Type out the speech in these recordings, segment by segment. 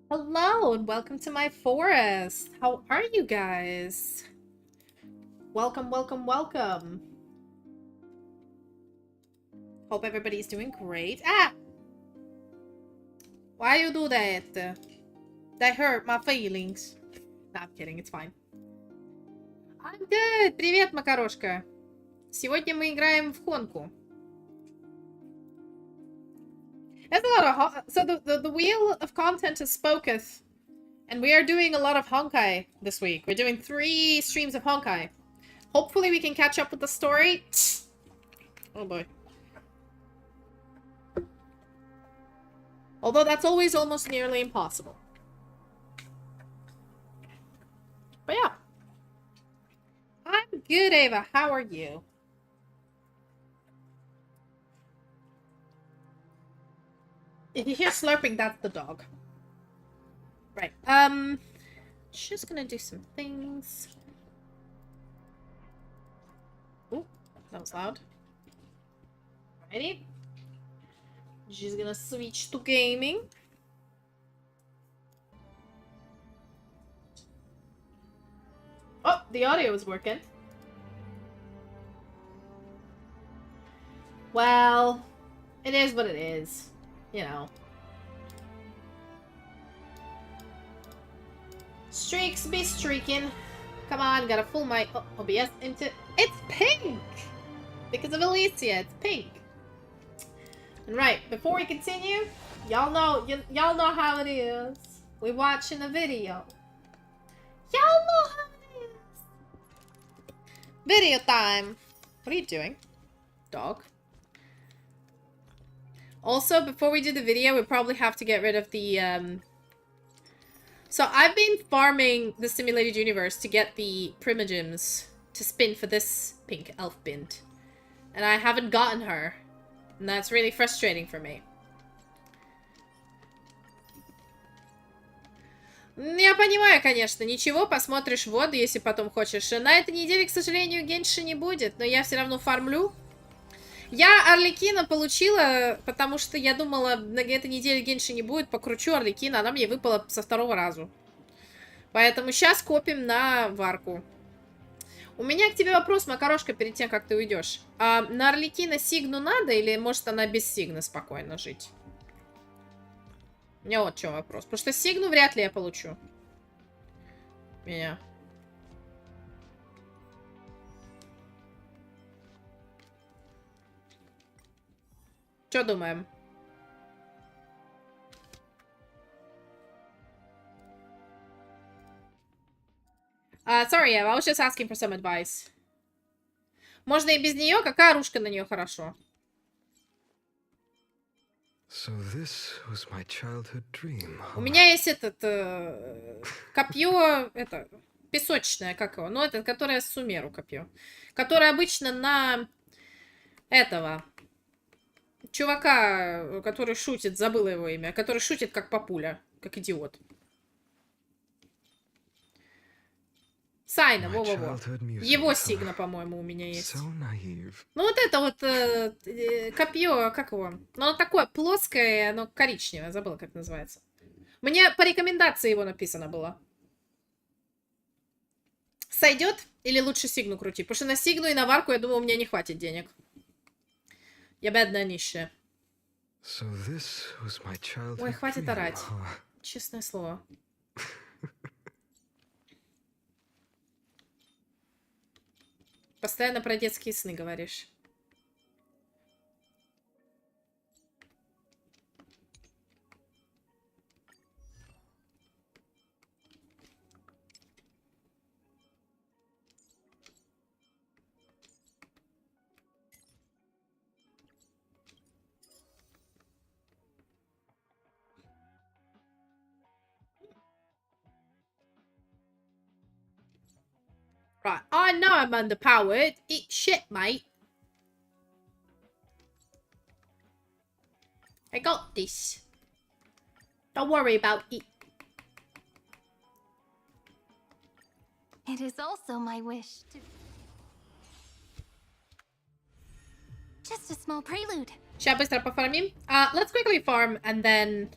Hello and welcome to my forest. How are you guys? Welcome, welcome, welcome. Hope everybody's doing great. Ah! Why you do that? That hurt my feelings. No, I'm kidding, it's fine. I'm good! Привет, Макарошка! Сегодня мы играем в Хонку. There's a lot of so the wheel of content is spoketh, and we are doing a lot of Honkai this week. We're doing 3 streams of Honkai. Hopefully we can catch up with the story. Oh boy. Although that's always almost nearly impossible. But yeah. I'm good, Ava. How are you? If you hear slurping, that's the dog. Right. Just gonna do some things. Ooh, that was loud. Alrighty. She's gonna switch to gaming. Oh, the audio is working. Well, it is what it is. You know. Streaks be streaking. Come on, gotta fool my OBS into... It's pink! Because of Alicia, it's pink. And right, before we continue, y'all know how it is. We're watching a video. Y'all know how it is. Video time. What are you doing? Dog. Also, before we do the video, we probably have to get rid of the, So I've been farming the simulated universe to get the primogems to spin for this pink elf bint. And I haven't gotten her. And that's really frustrating for me. Я понимаю, конечно. Ничего, посмотришь воду, если потом хочешь. На этой неделе, к сожалению, генши не будет, но я все равно фармлю. Я Арлекина получила, потому что я думала, на этой неделе генши не будет, покручу Арлекина, она мне выпала со 2-го разу. Поэтому сейчас копим на варку. У меня к тебе вопрос, Макарошка, перед тем, как ты уйдешь. А на Арлекина сигну надо или может она без сигны спокойно жить? У меня вот что вопрос. Потому что сигну вряд ли я получу. Меня. Что думаем? Sorry, I was just asking for some advice. Можно и без нее? Какая оружка на нее хорошо? So this was my childhood dream. У меня есть этот копье, это песочное, как его? Ну, это, которое Сумеру копье. Которое обычно на этого чувака, который шутит, забыла его имя, который шутит как папуля, как идиот. Сайна, во-во-во. Его сигна, по-моему, у меня есть. Ну, вот это вот копье, как его? Ну, оно такое плоское, оно коричневое, забыла, как называется. Мне по рекомендации его написано было. Сойдет? Или лучше сигну крутить? Потому что на сигну и на варку, я думаю, у меня не хватит денег. Я бедная нищая. Ой, хватит орать. Честное слово. Постоянно про детские сны говоришь. Right, I know I'm underpowered. Eat shit, mate. I got this. Don't worry about it. It is also my wish to... Just a small prelude. Сейчас быстро пофармим. Let's quickly farm and then...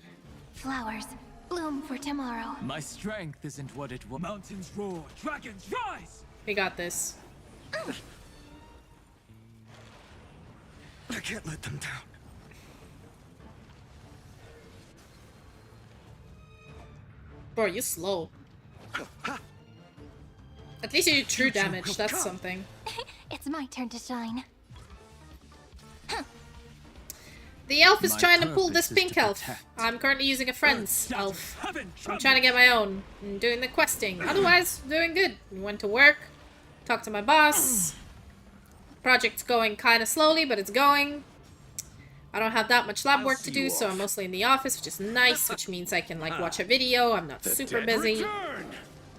Flowers. bloom for tomorrow. My strength isn't what it was. Mountains roar, dragons rise! We got this. I can't let them down. Bro, you slow. At least you do true damage, that's something. It's my turn to shine. The elf is My trying to pull purpose this is pink to elf. protect. I'm currently using a friend's Earth elf. shatters, heaven I'm trying to get my own. I'm doing the questing. Otherwise, doing good. Went to work. Talked to my boss. Project's going kind of slowly, but it's going. I don't have that much lab I'll work to see do, you so I'm off. mostly in the office, which is nice, which means I can, like, watch a video. I'm not super busy.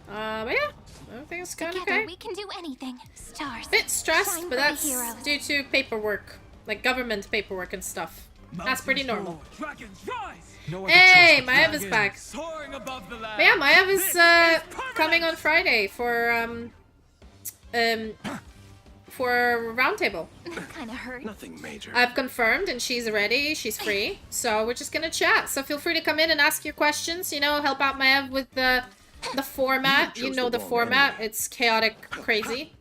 But yeah, everything's going Together okay. we can do anything. Stars. Bit stressed, shine but for the that's heroes. due to paperwork. Like, government paperwork and stuff. That's pretty normal. Dragons rise! No other Hey, choice but Maev is back. Soaring above the land. But yeah, Maev is This permanent! coming on Friday for roundtable. Kinda hurt. Nothing major. I've confirmed and she's ready, she's free. So we're just gonna chat. So feel free to come in and ask your questions, you know, help out Maev with the format. You You chose know the the wrong format. enemy. It's chaotic crazy.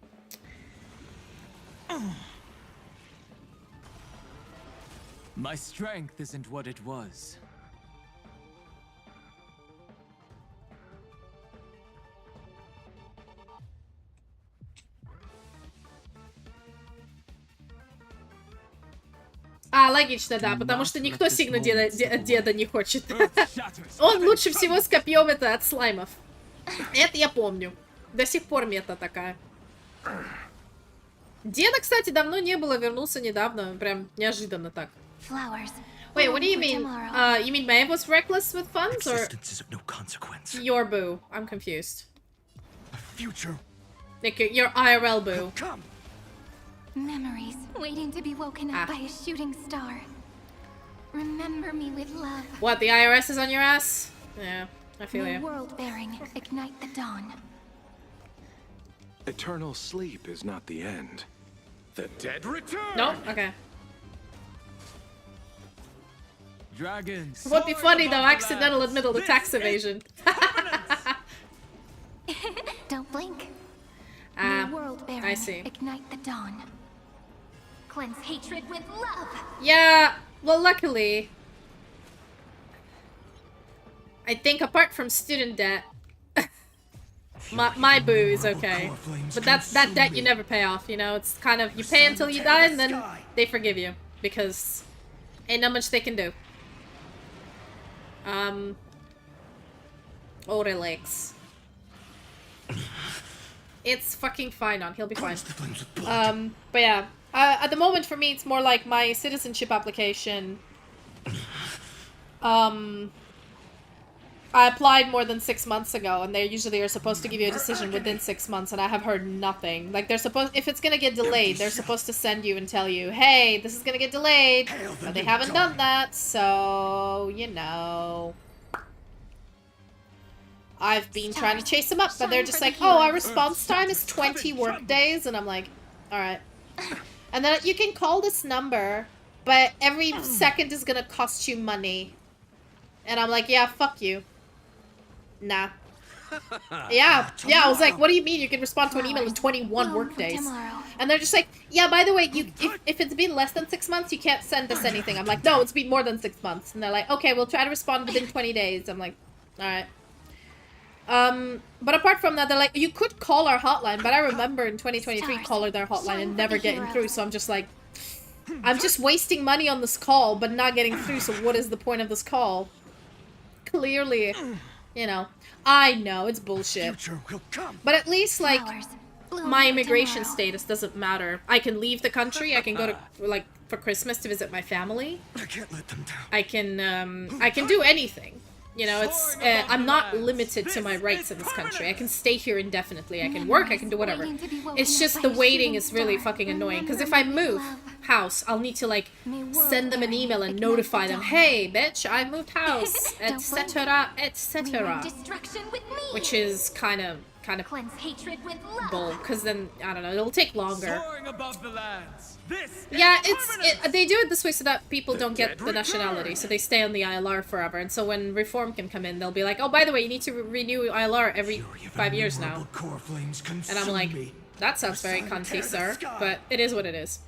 My strength isn't what it was. Логично, да, потому что никто сильно деда не хочет. Earth shatters, Он heaven лучше всего с копьем это от слаймов. Это я помню. До сих пор мета такая. Деда, кстати, давно не было, вернулся недавно. Прям неожиданно так. Flowers. Wait, what do you bloom for mean? tomorrow. You mean Mae was reckless with funds, or Existence is of no consequence. your boo? I'm confused. The future Like your IRL boo. will come. Memories waiting to be woken up Ah. by a shooting star. Remember me with love. What, the IRS is on your ass? Yeah, I feel May you. world bearing ignite the dawn. Eternal sleep is not the end. The dead return! No? Okay. Dragons. Would be soaring funny though, above the accidental lands. admittal to This tax is evasion. Don't blink. Ah, May world bearing I see. ignite the dawn. Cleanse hatred with love. Yeah, well luckily, I think apart from student debt, my boo is okay. But that's that debt you never pay off, you know? It's kind of, you pay until you die and then they forgive you. Because ain't not much they can do. Oh, relax. It's fucking fine on, he'll be fine. But yeah, at the moment for me it's more like my citizenship application. I applied more than 6 months ago, and they usually are supposed to give you a decision within 6 months, and I have heard nothing. Like, they're supposed, if it's gonna get delayed, they're supposed to send you and tell you, hey, this is gonna get delayed, but they haven't done that, so, you know. I've been trying to chase them up, but they're just like, oh, our response time is 20 work days, and I'm like, alright. And then you can call this number, but every second is gonna cost you money. And I'm like, yeah, fuck you. Nah. Yeah, I was like, what do you mean you can respond to an email in 21 Bloom work for days? tomorrow. And they're just like, yeah, by the way, if it's been less than 6 months, you can't send us anything. I'm like, no, it's been more than 6 months. And they're like, okay, we'll try to respond within 20 days. I'm like, alright. But apart from that, they're like, you could call our hotline, but I remember in 2023 calling their hotline and never getting through, so I'm just like, I'm just wasting money on this call, but not getting through, so what is the point of this call? Clearly, you know, I know, it's bullshit. Future will come. But at least, like, Flowers. Bloom my for immigration tomorrow. status doesn't matter. I can leave the country, I can go to, like, for Christmas to visit my family. I can't let them down. I can do anything. You know, it's, I'm not limited to my rights in this country. I can stay here indefinitely. I can work, I can do whatever. It's just the waiting is really fucking annoying. Because if I move house, I'll need to, like, send them an email and notify them, hey, bitch, I moved house, etc., etc. Destruction with me. Which is kind of kind of Cleanse hatred with love. bull, because then, I don't know, it'll take longer. Soaring above the lands. This Yeah, is permanent. they do it this way so that people don't get dead the nationality, so they stay on the ILR forever. And so when reform can come in, they'll be like, oh, by the way, you need to renew ILR every 5 years now. And I'm like, that sounds very cunty, sir, but it is what it is.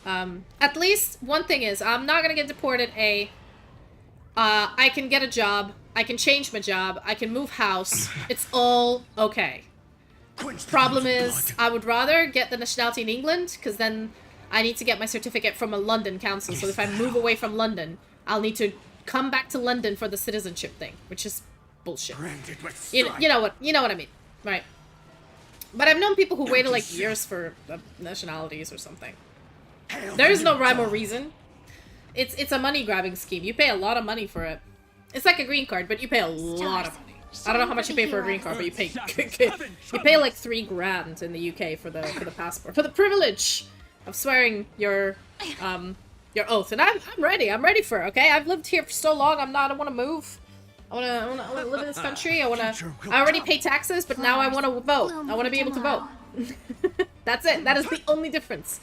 At least one thing is, I'm not gonna get deported. I can get a job. I can change my job. I can move house. It's all okay. Problem is, I would rather get the nationality in England, because then I need to get my certificate from a London council. So if I move away from London, I'll need to come back to London for the citizenship thing, which is bullshit. You know what I mean, right? But I've known people who waited like years for nationalities or something. There is no rhyme or reason. It's a money grabbing scheme. You pay a lot of money for it. It's like a green card, but you pay a lot of money. I don't know how much you pay for a green card, but you pay like $3 grand in the UK for the passport, for the privilege of swearing your oath. And I'm ready. I'm ready for it. Okay, I've lived here for so long. I want to move. I want to live in this country. I already pay taxes, but now I want to vote. I want to be able to vote. That's it. That is the only difference.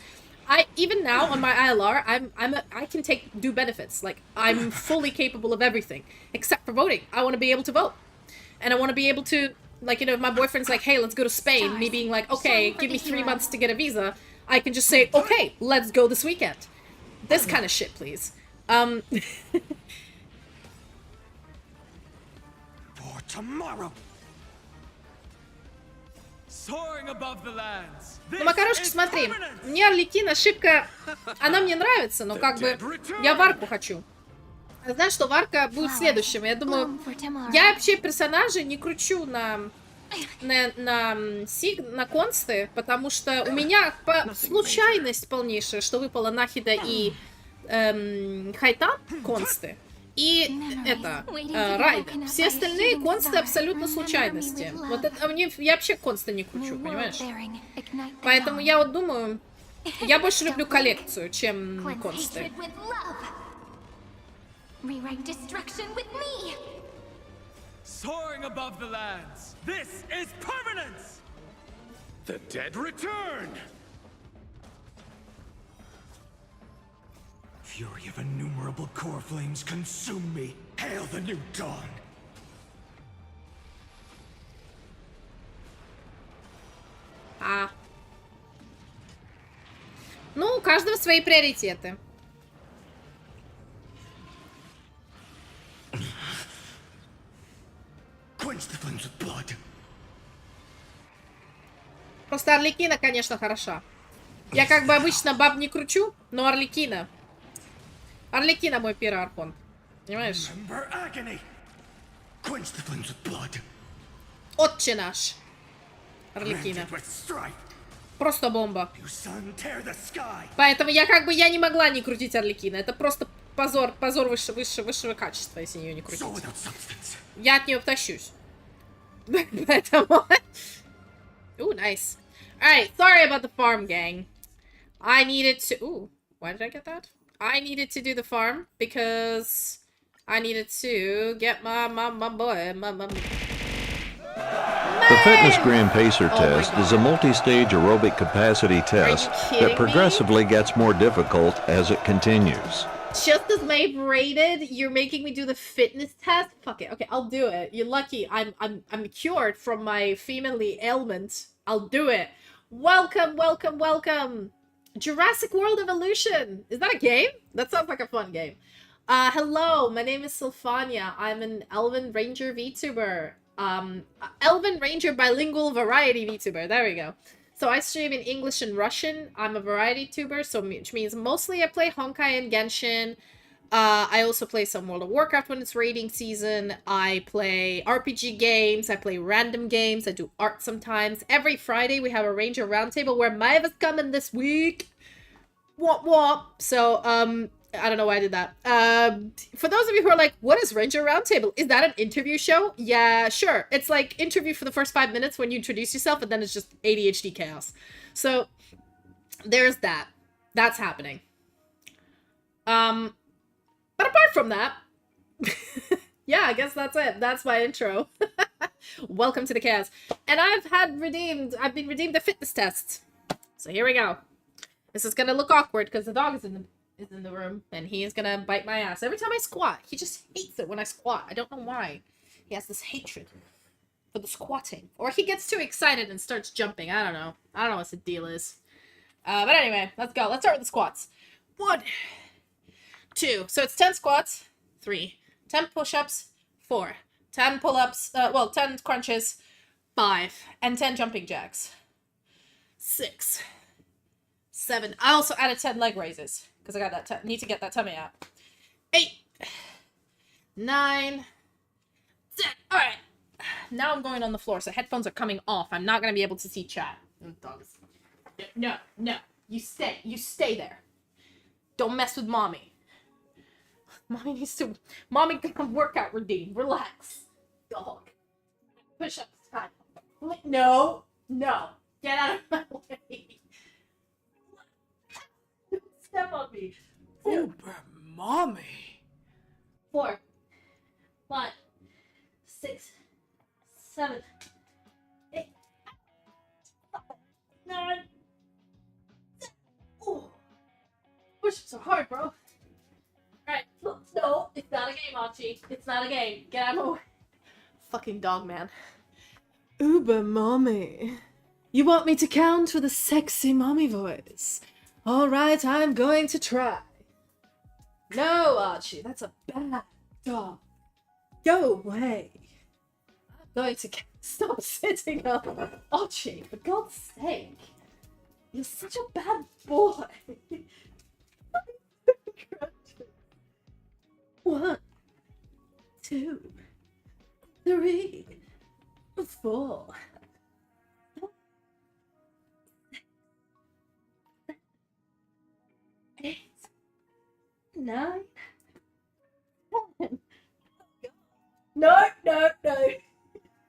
Even now on my ILR, I can do benefits. Like, I'm fully capable of everything except for voting. I want to be able to vote. And I want to be able to, like, you know, if my boyfriend's like, hey, let's go to Spain, me being like, okay, give me 3 months to get a visa, I can just say, okay, let's go this weekend. This kind of shit, please. For tomorrow. Soaring above the lands. Ну, Макарошка, смотри, мне Арлекин ошибка, она мне нравится, но как бы я Варку хочу. Знаешь, что Варка будет следующим. Я думаю, я вообще персонажей не кручу на консты, потому что у меня случайность полнейшая, что выпала Нахида и Хайтан консты. И это, Райда. Все остальные консты абсолютно случайности. Вот это я вообще консты не кручу, понимаешь? Поэтому я вот думаю, я больше люблю коллекцию, чем консты. Rewrite destruction with me. Soaring above the lands. This is permanence. The dead return. Fury of innumerable core flames consume me. Hail the new dawn. Ну, у каждого свои приоритеты. Quench the flames with blood. Просто Арлекина, конечно, хороша. Я как бы обычно баб не кручу, но Арлекина. Арлекина мой первый архонт. Понимаешь? Remember agony. Quench the flames with blood. Отче наш. Арлекина. Granted with strife. Просто бомба. You sun tear the sky. Поэтому я не могла не крутить Арлекина. Это просто позор высшего качества, если ее не крутить. So without substance. Я от нее тащусь. Поэтому... Ooh, nice. Alright, sorry about the farm, gang. I needed to... Ooh, why did I get that? I needed to do the farm because I needed to get my boy, The Fitness Grand Pacer test God. is a multi-stage aerobic capacity test kidding that progressively gets more difficult as it continues. Just as Maeve rated, you're making me do the fitness test? Fuck it. Okay, I'll do it. You're lucky. I'm cured from my femaly ailment. I'll do it. Welcome, welcome, welcome. Jurassic World Evolution. Is that a game? That sounds like a fun game. Hello, my name is Sylfania. I'm an Elven Ranger VTuber. Elven Ranger bilingual variety VTuber. There we go. So I stream in English and Russian. I'm a variety tuber, so which means mostly I play Honkai and Genshin. I also play some World of Warcraft when it's raiding season. I play RPG games. I play random games. I do art sometimes. Every Friday we have a Ranger Roundtable where Maeve is coming this week. Womp womp. So, I don't know why I did that. For those of you who are like, what is Ranger Roundtable? Is that an interview show? Yeah, sure. It's like interview for the first 5 minutes when you introduce yourself, and then it's just ADHD chaos. So, there's that. That's happening. But apart from that, yeah, I guess that's it. That's my intro. Welcome to the chaos. And I've been redeemed the fitness test. So here we go. This is gonna look awkward because the dog is in the room and he is gonna bite my ass every time I squat. He just hates it when I squat. I don't know why. He has this hatred for the squatting. Or he gets too excited and starts jumping. I don't know. I don't know what the deal is. But anyway, let's go. Let's start with the squats. 1, 2. So it's 10 squats. 3. 10 push-ups. 4. 10 pull-ups. 10 crunches. 5. And 10 jumping jacks. 6. 7. I also added 10 leg raises. Because I got that need to get that tummy out. 8. 9. 10. Alright. Now I'm going on the floor, so headphones are coming off. I'm not going to be able to see chat. Dogs. No. You stay there. Don't mess with mommy. Mommy got a workout routine. Relax. Dog. Push-ups time. No. Get out of my way. Step on me. Uber mommy. 4. 5. 6. 7. 8. 9. Oh. Push-ups are hard, bro. Alright. No, it's not a game, Archie. It's not a game. Get out of my way. Fucking dog, man. Uber mommy. You want me to count with a sexy mommy voice? Alright, I'm going to try. No, Archie, that's a bad dog. Go away. I'm going to stop sitting up. Archie, for God's sake. You're such a bad boy. 1, 2, 3, 4. 8, 9, 10. No.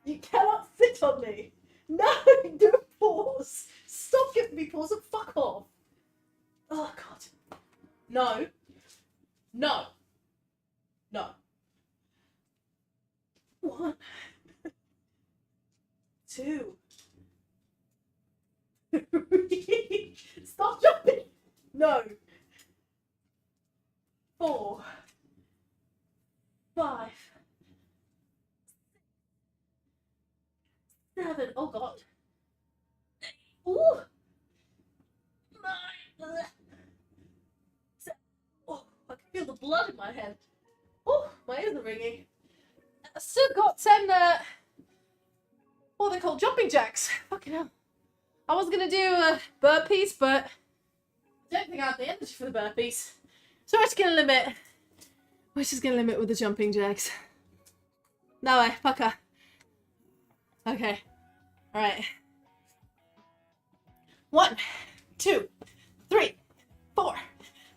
You cannot sit on me. No, don't pause. Stop giving me pause and fuck off. Oh, God. No. 1, 2, 3. Stop jumping. No. 4, 5, 7. Oh God. 8. Ooh. 9. 7. Oh, I can feel the blood in my head. Oh, my ears are ringing. I still got 10. What are they called? Jumping jacks. Fucking hell. I was gonna do burpees, but I don't think I have the energy for the burpees. So we're just gonna limit. We're just gonna limit with the jumping jacks. No way, fucker. Okay. Alright. 1, 2, 3, 4,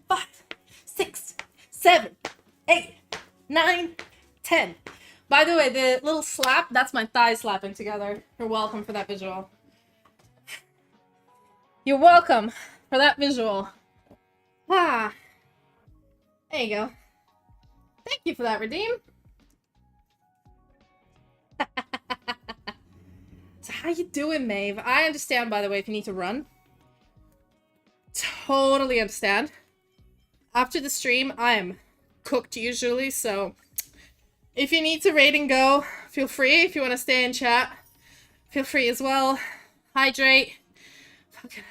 5, 6, 7, 8, 9, 10. By the way, the little slap, that's my thighs slapping together. You're welcome for that visual. You're welcome for that visual. Ah. There you go. Thank you for that, Redeem. So how you doing, Maeve? I understand, by the way, if you need to run. Totally understand. After the stream, I am cooked usually, so if you need to raid and go, feel free. If you want to stay in chat, feel free as well. Hydrate. Fucking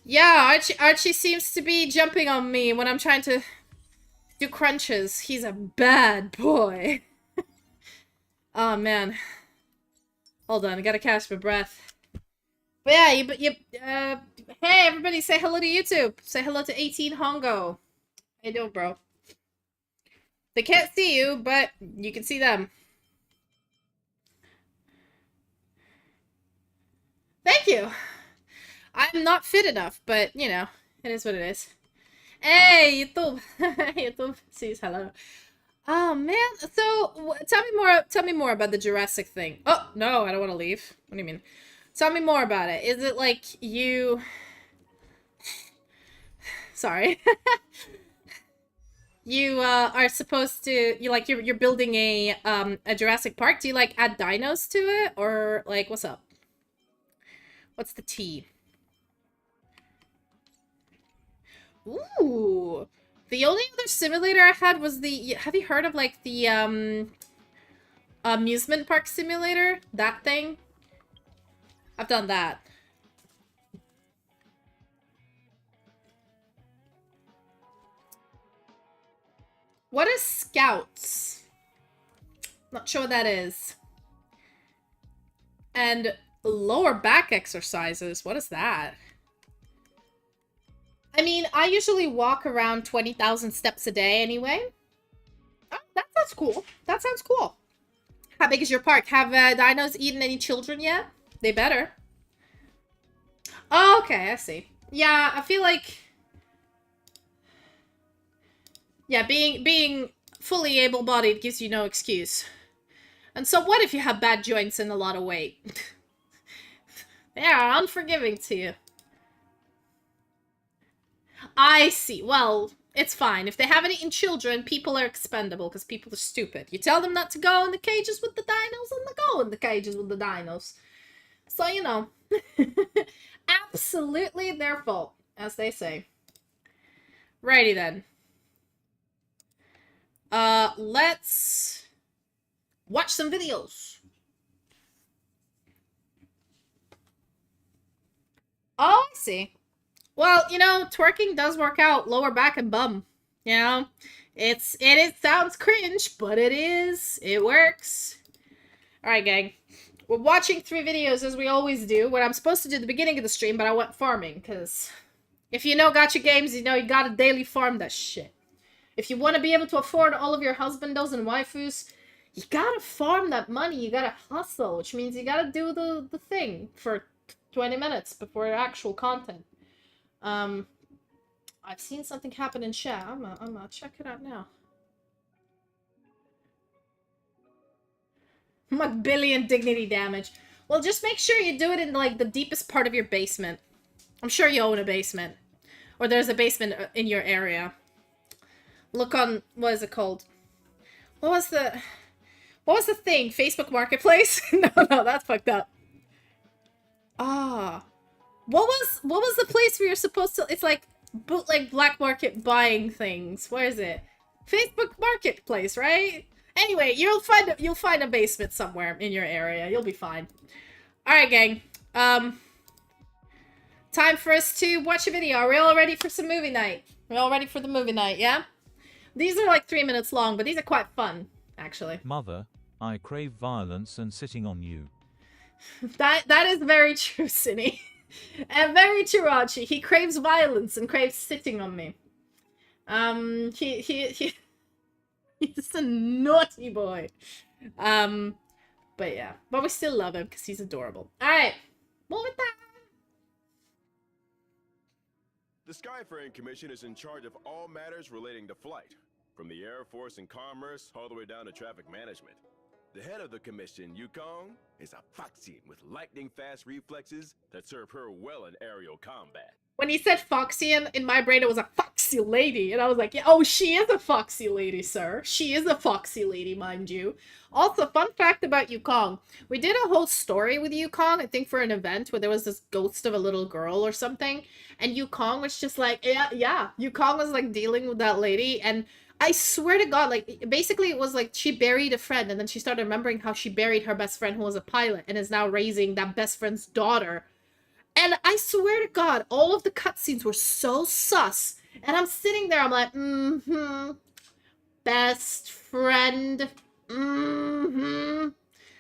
yeah, Archie seems to be jumping on me when I'm trying to do crunches. He's a bad boy. Oh, man. Hold on, I gotta catch my breath. But yeah, hey, everybody, say hello to YouTube. Say hello to 18 Hongo. How you doing, bro? They can't see you, but you can see them. Thank you. I'm not fit enough, but, you know, it is what it is. Hey, YouTube. YouTube says hello. Oh, man. So, tell me more about the Jurassic thing. Oh, no, I don't want to leave. What do you mean? Tell me more about it. Is it like you... Sorry. you are supposed to you're building a Jurassic Park. Do you like add dinos to it, or like what's up? What's the T? Ooh. The only other simulator I had was the have you heard of like the amusement park simulator? That thing? I've done that. What is Scouts? Not sure what that is. And lower back exercises. What is that? I mean, I usually walk around 20,000 steps a day anyway. Oh, that sounds cool. That sounds cool. How big is your park? Have dinos eaten any children yet? They better. Oh, okay, I see. Yeah, I feel like... Yeah, being fully able-bodied gives you no excuse. And so what if you have bad joints and a lot of weight? They are unforgiving to you. I see. Well, it's fine. If they haven't eaten children, people are expendable because people are stupid. You tell them not to go in the cages with the dinos, and they go in the cages with the dinos. So, you know. Absolutely their fault, as they say. Righty then. Let's watch some videos. Oh, I see. Well, you know, twerking does work out lower back and bum. You know, it sounds cringe, but it is. It works. All right, gang. We're watching 3 videos as we always do. What I'm supposed to do at the beginning of the stream, but I went farming because if you know gacha games, you know you gotta daily farm that shit. If you want to be able to afford all of your husbandos and waifus, you gotta farm that money. You gotta hustle, which means you gotta do the thing for 20 minutes before actual content. I've seen something happen in chat. I'm gonna check it out now. $1 dignity damage. Well, just make sure you do it in, like, the deepest part of your basement. I'm sure you own a basement. Or there's a basement in your area. Look on, what is it called? What was the thing? Facebook Marketplace? No, that's fucked up. Ah. What was the place where you're supposed to, it's like bootleg black market buying things. Where is it? Facebook Marketplace, right? Anyway, you'll find a basement somewhere in your area. You'll be fine. Alright, gang. Time for us to watch a video. Are we all ready for some movie night? We're all ready for the movie night, yeah? These are like 3 minutes long, but these are quite fun, actually. Mother, I crave violence and sitting on you. That is very true, Cinny. And very true, Archie. He craves violence and craves sitting on me. He's a naughty boy. But yeah. But we still love him because he's adorable. Alright. Moving on. The Skyfaring Commission is in charge of all matters relating to flight, from the Air Force and Commerce all the way down to traffic management. The head of the commission, Yukong, is a foxy with lightning-fast reflexes that serve her well in aerial combat. When he said foxy, in my brain it was a foxy lady. And I was like, yeah, oh, she is a foxy lady, sir. She is a foxy lady, mind you. Also, fun fact about Yukong. We did a whole story with Yukong, I think for an event, where there was this ghost of a little girl or something. And Yukong was just like, yeah. Yukong was like dealing with that lady. And I swear to God, like, basically it was like she buried a friend. And then she started remembering how she buried her best friend who was a pilot and is now raising that best friend's daughter. And I swear to God, all of the cutscenes were so sus. And I'm sitting there, I'm like, best friend,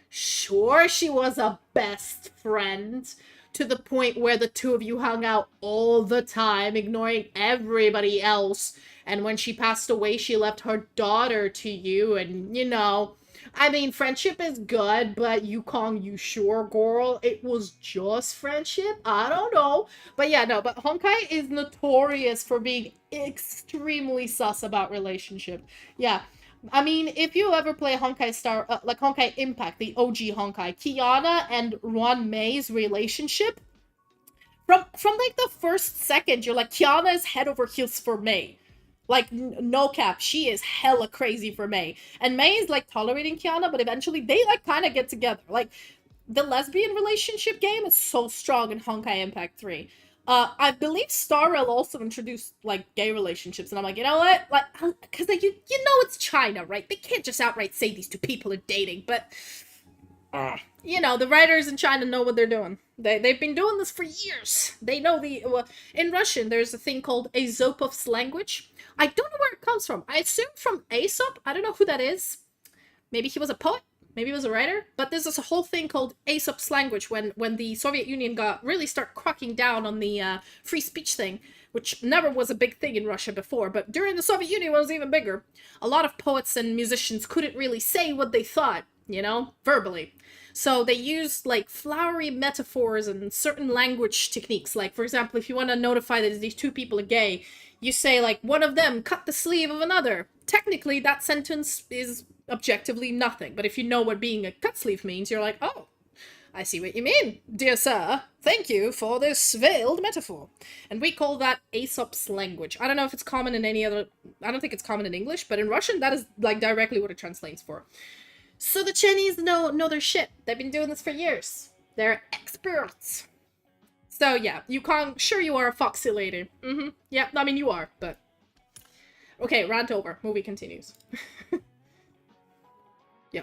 Sure, she was a best friend. To the point where the two of you hung out all the time, ignoring everybody else. And when she passed away, she left her daughter to you. And, you know, I mean, friendship is good, but Yukong, you sure, girl? It was just friendship? I don't know. But yeah, no, but Honkai is notorious for being extremely sus about relationship. Yeah. I mean, if you ever play Honkai Star, like Honkai Impact, the OG Honkai, Kiana and Ruan Mei's relationship, from like the first second, you're like, Kiana is head over heels for Mei. Like, no cap, she is hella crazy for May. And May is, like, tolerating Kiana, but eventually they, like, kind of get together. Like, the lesbian relationship game is so strong in Honkai Impact 3. I believe Star Rail also introduced, like, gay relationships, and I'm like, you know what? Like, because, like, you know it's China, right? They can't just outright say these two people are dating, but... you know, the writers in China know what they're doing. They've been doing this for years. They know the... Well, in Russian, there's a thing called Aesopov's language. I don't know where it comes from. I assume from Aesop. I don't know who that is. Maybe he was a poet. Maybe he was a writer. But there's this whole thing called Aesop's language when the Soviet Union really started cracking down on the free speech thing, which never was a big thing in Russia before. But during the Soviet Union, it was even bigger. A lot of poets and musicians couldn't really say what they thought, you know, verbally. So they used, like, flowery metaphors and certain language techniques. Like, for example, if you want to notify that these two people are gay, you say, like, one of them cut the sleeve of another. Technically, that sentence is objectively nothing. But if you know what being a cut sleeve means, you're like, oh, I see what you mean, dear sir. Thank you for this veiled metaphor. And we call that Aesop's language. I don't know if it's common in any other... I don't think it's common in English, but in Russian, that is, like, directly what it translates for. So the Chinese know their shit. They've been doing this for years. They're experts. So yeah, Yukong, sure you are a foxy lady. Yeah, I mean you are, but... Okay, rant over. Movie continues. Yo.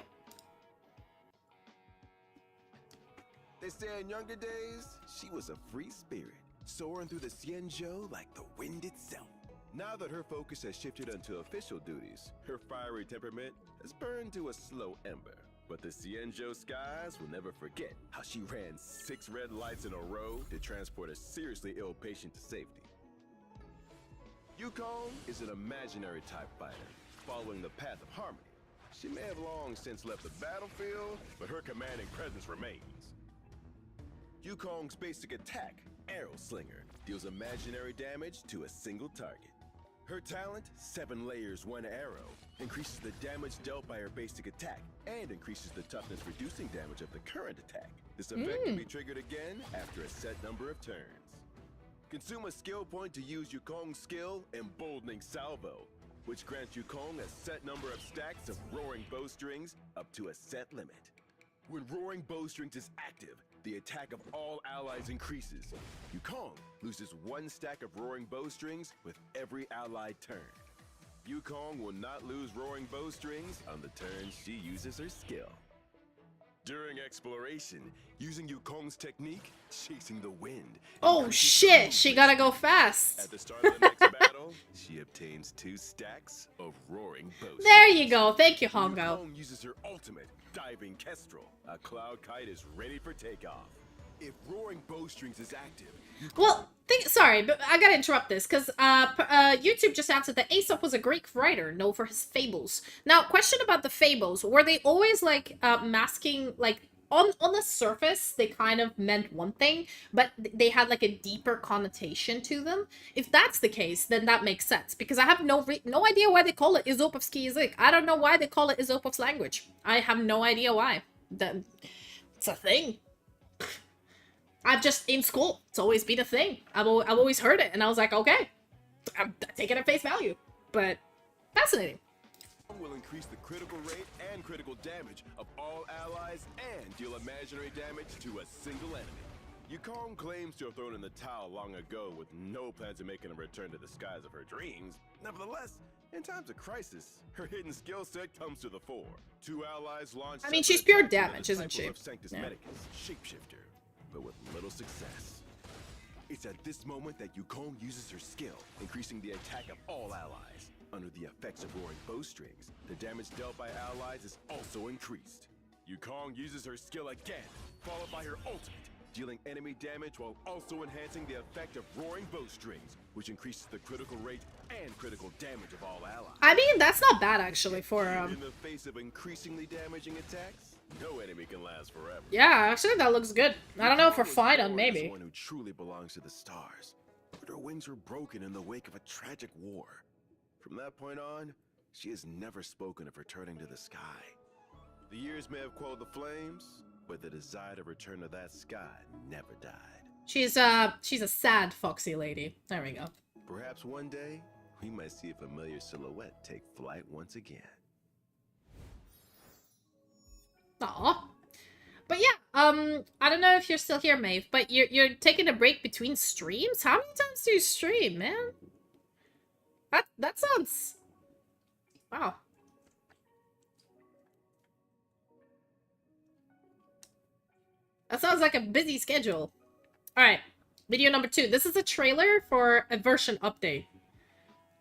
They say in younger days, she was a free spirit, soaring through the Xianzhou like the wind itself. Now that her focus has shifted onto official duties, her fiery temperament has burned to a slow ember. But the Xianzhou skies will never forget how she ran 6 red lights in a row to transport a seriously ill patient to safety. Yukong is an imaginary type fighter, following the path of harmony. She may have long since left the battlefield, but her commanding presence remains. Yukong's basic attack, Arrow Slinger, deals imaginary damage to a single target. Her talent, 7 layers, 1 arrow, increases the damage dealt by her basic attack and increases the toughness reducing damage of the current attack. This effect can be triggered again after a set number of turns. Consume a skill point to use Yukong's skill, Emboldening Salvo, which grants Yukong a set number of stacks of Roaring Bowstrings up to a set limit. When Roaring Bowstrings is active, the attack of all allies increases. Yukong loses 1 stack of Roaring Bowstrings with every allied turn. Yukong will not lose Roaring Bowstrings on the turn she uses her skill. During exploration, using Yukong's technique, Chasing the Wind. Oh shit, she gotta go fast. At the start of the next battle, she obtains 2 stacks of Roaring Bowstrings. There you go. Thank you, Hongo. Yukong uses her ultimate, Diving Kestrel. A cloud kite is ready for takeoff. If Roaring Bowstrings is active... Well, sorry, but I gotta interrupt this, because YouTube just answered that Aesop was a Greek writer, known for his fables. Now, question about the fables. Were they always, like, masking, like, on the surface, they kind of meant one thing, but they had, like, a deeper connotation to them? If that's the case, then that makes sense, because I have no idea why they call it Aesopovsky Язык. I don't know why they call it Aesopov's language. I have no idea why. It's a thing. I've just, in school, it's always been a thing. I've always heard it, and I was like, okay, I'm taking it at face value. But, fascinating. Will increase the critical rate and critical damage of all allies and deal imaginary damage to a single enemy. Yukong claims to have thrown in the towel long ago with no plans of making a return to the skies of her dreams. Nevertheless, in times of crisis, her hidden skill set comes to the fore. 2 allies launch... I mean, she's pure damage, isn't she? Yeah. Shapeshifter, but with little success. It's at this moment that Yukong uses her skill, increasing the attack of all allies. Under the effects of Roaring Bowstrings, the damage dealt by allies is also increased. Yukong uses her skill again, followed by her ultimate, dealing enemy damage while also enhancing the effect of Roaring Bowstrings, which increases the critical rate and critical damage of all allies. I mean, that's not bad, actually, for, In the face of increasingly damaging attacks, no enemy can last forever. Yeah, actually, that looks good. I don't know if we're fine on, maybe. One who truly belongs to the stars, but her wings were broken in the wake of a tragic war. From that point on, she has never spoken of returning to the sky. The years may have quelled the flames, but the desire to return to that sky never died. She's a sad, foxy lady. There we go. Perhaps one day, we might see a familiar silhouette take flight once again. Aw. But yeah, I don't know if you're still here, Maeve, but you're taking a break between streams? How many times do you stream, man? That sounds... Wow. That sounds like a busy schedule. Alright, video number 2. This is a trailer for a version update.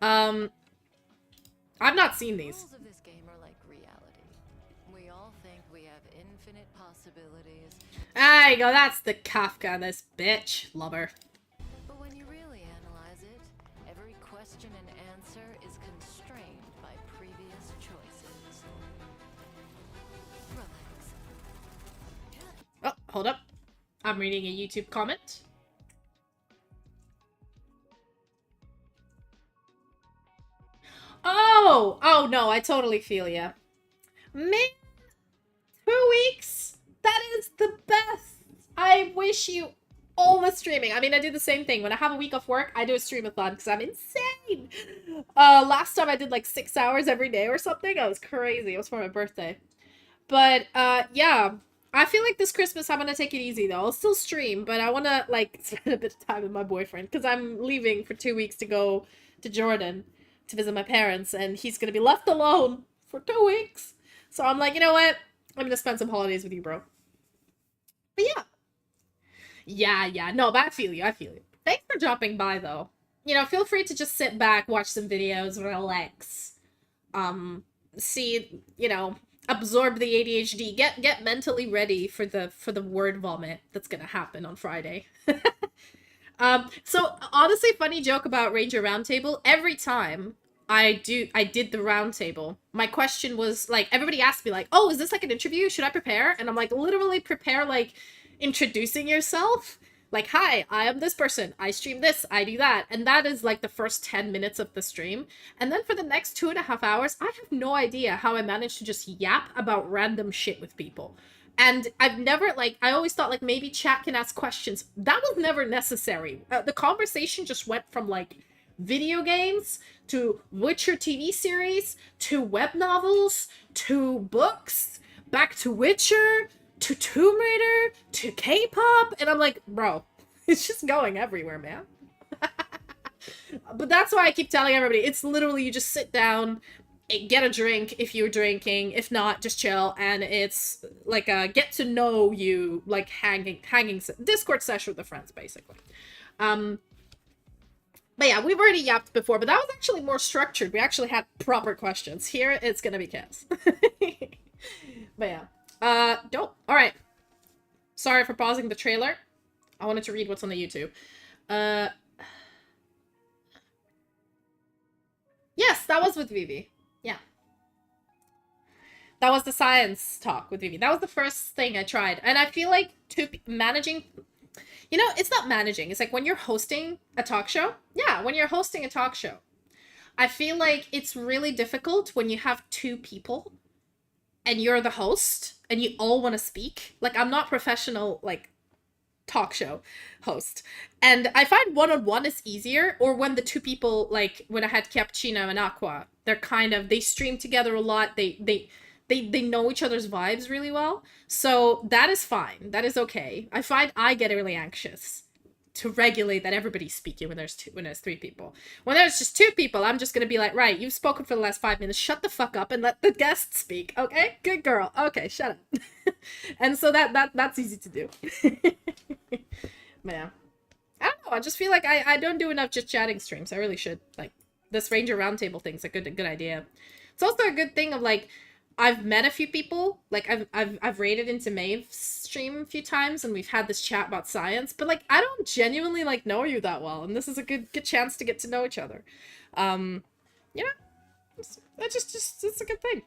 I've not seen these. Rules of this game are like reality. We all think we have infinite possibilities. There you go, that's the Kafka, this bitch lover. But when you really analyze it, every question and answer is constrained by previous choices. Relax. Oh, hold up. I'm reading a YouTube comment. Oh no, I totally feel ya. Man, 2 weeks? That is the best. I wish you all the streaming. I mean, I do the same thing. When I have a week off work, I do a stream-a-thon because I'm insane. Last time I did like 6 hours every day or something. I was crazy. It was for my birthday. But, yeah. I feel like this Christmas I'm gonna take it easy though. I'll still stream, but I wanna like spend a bit of time with my boyfriend because I'm leaving for 2 weeks to go to Jordan to visit my parents, and he's gonna be left alone for 2 weeks. So I'm like, you know what? I'm gonna spend some holidays with you, bro. But yeah. Yeah. No, but I feel you. Thanks for dropping by though. You know, feel free to just sit back, watch some videos, relax. See, you know, absorb the ADHD, get mentally ready for the word vomit that's gonna happen on Friday. So honestly, funny joke about Ranger Roundtable. Every time I did the roundtable, my question was like, everybody asked me like, oh, is this like an interview? Should I prepare? And I'm like, literally prepare like introducing yourself. Like, hi, I am this person. I stream this, I do that. And that is like the first 10 minutes of the stream. And then for the next 2.5 hours, I have no idea how I managed to just yap about random shit with people. And I've never, like, I always thought, like, maybe chat can ask questions. That was never necessary. The conversation just went from, like, video games to Witcher TV series to web novels to books, back to Witcher to Tomb Raider to K-pop. And I'm like, bro, it's just going everywhere, man. But that's why I keep telling everybody, it's literally you just sit down, get a drink if you're drinking, if not, just chill, and it's like a get to know you, like hanging Discord session with the friends, basically. But yeah, we've already yapped before, but that was actually more structured. We actually had proper questions. Here, it's gonna be chaos. But yeah. Dope. Alright. Sorry for pausing the trailer. I wanted to read what's on the YouTube. Yes, that was with Vivi. Yeah. That was the science talk with Vivi. That was the first thing I tried. And I feel like managing... You know, it's not managing. It's like when you're hosting a talk show. Yeah, when you're hosting a talk show. I feel like it's really difficult when you have 2 people and you're the host and you all want to speak. Like, I'm not professional, like, talk show host. And I find one-on-one is easier, or when the 2 people, like, when I had Cappuccino and Aqua, they're kind of, they stream together a lot. They know each other's vibes really well. So that is fine. That is okay. I find I get really anxious to regulate that everybody's speaking when there's 3 people. When there's just 2 people, I'm just gonna be like, right, you've spoken for the last 5 minutes, shut the fuck up and let the guest speak, okay? Good girl. Okay, shut up. And so that's easy to do. But yeah. I don't know, I just feel like I don't do enough just chatting streams. I really should. Like, this Ranger Roundtable thing's a good idea. It's also a good thing of, like, I've met a few people, like I've raided into Maeve's stream a few times and we've had this chat about science, but like I don't genuinely like know you that well, and this is a good chance to get to know each other. You know, it's a good thing.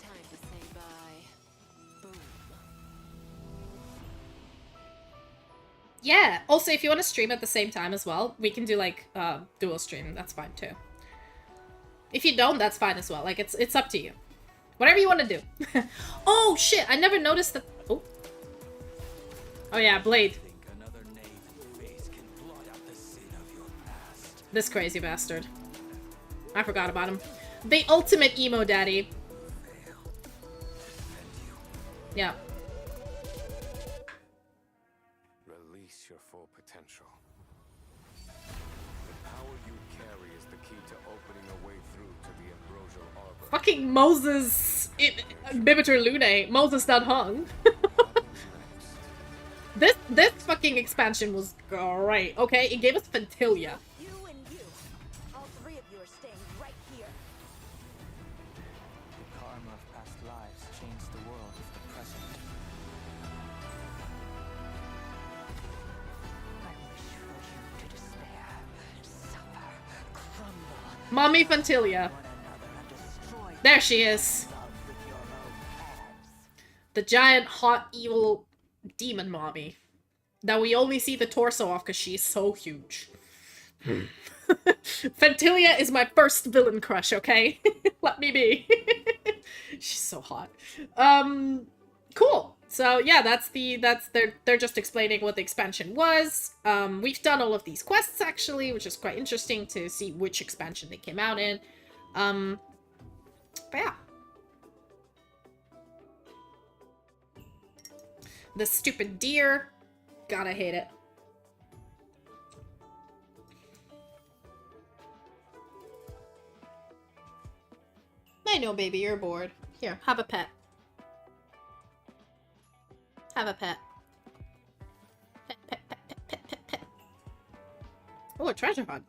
Time to say bye. Boom. Yeah. Also, if you want to stream at the same time as well, we can do like dual stream. That's fine too. If you don't, that's fine as well. Like it's up to you. Whatever you want to do. Oh, shit. I never noticed that. Oh. Oh, yeah. Blade. This crazy bastard. I forgot about him. The ultimate emo daddy. Yeah. Release your full potential. The power you carry is the key to opening a way through to the ambrosial arbor. Fucking Moses in Bibitor Lune. Moses not hung. This fucking expansion was great. Okay, it gave us Fentilia. You and you. All three of you are staying right here. The karma of past lives changed the world of the present. I wish for you to despair, suffer, crumble, Mommy Fentilia. one another and destroy There she is. yourself with your own hands. The giant, hot, evil demon mommy. That we only see the torso of because she's so huge. Fentilia is my first villain crush, okay? Let me be. She's so hot. Cool. So yeah, they're just explaining what the expansion was. We've done all of these quests actually, which is quite interesting to see which expansion they came out in. But yeah. The stupid deer. Gotta hate it. I know, baby, you're bored. Here, have a pet. Have a pet. Pet, pet, pet, pet, pet, pet, pet. Oh, a treasure hunt.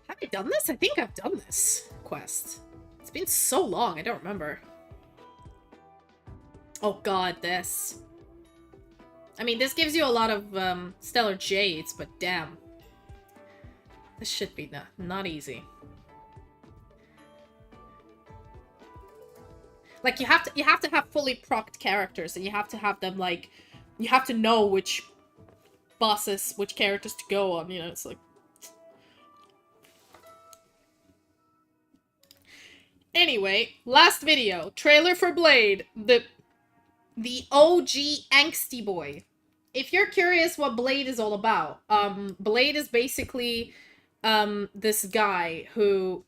Have I done this? I think I've done this quest. It's been so long, I don't remember. Oh god, this. I mean, this gives you a lot of stellar jades, but damn. This should be not easy. Like, you have to have fully procced characters, and you have to have them, like, you have to know which bosses, which characters to go on, you know, it's like... Anyway, last video. Trailer for Blade. The OG angsty boy. If you're curious what Blade is all about, Blade is basically this guy who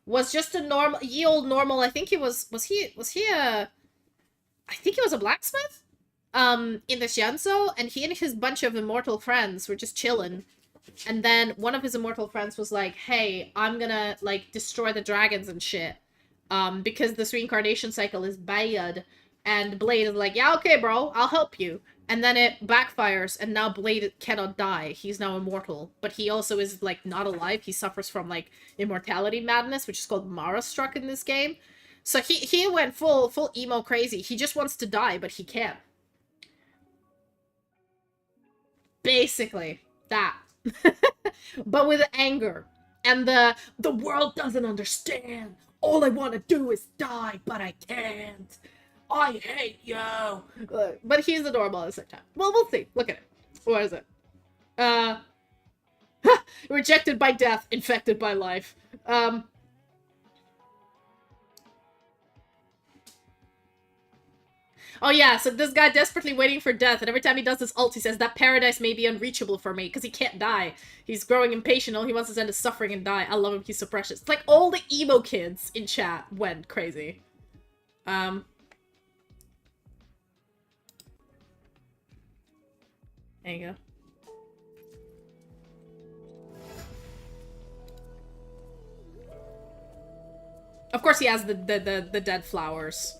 was just a normal, ye old normal. I think he was he a, I think he was a blacksmith in the Xianzhou, and he and his bunch of immortal friends were just chilling. And then one of his immortal friends was like, hey, I'm gonna, like, destroy the dragons and shit. Because this reincarnation cycle is bad. And Blade is like, yeah, okay, bro, I'll help you. And then it backfires, and now Blade cannot die. He's now immortal. But he also is, like, not alive. He suffers from, like, immortality madness, which is called Mara Struck in this game. So he went full emo crazy. He just wants to die, but he can't. Basically, that. But with anger. And the world doesn't understand. All I want to do is die, but I can't. I hate you. But he's adorable at the same time. Well, we'll see. Look at it. What is it? Rejected by death, infected by life. Oh yeah, so this guy desperately waiting for death, and every time he does his ult, he says, that paradise may be unreachable for me, because he can't die. He's growing impatient, all he wants is end his suffering and die. I love him, he's so precious. It's like all the emo kids in chat went crazy. There you go. Of course he has the dead flowers.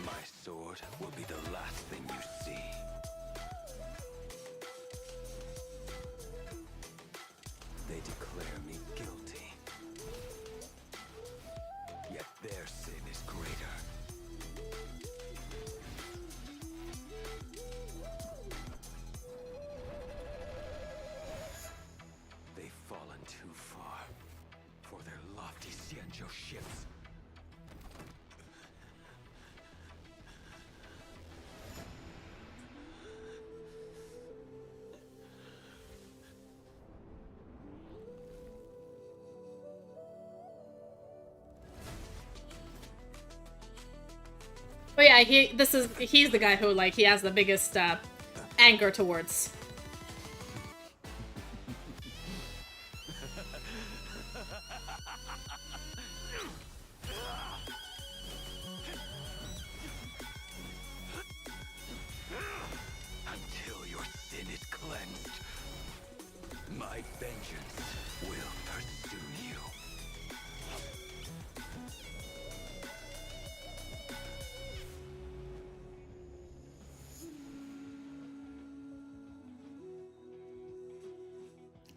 My sword will be the last thing you see. They declare me guilty. Yet their sin is greater. yeah, he's the guy who, like, he has the biggest, anger towards. Until your sin is cleansed, my vengeance will pursue you.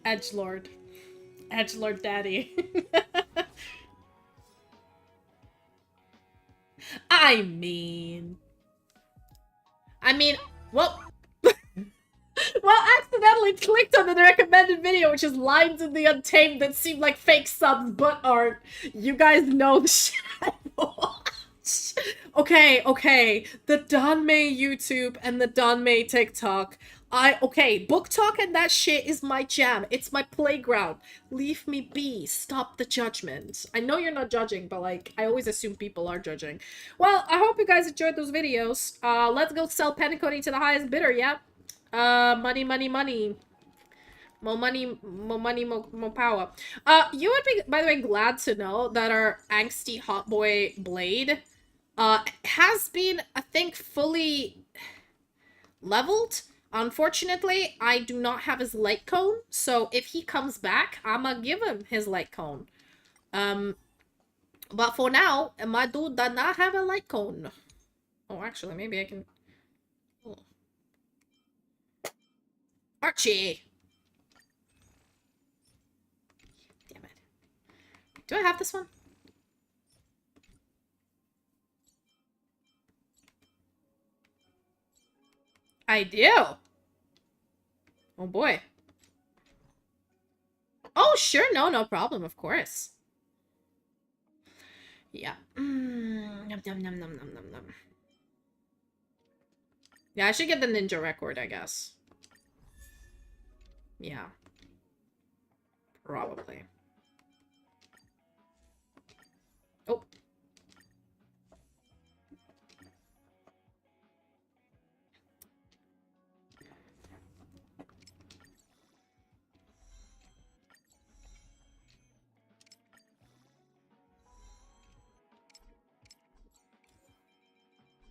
Edgelord. Edgelord daddy. I mean, well, well, accidentally clicked on the recommended video, which is Lines in the Untamed that seemed like fake subs but aren't. You guys know the shit I watch. Okay, the Danmei YouTube and the Danmei TikTok. Okay, book talk and that shit is my jam. It's my playground. Leave me be. Stop the judgment. I know you're not judging, but like, I always assume people are judging. Well, I hope you guys enjoyed those videos. Let's go sell penacony to the highest bidder, yeah? Money. More money, more power. You would be, by the way, glad to know that our angsty hot boy Blade, has been, I think, fully leveled. Unfortunately, I do not have his light cone, so if he comes back, I'ma give him his light cone. But for now, my dude does not have a light cone. Oh, actually, maybe I can... Oh. Archie! Damn it. Do I have this one? I do. Oh boy. Oh, sure. No problem. Of course. Yeah. Nom, nom, nom, nom, nom, nom, nom. Yeah, I should get the ninja record, I guess. Yeah. Probably. Oh.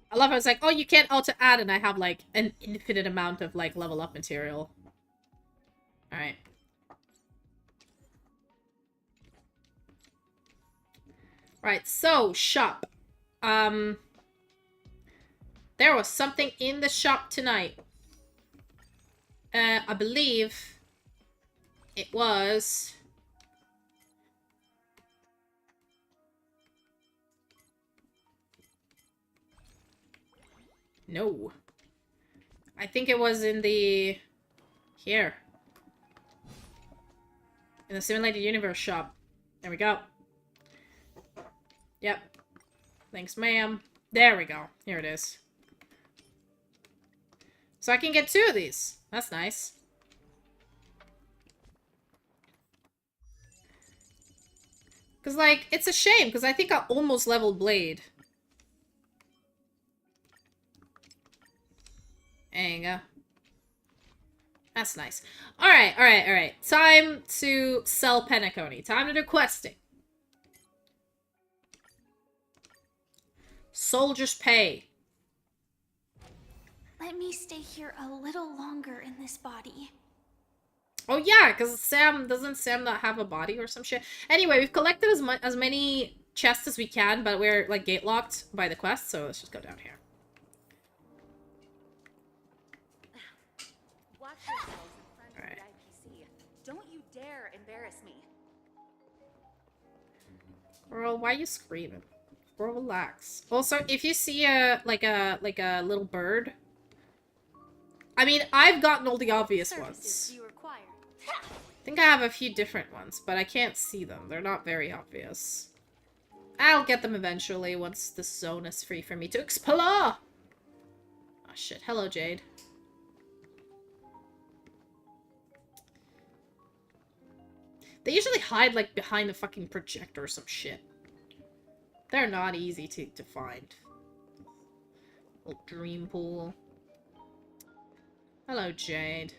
I love how it's like, oh, you can't auto add, and I have like an infinite amount of like level up material. Alright. Right, so shop. There was something in the shop tonight. I believe it was... No. I think it was in the... Here. In the Simulated Universe shop. There we go. Yep. Thanks, ma'am. There we go. Here it is. So I can get 2 of these. That's nice. Because, like, it's a shame, because I think I almost leveled Blade. There you go. That's nice. Alright. Time to sell penacony. Time to do questing. Soldier's pay. Let me stay here a little longer in this body. Oh yeah, because doesn't Sam not have a body or some shit? Anyway, we've collected as many chests as we can, but we're like gate locked by the quest, so let's just go down here. Watch yourselves in front of the IPC. Don't you dare embarrass me. Girl, why are you screaming? Girl, relax. Also, if you see a little bird, I mean, I've gotten all the obvious ones. You require. I think I have a few different ones, but I can't see them. They're not very obvious. I'll get them eventually once the zone is free for me to explore. Oh shit. Hello, Jade. They usually hide like behind the fucking projector or some shit. They're not easy to find. Little dream pool. Hello, Jade.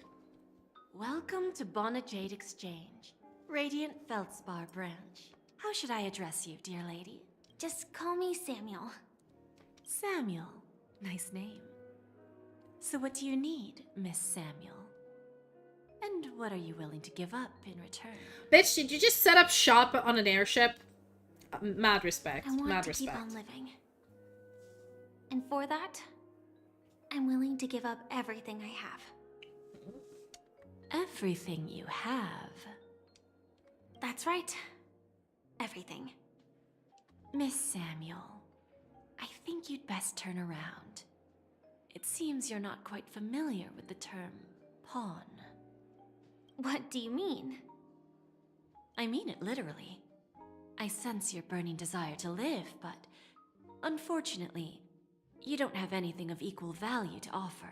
Welcome to Bonnet Jade Exchange, Radiant Feldspar branch. How should I address you, dear lady? Just call me Samuel. Samuel. Nice name. So what do you need, Miss Samuel? And what are you willing to give up in return? Bitch, did you just set up shop on an airship? Mad respect. I want Mad to respect. keep on living. And for that, I'm willing to give up everything I have. Everything you have. That's right. Everything. Miss Samuel, I think you'd best turn around. It seems you're not quite familiar with the term pawn. What do you mean? I mean it literally. I sense your burning desire to live, but unfortunately, you don't have anything of equal value to offer.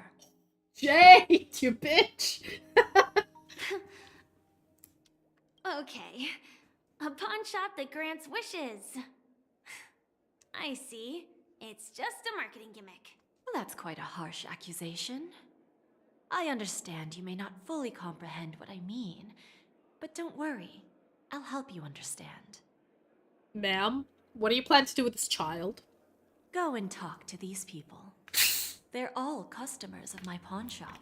Jade, you bitch! Okay. A pawn shop that grants wishes. I see. It's just a marketing gimmick. Well, that's quite a harsh accusation. I understand you may not fully comprehend what I mean, but don't worry. I'll help you understand. Ma'am, what do you plan to do with this child? Go and talk to these people. They're all customers of my pawn shop.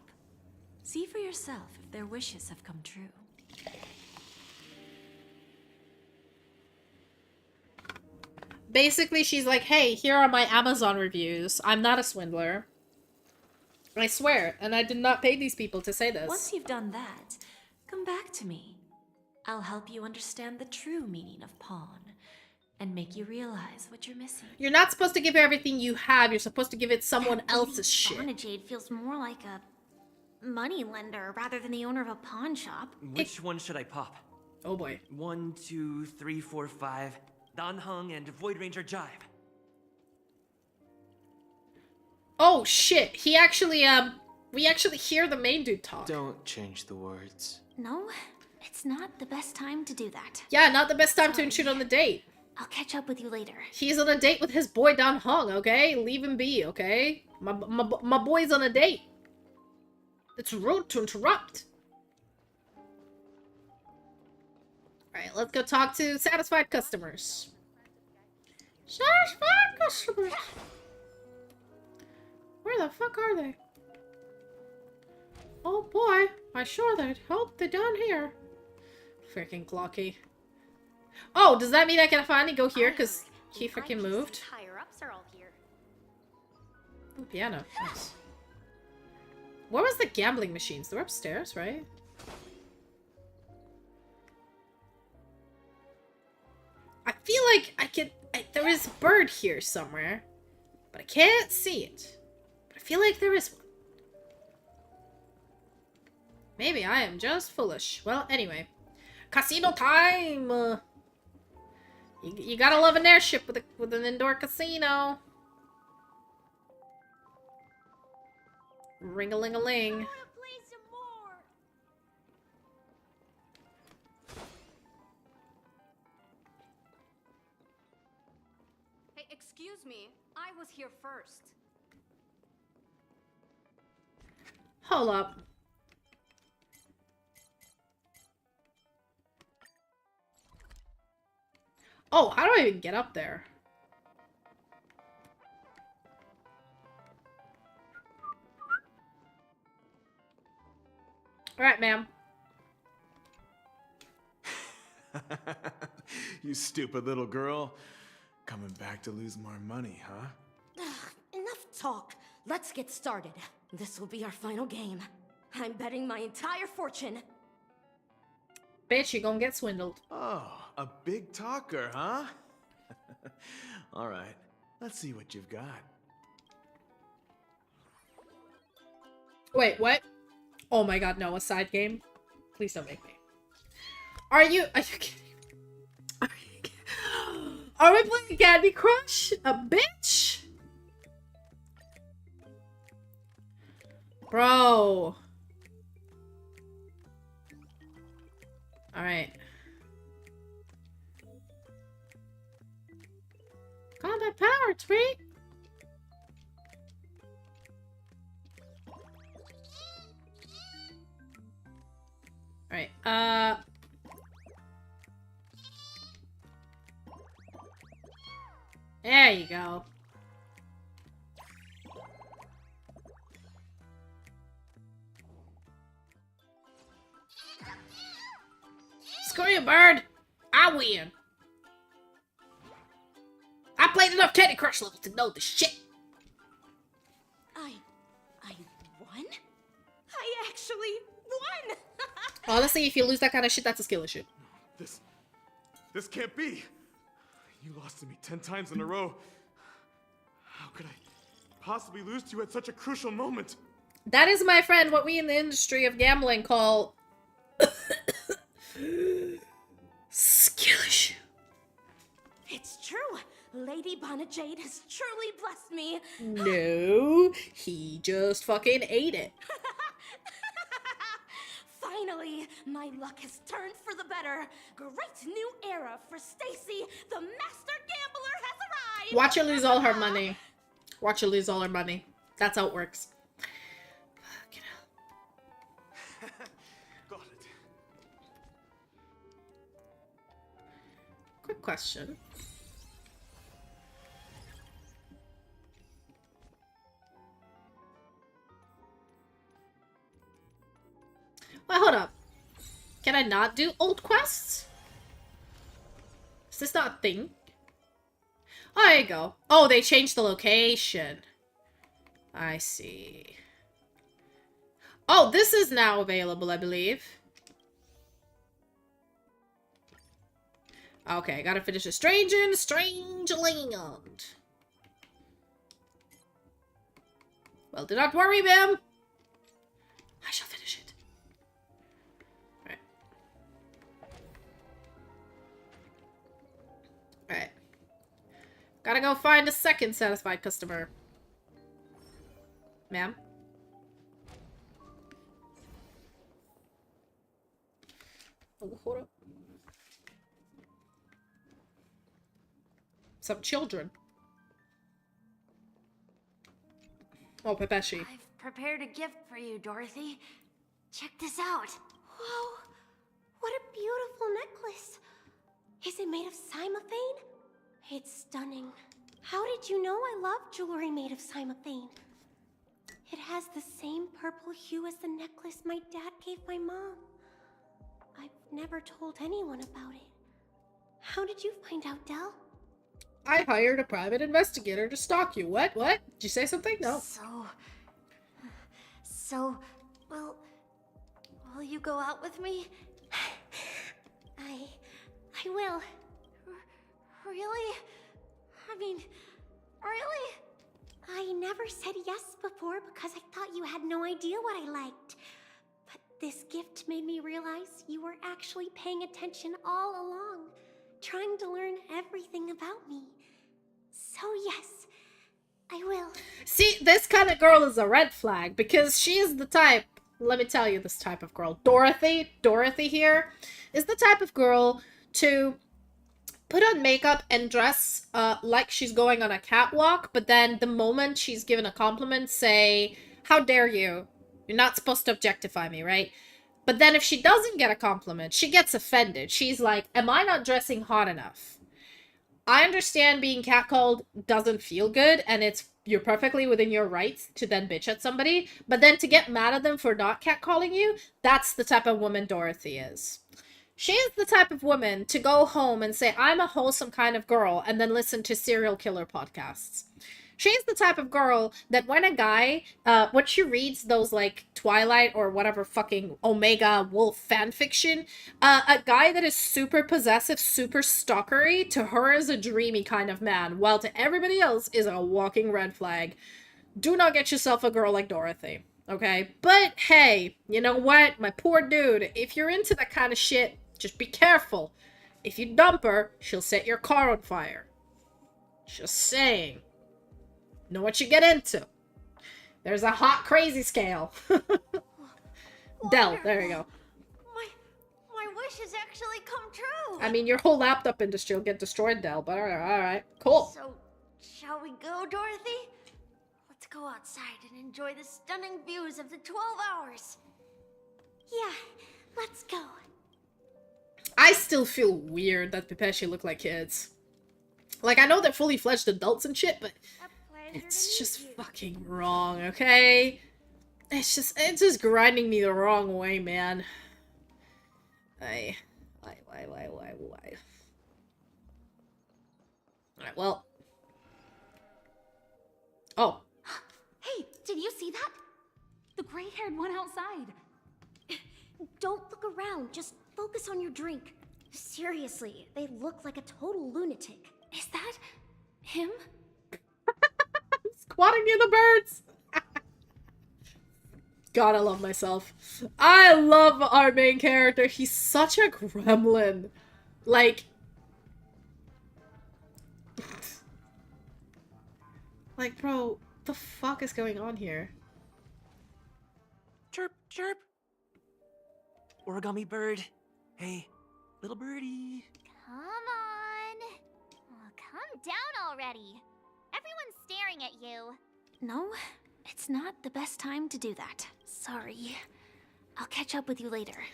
See for yourself if their wishes have come true. Basically, she's like, hey, here are my Amazon reviews. I'm not a swindler. I swear, and I did not pay these people to say this. Once you've done that, come back to me. I'll help you understand the true meaning of pawn and make you realize what you're missing. You're not supposed to give her everything you have. You're supposed to give it someone else's shit. Bonnet Jade feels more like a money lender rather than the owner of a pawn shop. Which one should I pop? Oh boy. 1, 2, 3, 4, 5. Dan Hung and Void Ranger Jive. Oh shit, he actually, we actually hear the main dude talk. Don't change the words. No, it's not the best time to do that. Yeah, not the best time to intrude on the date. I'll catch up with you later. He's on a date with his boy Dan Hung, okay? Leave him be, okay? My boy's on a date. It's rude to interrupt. Alright, let's go talk to satisfied customers. Satisfied customers! Where the fuck are they? Oh boy, I sure they'd hope they're down here. Freaking Clocky. Oh, does that mean I can finally go here? Because he freaking moved? Higher-ups are all here. Ooh, piano. Nice. Where was the gambling machines? They were upstairs, right? I feel like I could... there is a bird here somewhere. But I can't see it. But I feel like there is one. Maybe I am just foolish. Well, anyway. Casino time! You gotta love an airship with an indoor casino. Ring-a-ling-a-ling. Hey, excuse me. I was here first. Hold up. Oh, how do I even get up there? Alright, ma'am. You stupid little girl. Coming back to lose more money, huh? Enough talk. Let's get started. This will be our final game. I'm betting my entire fortune. Bitch, you gonna get swindled. Oh, a big talker, huh? All right, let's see what you've got. Wait, what? Oh my god, no, a side game? Please don't make me. Are you kidding? Are we playing Candy Crush? A bitch? Bro. Alright. Combat power, tweet. Alright, there you go. Screw you, bird! I win! I played enough Candy Crush levels to know this shit! I won? I actually won! Honestly, if you lose that kind of shit, that's a skill issue. This can't be. You lost to me 10 times in a row. How could I possibly lose to you at such a crucial moment? That is, my friend, what we in the industry of gambling call skill issue. It's true. Lady Bonajade has truly blessed me. No, he just fucking ate it. Finally, my luck has turned for the better. Great new era for Stacy. The master gambler has arrived. Watch her lose all her money. Watch her lose all her money. That's how it works. Fucking hell. Got it. Quick question. Well, hold up. Can I not do old quests? Is this not a thing? Oh, there you go. Oh, they changed the location. I see. Oh, this is now available, I believe. Okay, gotta finish a stranger in a strange land. Well, do not worry, ma'am. I shall finish it. Alright. Alright. Gotta go find a second satisfied customer. Ma'am? Oh, hold up. Some children. Oh, Pepeshi. I've prepared a gift for you, Dorothy. Check this out. Whoa, what a beautiful necklace. Is it made of cymophane? It's stunning. How did you know I love jewelry made of cymophane? It has the same purple hue as the necklace my dad gave my mom. I've never told anyone about it. How did you find out, Del? I hired a private investigator to stalk you. What? What? Did you say something? No. So, will you go out with me? I will. Really? I mean, really? I never said yes before because I thought you had no idea what I liked. But this gift made me realize you were actually paying attention all along, trying to learn everything about me. So yes, I will. See, this kind of girl is a red flag because she is the type, let me tell you this type of girl. Dorothy here is the type of girl to put on makeup and dress like she's going on a catwalk, but then the moment she's given a compliment, say, how dare you? You're not supposed to objectify me, right? But then if she doesn't get a compliment, she gets offended. She's like, am I not dressing hot enough? I understand being catcalled doesn't feel good, and you're perfectly within your rights to then bitch at somebody, but then to get mad at them for not catcalling you, that's the type of woman Dorothy is. She is the type of woman to go home and say, I'm a wholesome kind of girl, and then listen to serial killer podcasts. She's the type of girl that when a guy, when she reads those, like, Twilight or whatever fucking Omega Wolf fanfiction, a guy that is super possessive, super stalkery, to her is a dreamy kind of man, while to everybody else is a walking red flag. Do not get yourself a girl like Dorothy, okay? But, hey, you know what? My poor dude, if you're into that kind of shit, just be careful. If you dump her, she'll set your car on fire. Just saying. Know what you get into. There's a hot crazy scale. Del, there you go. My wish has actually come true. I mean, your whole laptop industry will get destroyed, Del, but alright, cool. So, shall we go, Dorothy? Let's go outside and enjoy the stunning views of the 12 hours. Yeah, Let's go. I still feel weird that Pepeshi look like kids. Like, I know they're fully fledged adults and shit, but it's just fucking wrong, okay? It's just grinding me the wrong way, man. Why? Alright, well. Oh. Hey, did you see that? The gray-haired one outside. Don't look around, just focus on your drink. Seriously, they look like a total lunatic. Is that him? Squatting near the birds! God, I love myself. I love our main character. He's such a gremlin. Like... like, bro, the fuck is going on here? Chirp, chirp. Origami bird. Hey, little birdie. Come on. Oh, calm down already. Everyone's staring at you. No, it's not the best time to do that. Sorry. I'll catch up with you later.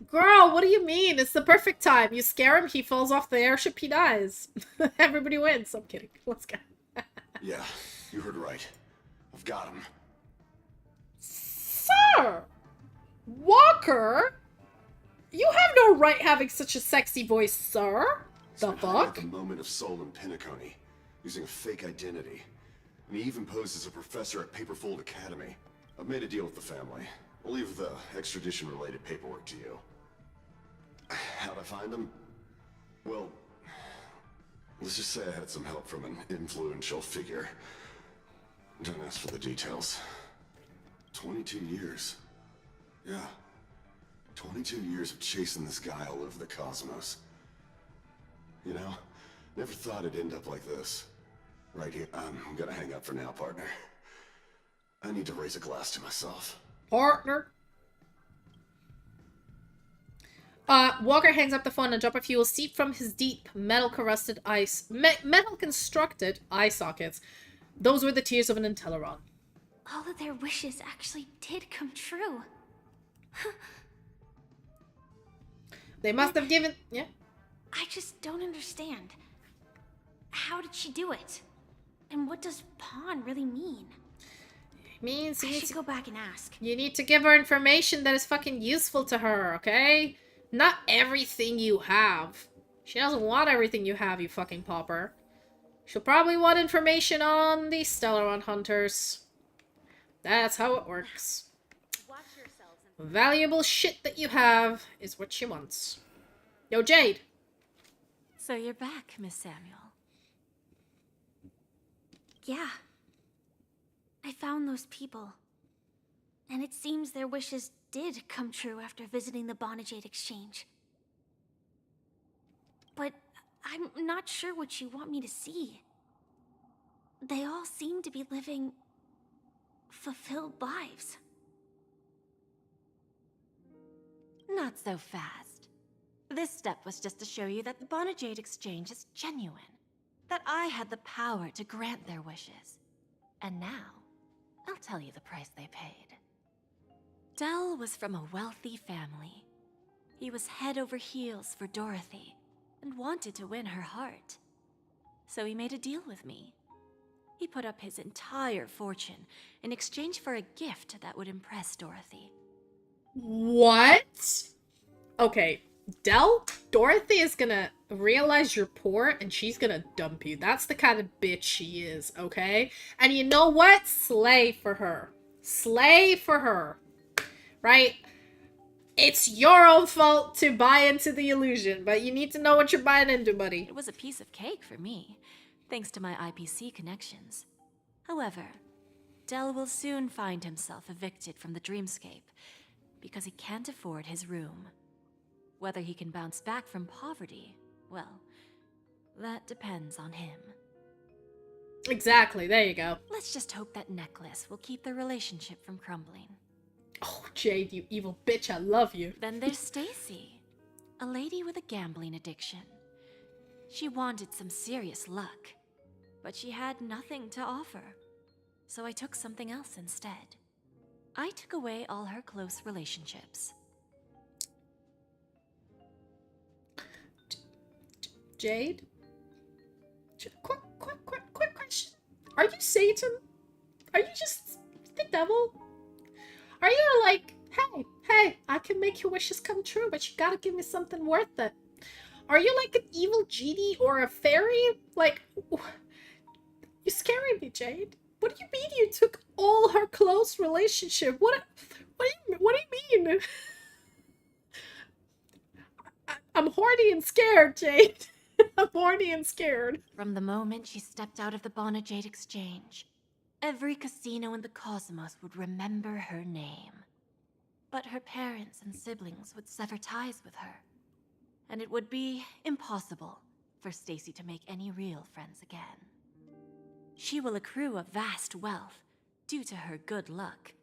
Girl, what do you mean? It's the perfect time. You scare him, he falls off the airship, he dies. Everybody wins. I'm kidding. Let's go. Yeah, you heard right. I've got him. Sir! Walker? You have no right having such a sexy voice, sir. The fuck? At the moment of soul in Penacony, using a fake identity. And he even posed as a professor at Paperfold Academy. I've made a deal with the family. I'll leave the extradition-related paperwork to you. How'd I find him? Well, let's just say I had some help from an influential figure. Don't ask for the details. 22 years. Yeah. 22 years of chasing this guy all over the cosmos. You know, never thought it'd end up like this. Right here. I'm gonna hang up for now, partner. I need to raise a glass to myself. Partner. Walker hangs up the phone and a drop of fuel seep from his deep metal-constructed eye sockets. Those were the tears of an Inteleron. All of their wishes actually did come true. They must have given... Yeah? I just don't understand. How did she do it? And what does pawn really mean? It means I should go back and ask. You need to give her information that is fucking useful to her, okay? Not everything you have. She doesn't want everything you have, you fucking pauper. She'll probably want information on the Stellaron hunters. That's how it works. Valuable shit that you have is what she wants. Yo, Jade. So you're back, Miss Samuel. Yeah. I found those people. And it seems their wishes did come true after visiting the Bonajade Exchange. But I'm not sure what you want me to see. They all seem to be living fulfilled lives. Not so fast. This step was just to show you that the Bonajade Exchange is genuine. That I had the power to grant their wishes. And now, I'll tell you the price they paid. Dell was from a wealthy family. He was head over heels for Dorothy, and wanted to win her heart. So he made a deal with me. He put up his entire fortune in exchange for a gift that would impress Dorothy. What? Okay, Dorothy is gonna realize you're poor and she's gonna dump you. That's the kind of bitch she is, okay? And you know what? Slay for her. Slay for her. Right? It's your own fault to buy into the illusion, but you need to know what you're buying into, buddy. It was a piece of cake for me, thanks to my IPC connections. However, Dell will soon find himself evicted from the dreamscape because he can't afford his room. Whether he can bounce back from poverty, well, that depends on him. Exactly, there you go. Let's just hope that necklace will keep their relationship from crumbling. Oh, Jade, you evil bitch, I love you. Then there's Stacy, a lady with a gambling addiction. She wanted some serious luck, but she had nothing to offer. So I took something else instead. I took away all her close relationships. Jade? Quick question. Are you Satan? Are you just the devil? Are you like, hey, I can make your wishes come true, but you gotta give me something worth it? Are you like an evil genie or a fairy? Like, you're scaring me, Jade. What do you mean you took all her close relationship? What do you mean? I'm horny and scared, Jade. I'm horny and scared. From the moment she stepped out of the Bonajade Exchange, every casino in the cosmos would remember her name. But her parents and siblings would sever ties with her, and it would be impossible for Stacy to make any real friends again. She will accrue a vast wealth due to her good luck,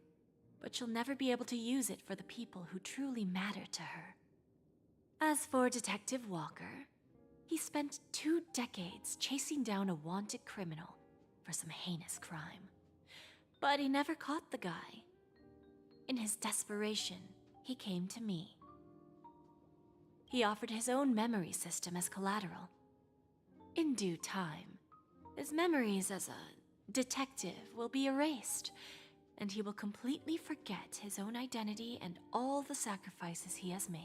but she'll never be able to use it for the people who truly matter to her. As for Detective Walker, he spent 2 decades chasing down a wanted criminal for some heinous crime. But he never caught the guy. In his desperation, he came to me. He offered his own memory system as collateral. In due time, his memories as a detective will be erased, and he will completely forget his own identity and all the sacrifices he has made.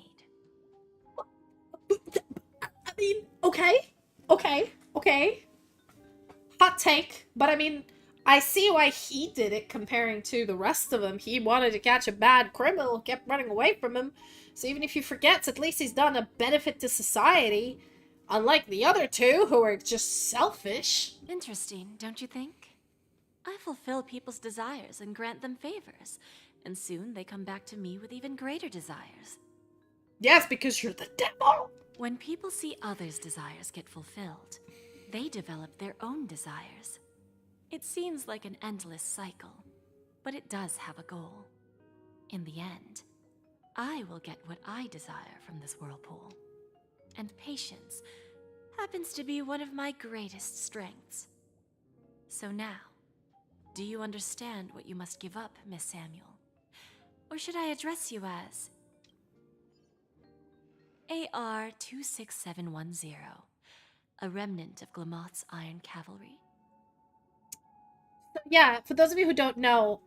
I mean, okay. Hot take, but I mean, I see why he did it comparing to the rest of them. He wanted to catch a bad criminal, kept running away from him. So even if he forgets, at least he's done a benefit to society. Unlike the other two, who are just selfish. Interesting, don't you think? I fulfill people's desires and grant them favors, and soon they come back to me with even greater desires. Yes, because you're the devil! When people see others' desires get fulfilled, they develop their own desires. It seems like an endless cycle, but it does have a goal. In the end, I will get what I desire from this whirlpool. And patience happens to be one of my greatest strengths. So now, do you understand what you must give up, Miss Samuel? Or should I address you as AR-26710, a remnant of Glamoth's Iron Cavalry? Yeah, for those of you who don't know,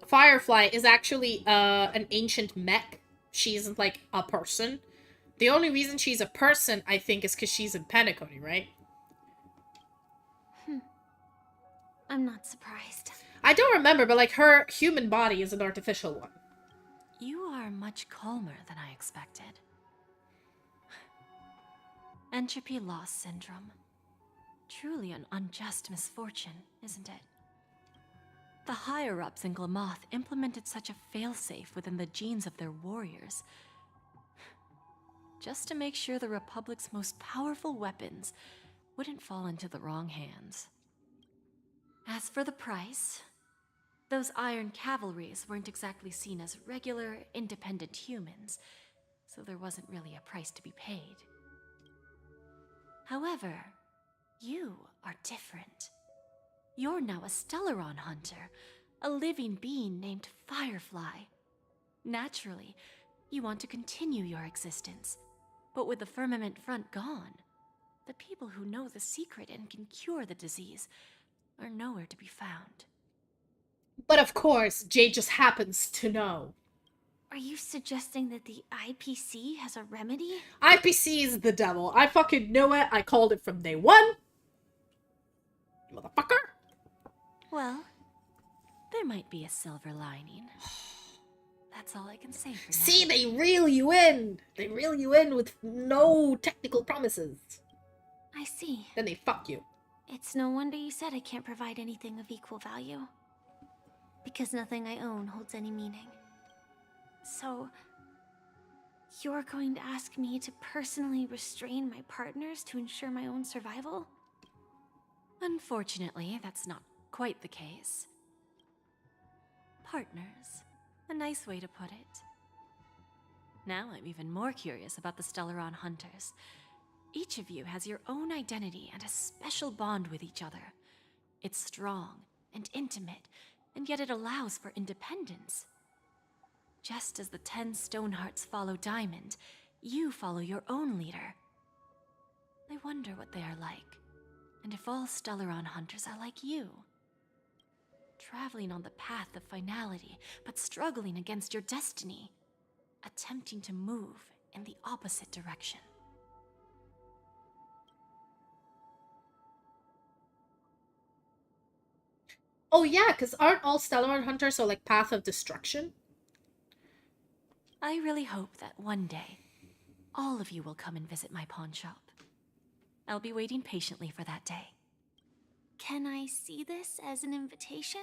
Firefly is actually an ancient mech. She's like a person. The only reason she's a person, I think, is because she's in penacony, right? I'm not surprised. I don't remember, but like her human body is an artificial one. You are much calmer than I expected. Entropy loss syndrome. Truly an unjust misfortune, isn't it? The higher-ups in Glamoth implemented such a failsafe within the genes of their warriors, just to make sure the Republic's most powerful weapons wouldn't fall into the wrong hands. As for the price, those Iron Cavalries weren't exactly seen as regular, independent humans, so there wasn't really a price to be paid. However, you are different. You're now a Stellaron hunter, a living being named Firefly. Naturally, you want to continue your existence, but with the firmament front gone, the people who know the secret and can cure the disease are nowhere to be found. But of course, Jade just happens to know. Are you suggesting that the IPC has a remedy? IPC is the devil. I fucking knew it. I called it from day one. Motherfucker. Well, there might be a silver lining. That's all I can say for now. See, they reel you in. They reel you in with no technical promises. I see. Then they fuck you. It's no wonder you said I can't provide anything of equal value. Because nothing I own holds any meaning. So, you're going to ask me to personally restrain my partners to ensure my own survival? Unfortunately, that's not quite the case. Partners. A nice way to put it. Now I'm even more curious about the Stellaron Hunters. Each of you has your own identity and a special bond with each other. It's strong and intimate, and yet it allows for independence. Just as the 10 Stonehearts follow Diamond, you follow your own leader. I wonder what they are like, and if all Stellaron hunters are like you. Traveling on the path of finality, but struggling against your destiny. Attempting to move in the opposite direction. Oh yeah, because aren't all Stellaron hunters so like path of destruction? I really hope that one day, all of you will come and visit my pawn shop. I'll be waiting patiently for that day. Can I see this as an invitation?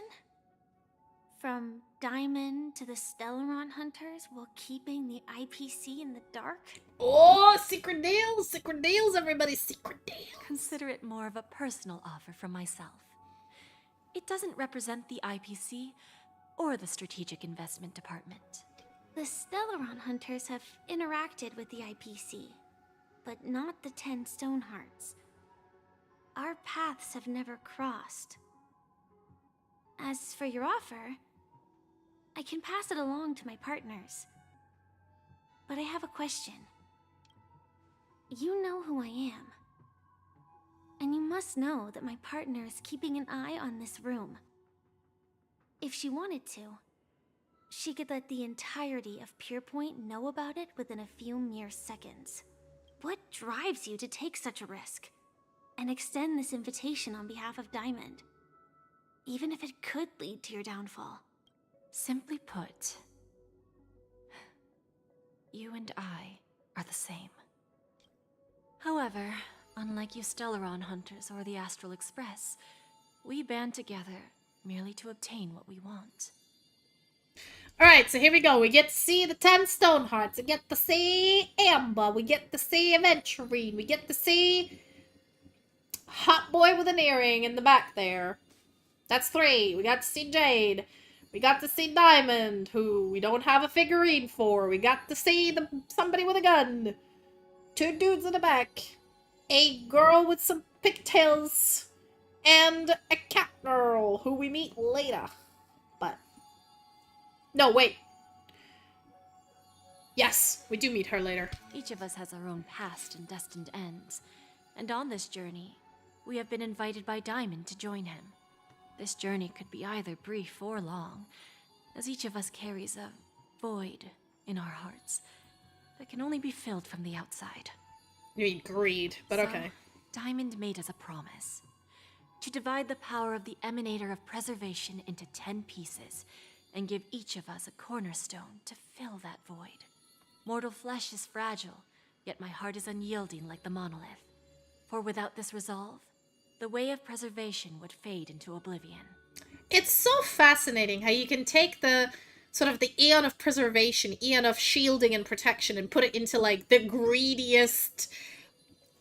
From Diamond to the Stellaron hunters while keeping the IPC in the dark? Oh, secret deals, everybody, secret deals. Consider it more of a personal offer from myself. It doesn't represent the IPC or the Strategic Investment Department. The Stellaron hunters have interacted with the IPC, but not the 10 Stonehearts. Our paths have never crossed. As for your offer, I can pass it along to my partners. But I have a question. You know who I am. And you must know that my partner is keeping an eye on this room. If she wanted to, she could let the entirety of Purepoint know about it within a few mere seconds. What drives you to take such a risk and extend this invitation on behalf of Diamond, even if it could lead to your downfall? Simply put, you and I are the same. However, unlike you Stellaron hunters or the Astral Express, we band together merely to obtain what we want. Alright, so here we go. We get to see the 10 Stonehearts. We get to see Amber. We get to see Aventurine. We get to see Hot Boy with an earring in the back there. That's 3. We got to see Jade. We got to see Diamond, who we don't have a figurine for. We got to see somebody with a gun. 2 dudes in the back. A girl with some pigtails. And a cat girl, who we meet later. But... no, wait. Yes, we do meet her later. Each of us has our own past and destined ends. And on this journey, we have been invited by Diamond to join him. This journey could be either brief or long, as each of us carries a void in our hearts that can only be filled from the outside. You mean greed, but okay. Diamond made us a promise. To divide the power of the Emanator of Preservation into 10 pieces, and give each of us a cornerstone to fill that void. Mortal flesh is fragile, yet my heart is unyielding like the monolith. For without this resolve, the way of preservation would fade into oblivion. It's so fascinating how you can take the sort of the Aeon of Preservation, Aeon of Shielding and Protection, and put it into like the greediest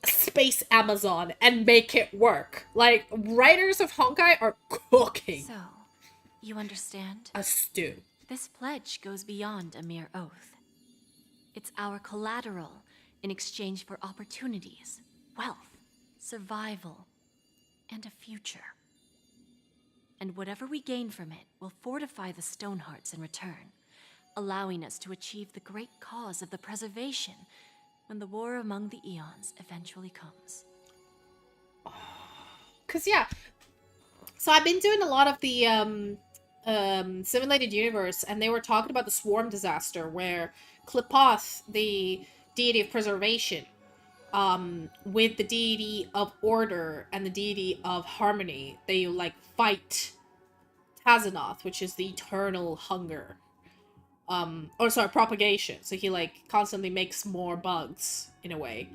space Amazon and make it work. Like, writers of Honkai are cooking. So, you understand? A stew. This pledge goes beyond a mere oath. It's our collateral in exchange for opportunities, wealth, survival, and a future. And whatever we gain from it will fortify the Stonehearts in return, allowing us to achieve the great cause of the preservation when the war among the eons eventually comes. Cause yeah, so I've been doing a lot of the Simulated Universe, and they were talking about the Swarm disaster where Klipoth, the deity of preservation, with the deity of order and the deity of harmony, they like fight Tazanoth, which is the eternal hunger. Or sorry, propagation. So he like constantly makes more bugs in a way.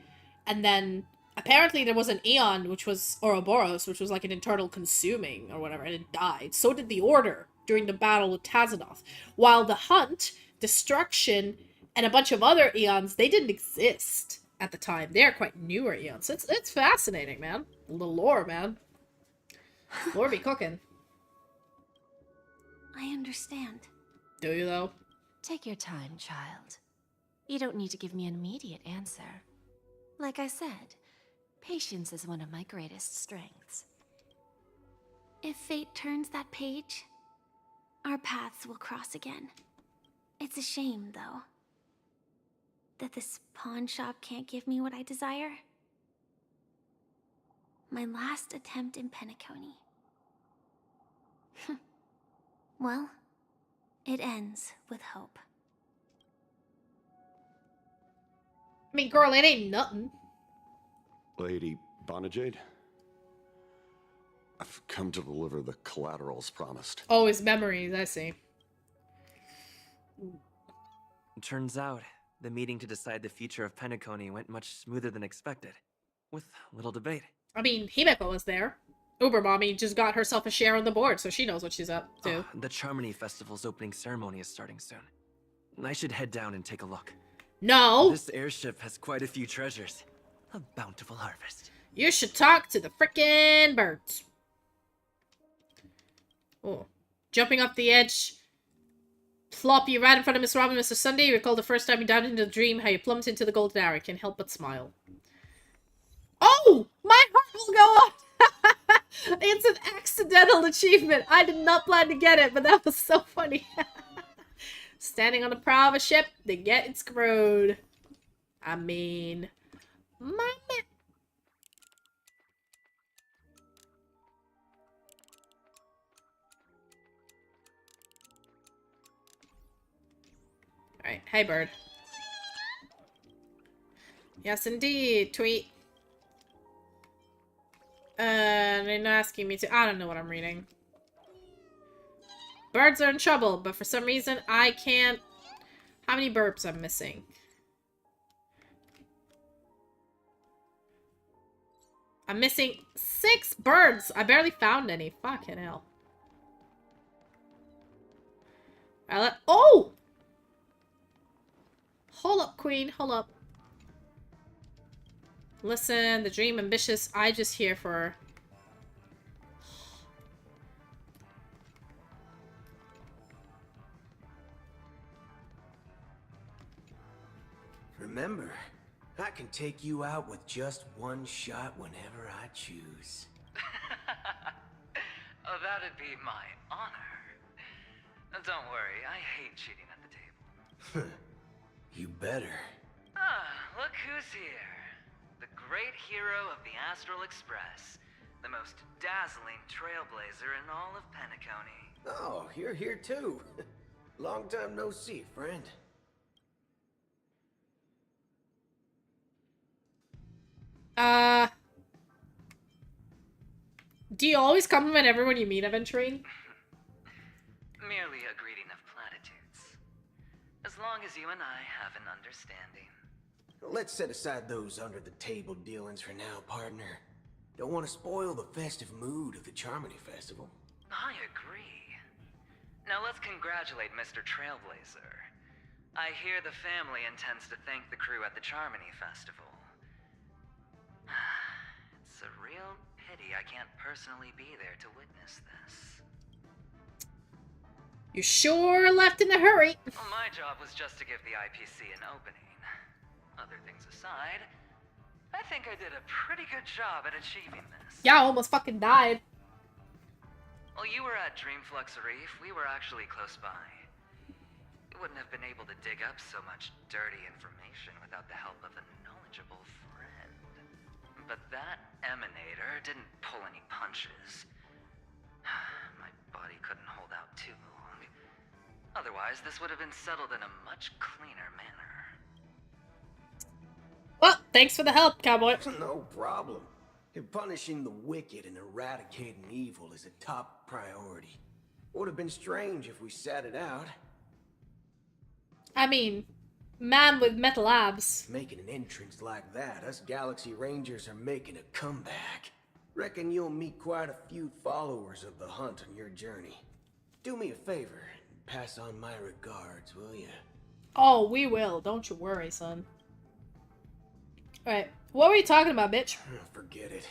And then apparently there was an Aeon, which was Ouroboros, which was like an internal consuming or whatever, and it died. So did the Order during the battle with Tazanoth. While the Hunt, Destruction, and a bunch of other Aeons, they didn't exist at the time. They're quite newer Aeons. So it's fascinating, man. The lore, man. Lore be cooking. I understand. Do you, though? Take your time, child. You don't need to give me an immediate answer. Like I said, patience is one of my greatest strengths. If fate turns that page, our paths will cross again. It's a shame, though, that this pawn shop can't give me what I desire. My last attempt in penacony. Well, it ends with hope. I mean, girl, it ain't nothing. Lady Bonajade, I've come to deliver the collaterals promised. Oh, his memories, I see. Turns out, the meeting to decide the future of Penacony went much smoother than expected, with little debate. I mean, Himeko was there. Uber Mommy just got herself a share on the board, so she knows what she's up to. The Charmony Festival's opening ceremony is starting soon. I should head down and take a look. No! This airship has quite a few treasures. A bountiful harvest. You should talk to the frickin' birds. Oh. Jumping off the edge. Plop you right in front of Miss Robin, Mr. Sunday. You recall the first time you dived into the dream, how you plumped into the golden hour. Can't help but smile. Oh! My heart will go up! It's an accidental achievement. I did not plan to get it, but that was so funny. Standing on the prow of a ship, they get screwed. I mean... My man. Alright, hey bird. Yes indeed, tweet. They're not asking me to. I don't know what I'm reading. Birds are in trouble, but for some reason I can't. How many burps I'm missing? I'm missing 6 birds. I barely found any. Fucking hell. Oh! Hold up, queen. Hold up. Listen, the dream ambitious. I just here for... Remember, I can take you out with just one shot whenever I choose. Oh, that'd be my honor. Don't worry, I hate cheating at the table. You better. Ah, look who's here. The great hero of the Astral Express. The most dazzling trailblazer in all of Penacony. Oh, you're here too. Long time no see, friend. Do you always compliment everyone you meet, Aventurine? Merely a greeting of platitudes. As long as you and I have an understanding. Let's set aside those under-the-table dealings for now, partner. Don't want to spoil the festive mood of the Charmony Festival. I agree. Now let's congratulate Mr. Trailblazer. I hear the family intends to thank the crew at the Charmony Festival. It's a real pity I can't personally be there to witness this. You sure left in a hurry. Well, my job was just to give the IPC an opening. Other things aside, I think I did a pretty good job at achieving this. Yeah, I almost fucking died. While you were at Dreamflux Reef, we were actually close by. You wouldn't have been able to dig up so much dirty information without the help of a knowledgeable friend. But that emanator didn't pull any punches. My body couldn't hold out too long. Otherwise, this would have been settled in a much cleaner manner. Well, thanks for the help, cowboy. No problem. Punishing the wicked and eradicating evil is a top priority. Would have been strange if we sat it out. I mean, man with metal abs. Making an entrance like that, us Galaxy Rangers are making a comeback. Reckon you'll meet quite a few followers of the hunt on your journey. Do me a favor and pass on my regards, will you? Oh, we will. Don't you worry, son. Alright, what were you talking about, bitch? Forget it.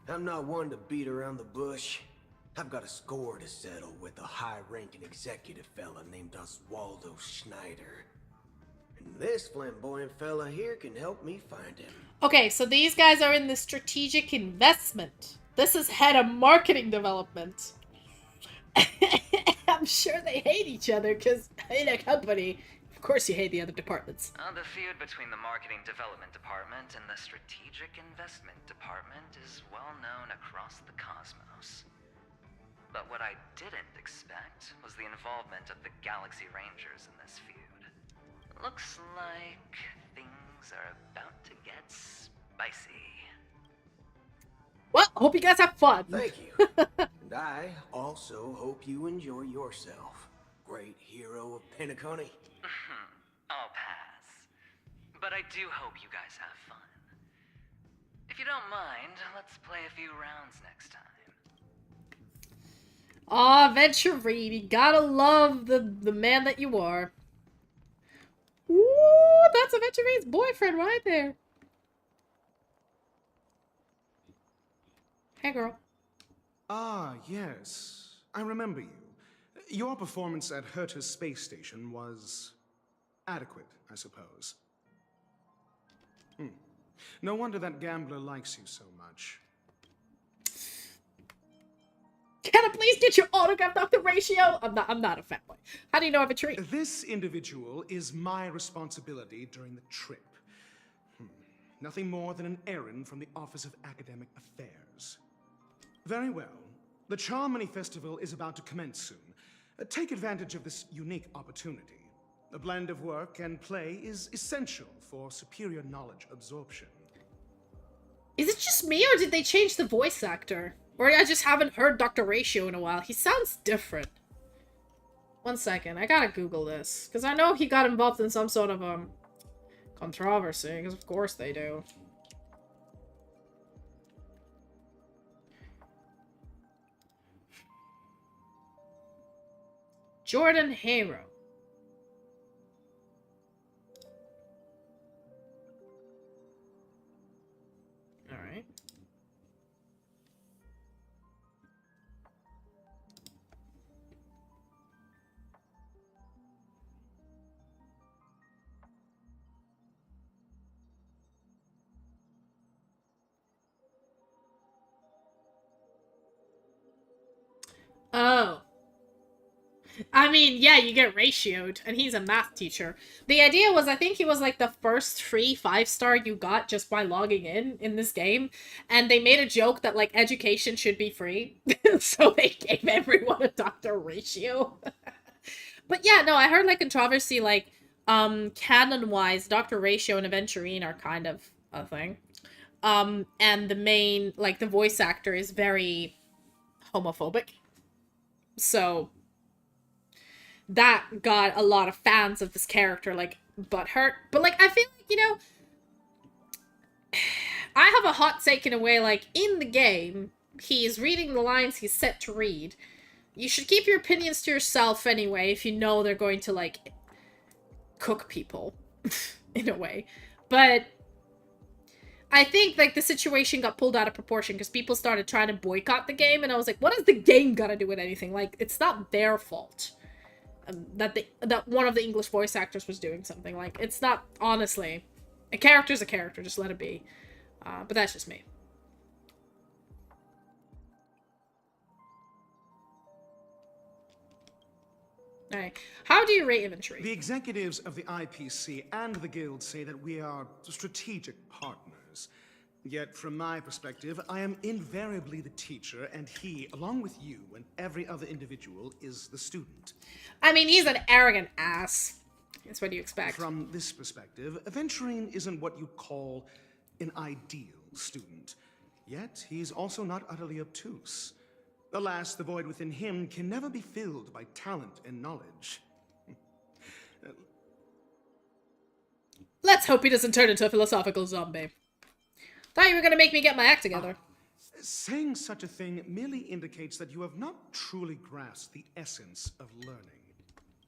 I'm not one to beat around the bush. I've got a score to settle with a high-ranking executive fella named Oswaldo Schneider. And this flamboyant fella here can help me find him. Okay, so these guys are in the strategic investment. This is head of marketing development. I'm sure they hate each other, because in a company, Of course you hate the other departments. The feud between the Marketing Development Department and the Strategic Investment Department is well known across the cosmos. But what I didn't expect was the involvement of the Galaxy Rangers in this feud. Looks like things are about to get spicy. Well, hope you guys have fun. Thank you. And I also hope you enjoy yourself, great hero of Penacony. I'll pass. But I do hope you guys have fun. If you don't mind, let's play a few rounds next time. Aw, Venturine, you gotta love the man that you are. Ooh, that's Venturine's boyfriend right there. Hey, girl. Ah, yes. I remember you. Your performance at Herta's space station was adequate, I suppose. No wonder that gambler likes you so much. Can I please get your autograph, Dr. Ratio? I'm not a fanboy. How do you know of a tree? This individual is my responsibility during the trip. Nothing more than an errand from the Office of Academic Affairs. Very well. The Charmony Festival is about to commence soon. Take advantage of this unique opportunity. A blend of work and play is essential for superior knowledge absorption. Is it just me, or did they change the voice actor? Or I just haven't heard Dr. Ratio in a while. He sounds different. One second, I gotta Google this. Because I know he got involved in some sort of, controversy. Because of course they do. Jordan Haro. Alright. Oh. I mean, yeah, you get ratioed, and he's a math teacher. The idea was, I think he was like the first free 5-star you got just by logging in this game, and they made a joke that like education should be free, so they gave everyone a doctor ratio. But yeah, no, I heard like controversy, like canon-wise, Dr. Ratio and Aventurine are kind of a thing, and the main, like the voice actor is very homophobic, so that got a lot of fans of this character, like, butthurt. But, like, I feel like, you know, I have a hot take in a way, like, in the game, he's reading the lines he's set to read. You should keep your opinions to yourself anyway, if you know they're going to, like, cook people, in a way. But I think, like, the situation got pulled out of proportion, because people started trying to boycott the game, and I was like, what has the game got to do with anything? Like, it's not their fault. That one of the English voice actors was doing something. Like, it's not, honestly, a character's a character, just let it be. But that's just me. Alright, how do you rate inventory? The executives of the IPC and the Guild say that we are strategic partners. Yet, from my perspective, I am invariably the teacher, and he, along with you and every other individual, is the student. I mean, he's an arrogant ass. That's what you expect. From this perspective, Aventurine isn't what you'd call an ideal student. Yet, he's also not utterly obtuse. Alas, the void within him can never be filled by talent and knowledge. Let's hope he doesn't turn into a philosophical zombie. Thought you were gonna make me get my act together. Saying such a thing merely indicates that you have not truly grasped the essence of learning.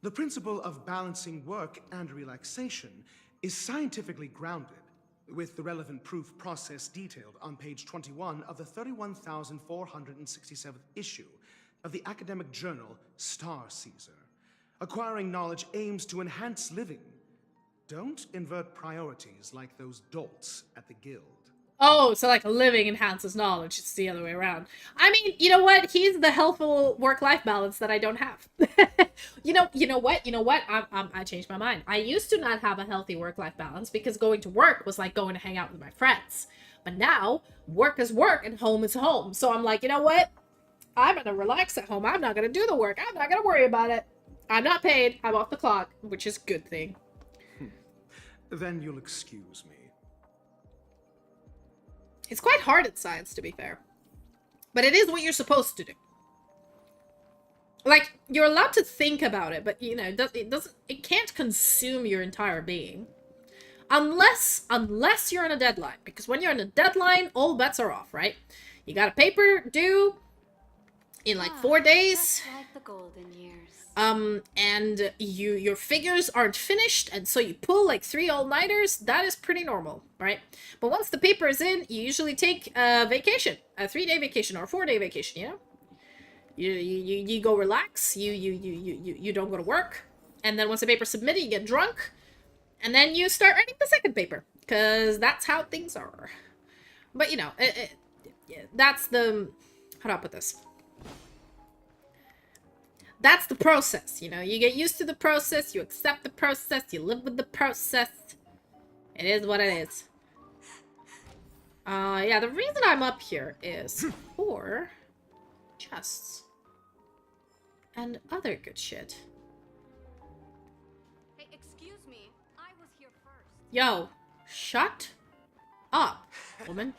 The principle of balancing work and relaxation is scientifically grounded, with the relevant proof process detailed on page 21 of the 31,467th issue of the academic journal Star Caesar. Acquiring knowledge aims to enhance living. Don't invert priorities like those dolts at the Guild. Oh, so like living enhances knowledge. It's the other way around. I mean, you know what? He's the helpful work-life balance that I don't have. You know what? I changed my mind. I used to not have a healthy work-life balance because going to work was like going to hang out with my friends. But now, work is work and home is home. So I'm like, you know what? I'm gonna relax at home. I'm not gonna do the work. I'm not gonna worry about it. I'm not paid. I'm off the clock, which is a good thing. Then you'll excuse me. It's quite hard in science, to be fair. But it is what you're supposed to do. Like, you're allowed to think about it, but, you know, it can't consume your entire being. Unless you're on a deadline. Because when you're on a deadline, all bets are off, right? You got a paper due in like 4 days. Just like the golden years. And your figures aren't finished, and so you pull like 3 all-nighters. That is pretty normal, right? But once the paper is in, you usually take a vacation, a 3-day vacation or a 4-day vacation, you know? You go relax, you don't go to work, and then once the paper's submitted, you get drunk, and then you start writing the second paper, because that's how things are. But, you know, that's the... How do I put this? That's the process, you know? You get used to the process, you accept the process, you live with the process. It is what it is. Yeah, the reason I'm up here is for chests and other good shit. Hey, excuse me. I was here first. Yo, shut up, woman.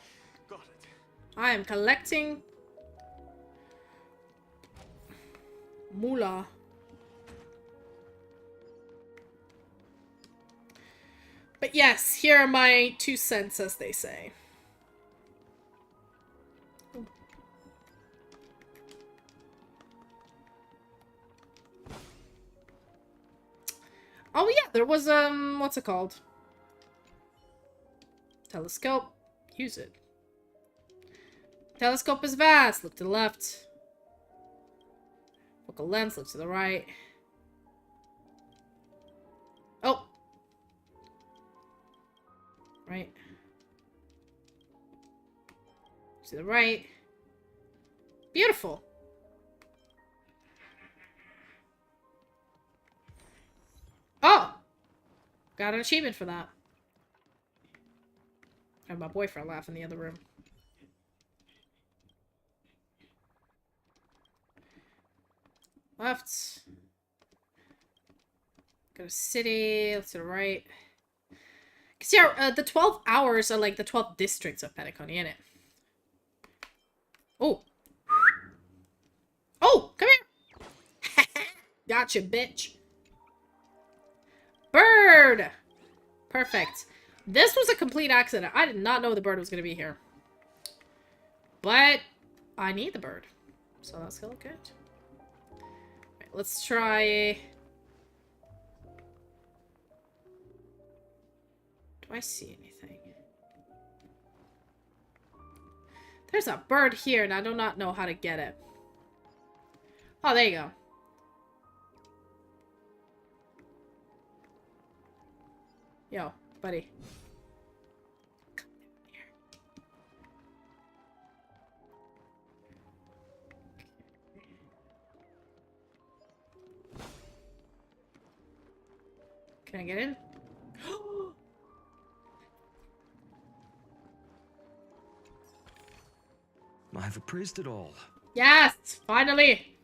Got it. I am collecting moolah. But yes, here are my 2 cents, as they say. Oh yeah, there was, what's it called? Telescope. Use it. Telescope is vast. Look to the left. Focal length, look to the right. Oh! Right. To the right. Beautiful! Oh! Got an achievement for that. I have my boyfriend laughing in the other room. Left. Go to city. Let's to the right. Because, yeah, the 12 hours are like the 12 districts of penacony, innit? Oh. Oh, come here. Gotcha, bitch. Bird. Perfect. This was a complete accident. I did not know the bird was going to be here. But I need the bird. So that's going to look good. Right, let's try... Do I see anything? There's a bird here, and I do not know how to get it. Oh, there you go. Yo, buddy. Come here. Can I get in? I've appraised it all. Yes! Finally!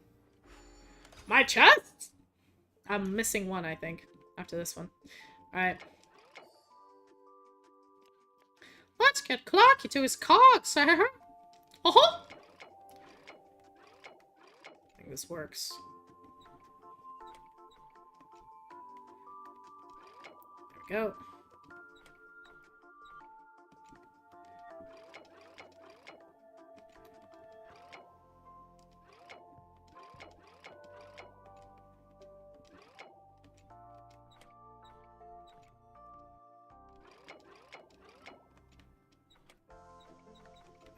My chest! I'm missing one, I think, after this one. Alright. Let's get Clarky to his cogs! Oh-ho! I think this works. There we go.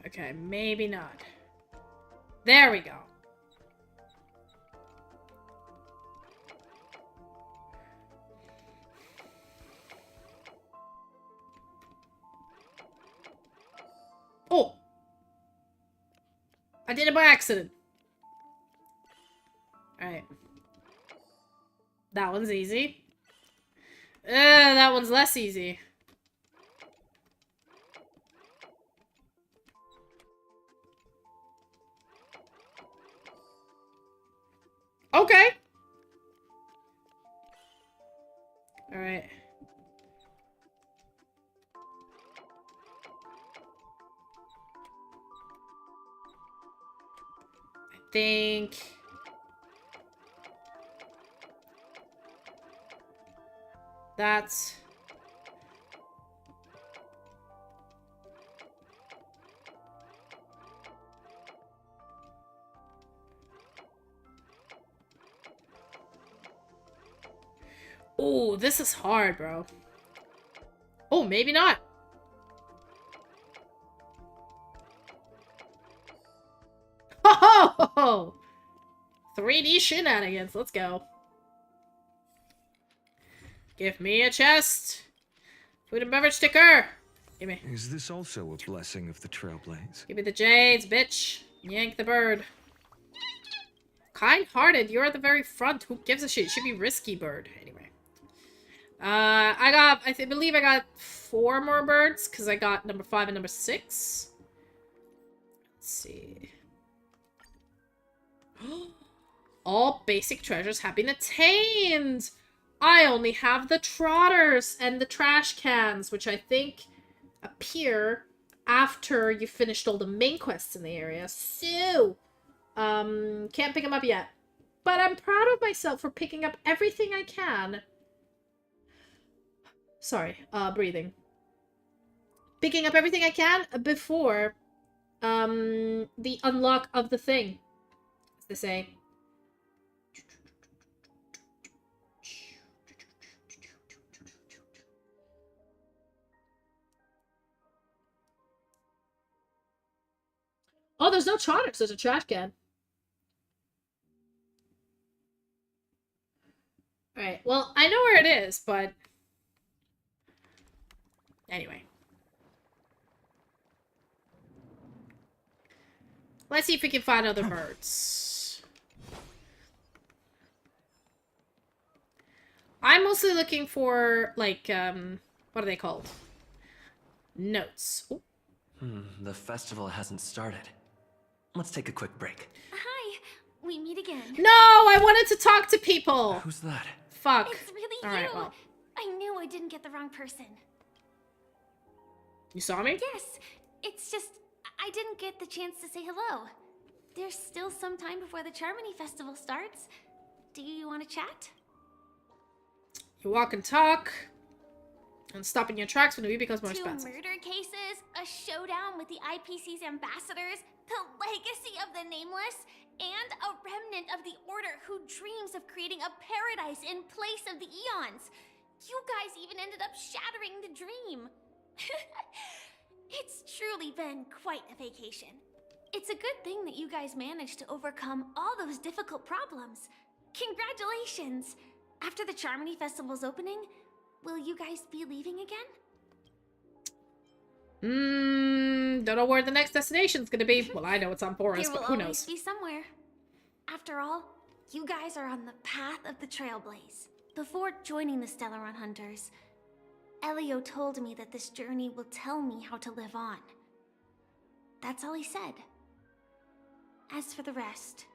Okay, maybe not. There we go. I did it by accident. Alright. That one's easy. That one's less easy. Okay. Alright. I think... that's... oh, this is hard, bro. Oh, maybe not. Ho! 3D shenanigans. Let's go. Give me a chest. Food and beverage sticker. Give me. Is this also a blessing of the Trailblaze? Give me the jades, bitch. Yank the bird. Kind-hearted. You're at the very front. Who gives a shit? It should be risky bird. Anyway. I believe I got 4 more birds because I got number 5 and number 6. Let's see. All basic treasures have been attained. I only have the trotters and the trash cans, which I think appear after you finished all the main quests in the area. So, can't pick them up yet. But I'm proud of myself for picking up everything I can. Sorry, breathing. Picking up everything I can before, the unlock of the thing, as they say. Oh, there's no trotters. There's a trash can. Alright, well, I know where it is, but... anyway. Let's see if we can find other birds. I'm mostly looking for, like, what are they called? Notes. Ooh. The festival hasn't started. Let's take a quick break. Hi, we meet again. No, I wanted to talk to people. Who's that? Fuck. It's really All you. right, well. I knew I didn't get the wrong person. You saw me? Yes, it's just I didn't get the chance to say hello. There's still some time before the Charmony Festival starts. Do you want to chat? You walk and talk. And stop in your tracks when the view becomes more 2 expensive. murder cases, a showdown with the IPC's ambassadors, the legacy of the Nameless, and a remnant of the Order who dreams of creating a paradise in place of the Eons. You guys even ended up shattering the dream. It's truly been quite a vacation. It's a good thing that you guys managed to overcome all those difficult problems. Congratulations! After the Charmony Festival's opening, will you guys be leaving again? Don't know where the next destination's gonna be. Well, I know it's on Boris, There but will who always knows? be somewhere. After all, you guys are on the path of the Trailblaze. Before joining the Stellaron Hunters, Elio told me that this journey will tell me how to live on. That's all he said. As for the rest,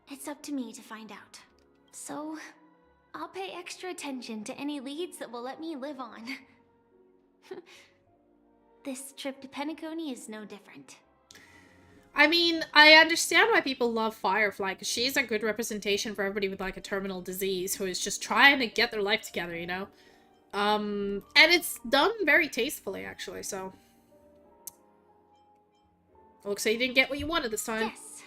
it's up to me to find out. So, I'll pay extra attention to any leads that will let me live on. This trip to Penacony is no different. I mean, I understand why people love Firefly, because she's a good representation for everybody with, like, a terminal disease who is just trying to get their life together, you know? And it's done very tastefully, actually, so... Looks like you didn't get what you wanted this time. Yes.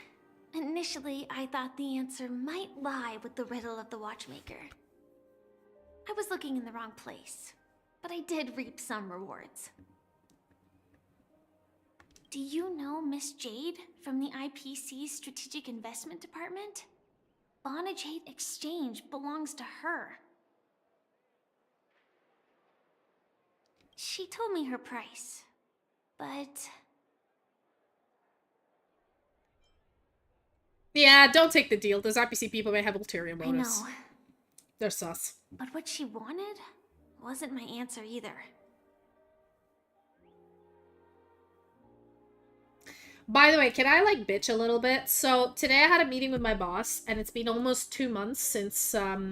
Initially, I thought the answer might lie with the riddle of the Watchmaker. I was looking in the wrong place, but I did reap some rewards. Do you know Miss Jade from the IPC's Strategic Investment Department? Bonajade Exchange belongs to her. She told me her price, but... Yeah, don't take the deal. Those RPC people may have ulterior I motives. know. They're sus. But what she wanted wasn't my answer either. By the way, can I, like, bitch a little bit? So, today I had a meeting with my boss, and it's been almost 2 months since, yeah,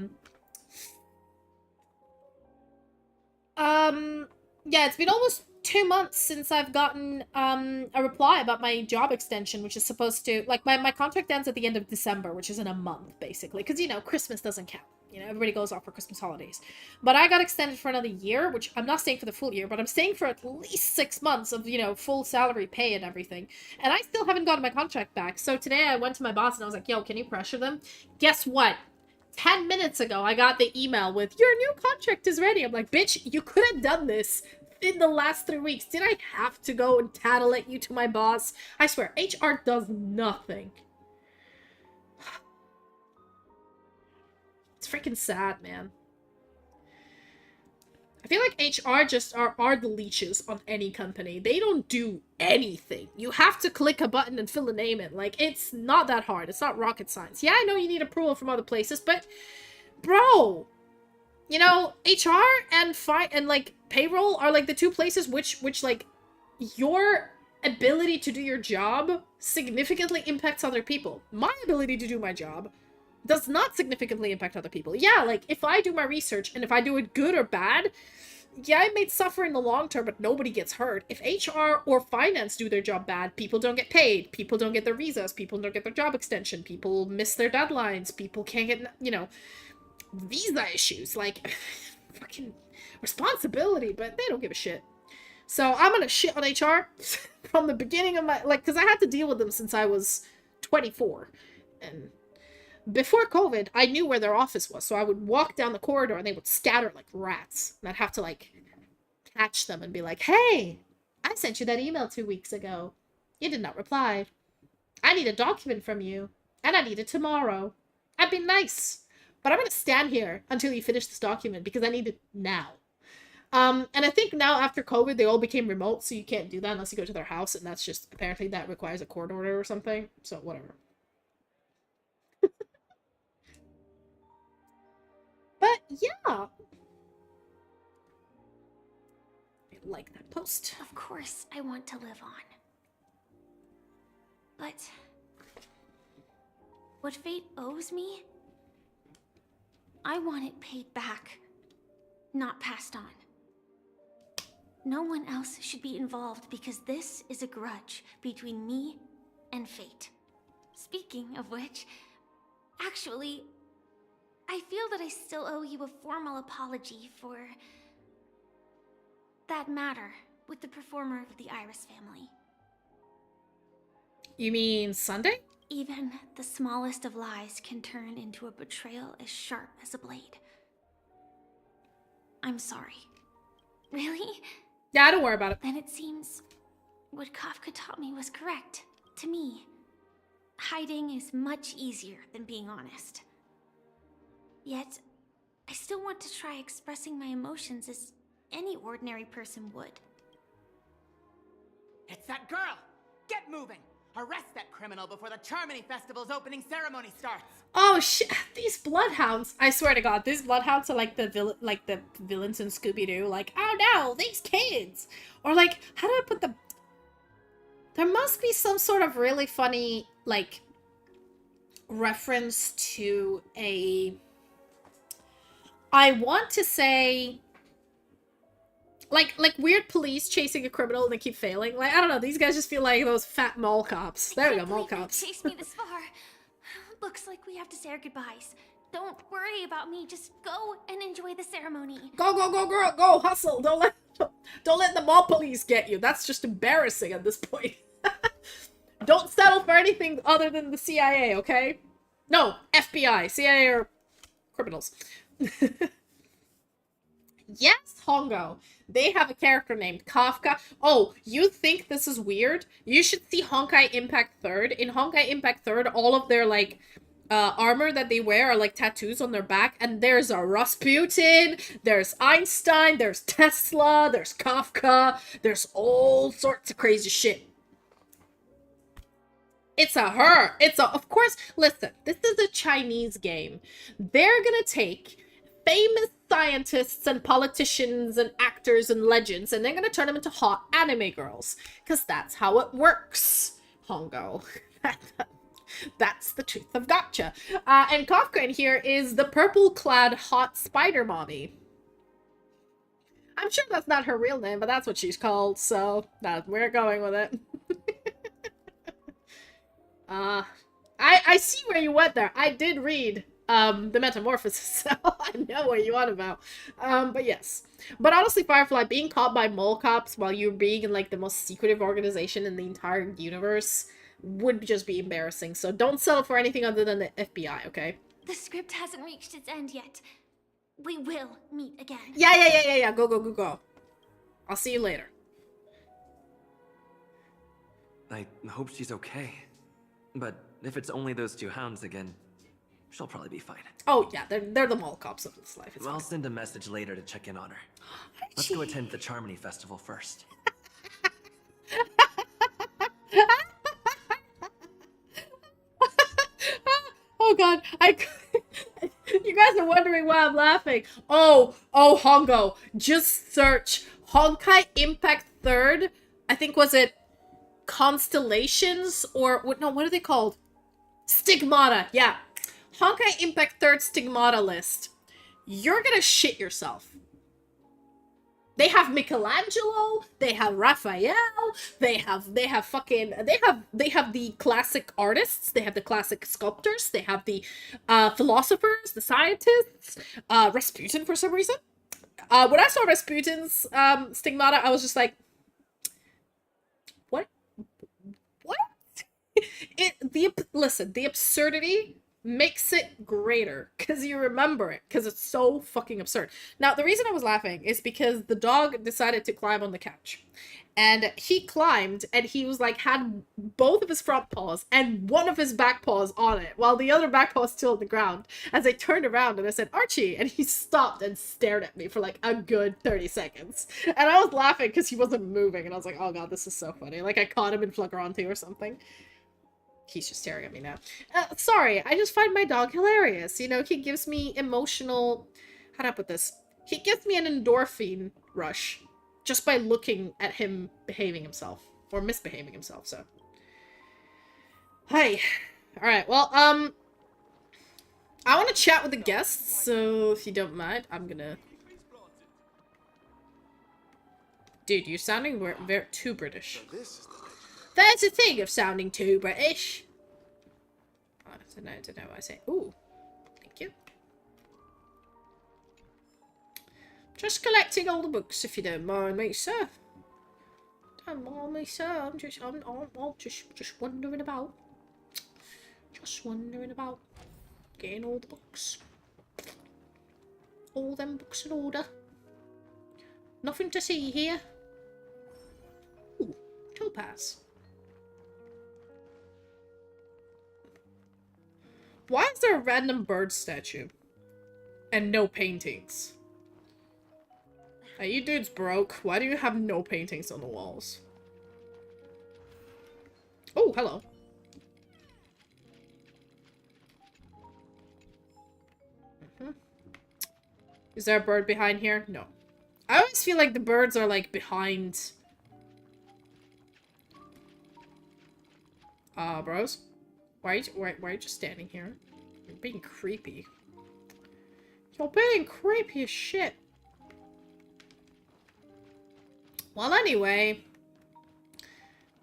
it's been almost 2 months since I've gotten, a reply about my job extension, which is supposed to, like, my contract ends at the end of December, which is in a month, basically. Because, you know, Christmas doesn't count. You know, everybody goes off for Christmas holidays. But I got extended for another year, which I'm not staying for the full year, but I'm staying for at least 6 months of, you know, full salary pay and everything. And I still haven't gotten my contract back. So today I went to my boss and I was like, yo, can you pressure them? Guess what? 10 minutes ago, I got the email with, your new contract is ready. I'm like, bitch, you could have done this in the last 3 weeks. Did I have to go and tattle at you to my boss? I swear, HR does nothing. It's freaking sad, man. I feel like HR just are the leeches on any company. They don't do anything. You have to click a button and fill a name in. Like, it's not that hard. It's not rocket science. Yeah, I know you need approval from other places, but bro, you know, HR and like payroll are like the two places which like your ability to do your job significantly impacts other people. My ability to do my job does not significantly impact other people. Yeah, like, if I do my research, and if I do it good or bad, yeah, I may suffer in the long term, but nobody gets hurt. If HR or finance do their job bad, people don't get paid, people don't get their visas, people don't get their job extension, people miss their deadlines, people can't get, you know, visa issues, like, fucking responsibility, but they don't give a shit. So I'm gonna shit on HR from the beginning of my, like, because I had to deal with them since I was 24, and before COVID, I knew where their office was, so I would walk down the corridor and they would scatter like rats. And I'd have to, like, catch them and be like, hey, I sent you that email 2 weeks ago. You did not reply. I need a document from you, and I need it tomorrow. I'd be nice, but I'm going to stand here until you finish this document because I need it now. And I think now after COVID, they all became remote, so you can't do that unless you go to their house, and that's just, apparently that requires a court order or something, so whatever. But yeah, I like that post. Of course, I want to live on. But what fate owes me, I want it paid back, not passed on. No one else should be involved because this is a grudge between me and fate. Speaking of which, actually, I feel that I still owe you a formal apology for that matter with the performer of the Iris family. You mean Sunday? Even the smallest of lies can turn into a betrayal as sharp as a blade. I'm sorry. Really? Yeah, don't worry about it. Then it seems what Kafka taught me was correct. To me, hiding is much easier than being honest. Yet, I still want to try expressing my emotions as any ordinary person would. It's that girl! Get moving! Arrest that criminal before the Charmony Festival's opening ceremony starts! Oh shit, these bloodhounds. I swear to god, these bloodhounds are like the villains in Scooby-Doo. Like, oh no, these kids! Or like, how do I put the... There must be some sort of really funny, like, reference to a... I want to say... Like weird police chasing a criminal and they keep failing. Like, I don't know, these guys just feel like those fat mall cops. There we go, mall cops. Chased me this far. Looks like we have to say our goodbyes. Don't worry about me, just go and enjoy the ceremony. Go, go, go, girl, go, hustle. Don't let the mall police get you. That's just embarrassing at this point. Don't settle for anything other than the CIA, okay? No, FBI. CIA are criminals. Yes, Hongo. They have a character named Kafka. Oh, you think this is weird? You should see Honkai Impact 3rd. In Honkai Impact 3rd, all of their, like, armor that they wear are, like, tattoos on their back. And there's a Rasputin, there's Einstein, there's Tesla, there's Kafka, there's all sorts of crazy shit. It's a her. Of course, listen, this is a Chinese game. They're gonna take famous scientists and politicians and actors and legends, and they're gonna turn them into hot anime girls. Because that's how it works, Hongo. That's the truth of gotcha. And Kafka in here is the purple-clad hot spider mommy. I'm sure that's not her real name, but that's what she's called, so we're going with it. I see where you went there. I did read the Metamorphosis, so I know what you want about. But yes. But honestly, Firefly, being caught by mole cops while you're being in like the most secretive organization in the entire universe would just be embarrassing. So don't settle for anything other than the FBI, okay? The script hasn't reached its end yet. We will meet again. Yeah. Go. I'll see you later. I hope she's okay. But if it's only those two hounds again, she'll probably be fine. Oh yeah, they're the mall cops of this life. I'll send a message later to check in on her. Let's go attend the Charmony Festival first. Oh god, you guys are wondering why I'm laughing. Oh, Hongo, just search Honkai Impact 3rd. I think was it Constellations or no, what are they called? Stigmata. Yeah. Honkai Impact 3rd Stigmata list. You're gonna shit yourself. They have Michelangelo, they have Raphael, they have the classic artists, they have the classic sculptors, they have the philosophers, the scientists, Rasputin for some reason. When I saw Rasputin's Stigmata, I was just like, what? Listen, the absurdity makes it greater because you remember it because it's so fucking absurd. Now, the reason I was laughing is because the dog decided to climb on the couch. And he climbed and he was like, had both of his front paws and one of his back paws on it while the other back paw was still on the ground. As I turned around and I said, Archie, and he stopped and stared at me for like a good 30 seconds. And I was laughing because he wasn't moving and I was like, oh god, this is so funny. Like I caught him in flagranti or something. He's just staring at me now. Sorry, I just find my dog hilarious. You know, he gives me emotional... How do I put this? He gives me an endorphin rush just by looking at him behaving himself. Or misbehaving himself, so. Hi. Alright, well, I want to chat with the guests, so if you don't mind, I'm gonna... Dude, you're sounding very too British. That's the thing of sounding too British. Oh, I don't know what I say. Ooh, thank you. Just collecting all the books, if you don't mind me, sir. Don't mind me, sir. I'm just wandering about. Just wandering about. Getting all the books. All them books in order. Nothing to see here. Ooh, topaz. Why is there a random bird statue? And no paintings? Are you dudes broke? Why do you have no paintings on the walls? Oh, hello. Is there a bird behind here? No. I always feel like the birds are like behind... bros? Why are you just standing here? You're being creepy. You're being creepy as shit. Well, anyway.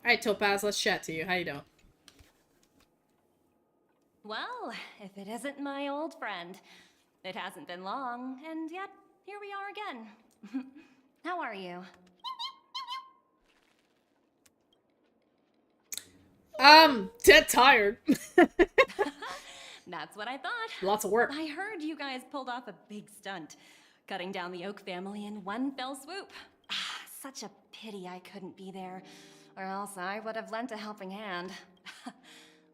Alright, Topaz, let's chat to you. How you doing? Well, if it isn't my old friend. It hasn't been long, and yet, here we are again. How are you? Dead tired. That's what I thought. Lots of work. I heard you guys pulled off a big stunt, cutting down the Oak family in one fell swoop. Such a pity I couldn't be there, or else I would have lent a helping hand.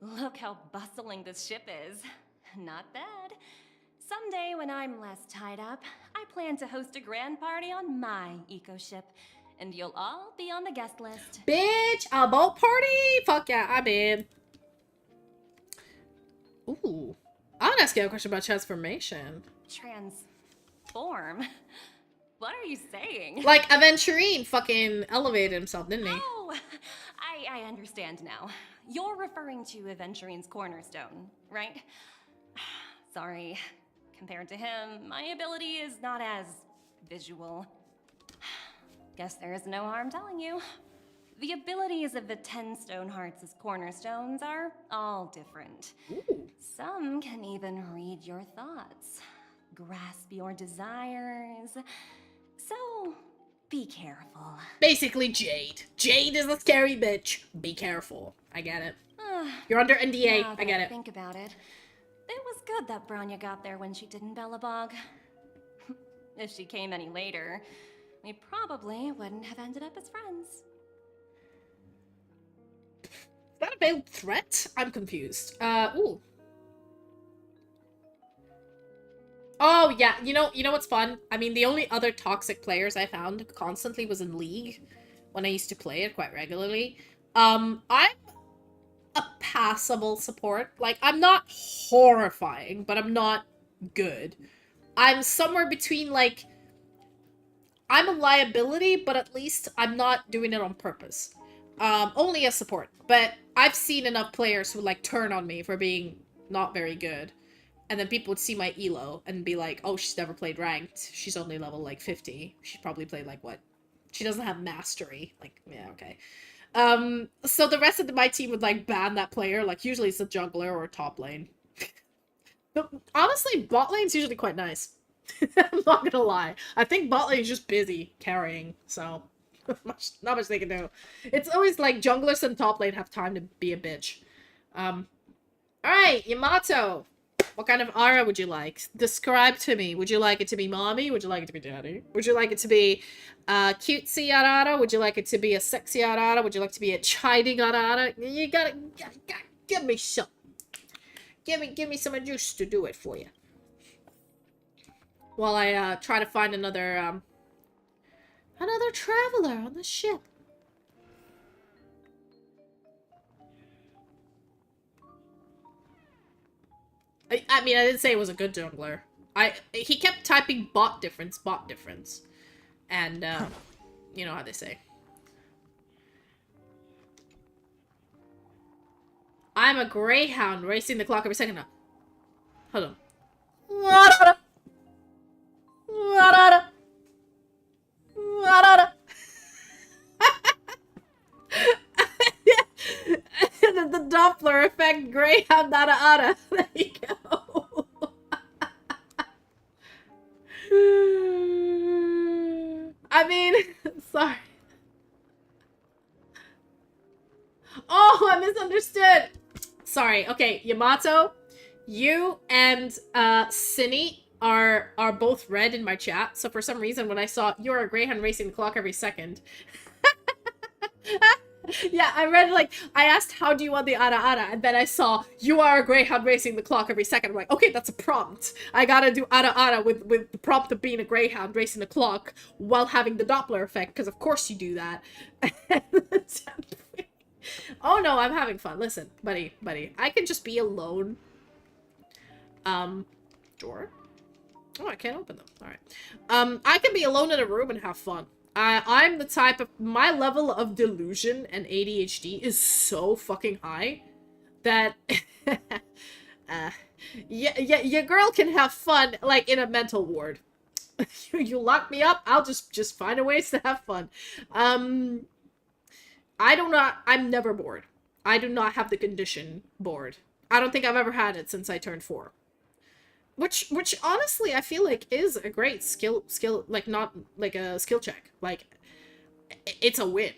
Look how bustling this ship is. Not bad. Someday when I'm less tied up, I plan to host a grand party on my eco-ship, and you'll all be on the guest list. Bitch, a boat party? Fuck yeah, I'm in. Ooh. I want to ask you a question about transformation. Transform? What are you saying? Like, Aventurine fucking elevated himself, didn't he? Oh, I understand now. You're referring to Aventurine's cornerstone, right? Sorry. Compared to him, my ability is not as visual. Guess there is no harm telling you. The abilities of the 10 Stonehearts' cornerstones are all different. Ooh. Some can even read your thoughts, grasp your desires. So, be careful. Basically, Jade. Jade is a scary bitch. Be careful. I get it. You're under NDA. Now that I get it. Think about it. It was good that Branya got there when she didn't Bellabog. If she came any later, we probably wouldn't have ended up as friends. Is that a veiled threat? I'm confused. Ooh. Oh, yeah. You know what's fun? I mean, the only other toxic players I found constantly was in League, when I used to play it quite regularly. I'm a passable support. Like, I'm not horrifying, but I'm not good. I'm somewhere between, like, I'm a liability, but at least I'm not doing it on purpose. Only a support. But I've seen enough players who, like, turn on me for being not very good. And then people would see my elo and be like, oh, she's never played ranked. She's only level, like, 50. She probably played, like, what? She doesn't have mastery. Like, yeah, okay. So the rest of my team would, like, ban that player. Like, usually it's a jungler or a top lane. But honestly, bot lane's usually quite nice. I'm not gonna lie. I think bot lane's just busy carrying, so not much they can do. It's always like junglers and top lane have time to be a bitch. Alright, Yamato. What kind of aura would you like? Describe to me. Would you like it to be mommy? Would you like it to be daddy? Would you like it to be cutesy aura? Would you like it to be a sexy aura? Would you like it to be a chiding aura? You gotta give me some. Give me some juice to do it for you. While I try to find another traveler on the ship. I mean, I didn't say it was a good jungler. He kept typing bot difference, and you know how they say. I'm a greyhound racing the clock every second now. Hold on. The Doppler effect, greyhound, nada. There you go. I mean, sorry. Oh, I misunderstood. Sorry. Okay, Yamato, you and Cinny are both red in my chat. So for some reason, when I saw you're a greyhound racing the clock every second. Yeah, I read, like, I asked, how do you want the ara, and then I saw, you are a greyhound racing the clock every second. I'm like, okay, that's a prompt. I gotta do ara with the prompt of being a greyhound racing the clock while having the Doppler effect, because of course you do that. Oh no, I'm having fun. Listen, buddy, I can just be alone. Drawer? Oh, I can't open them. Alright. I can be alone in a room and have fun. I'm the type of... My level of delusion and ADHD is so fucking high that... your girl can have fun, like, in a mental ward. You lock me up, I'll just find a ways to have fun. I'm never bored. I do not have the condition bored. I don't think I've ever had it since I turned 4. Which honestly I feel like is a great skill, like, not like a skill check. Like, it's a win.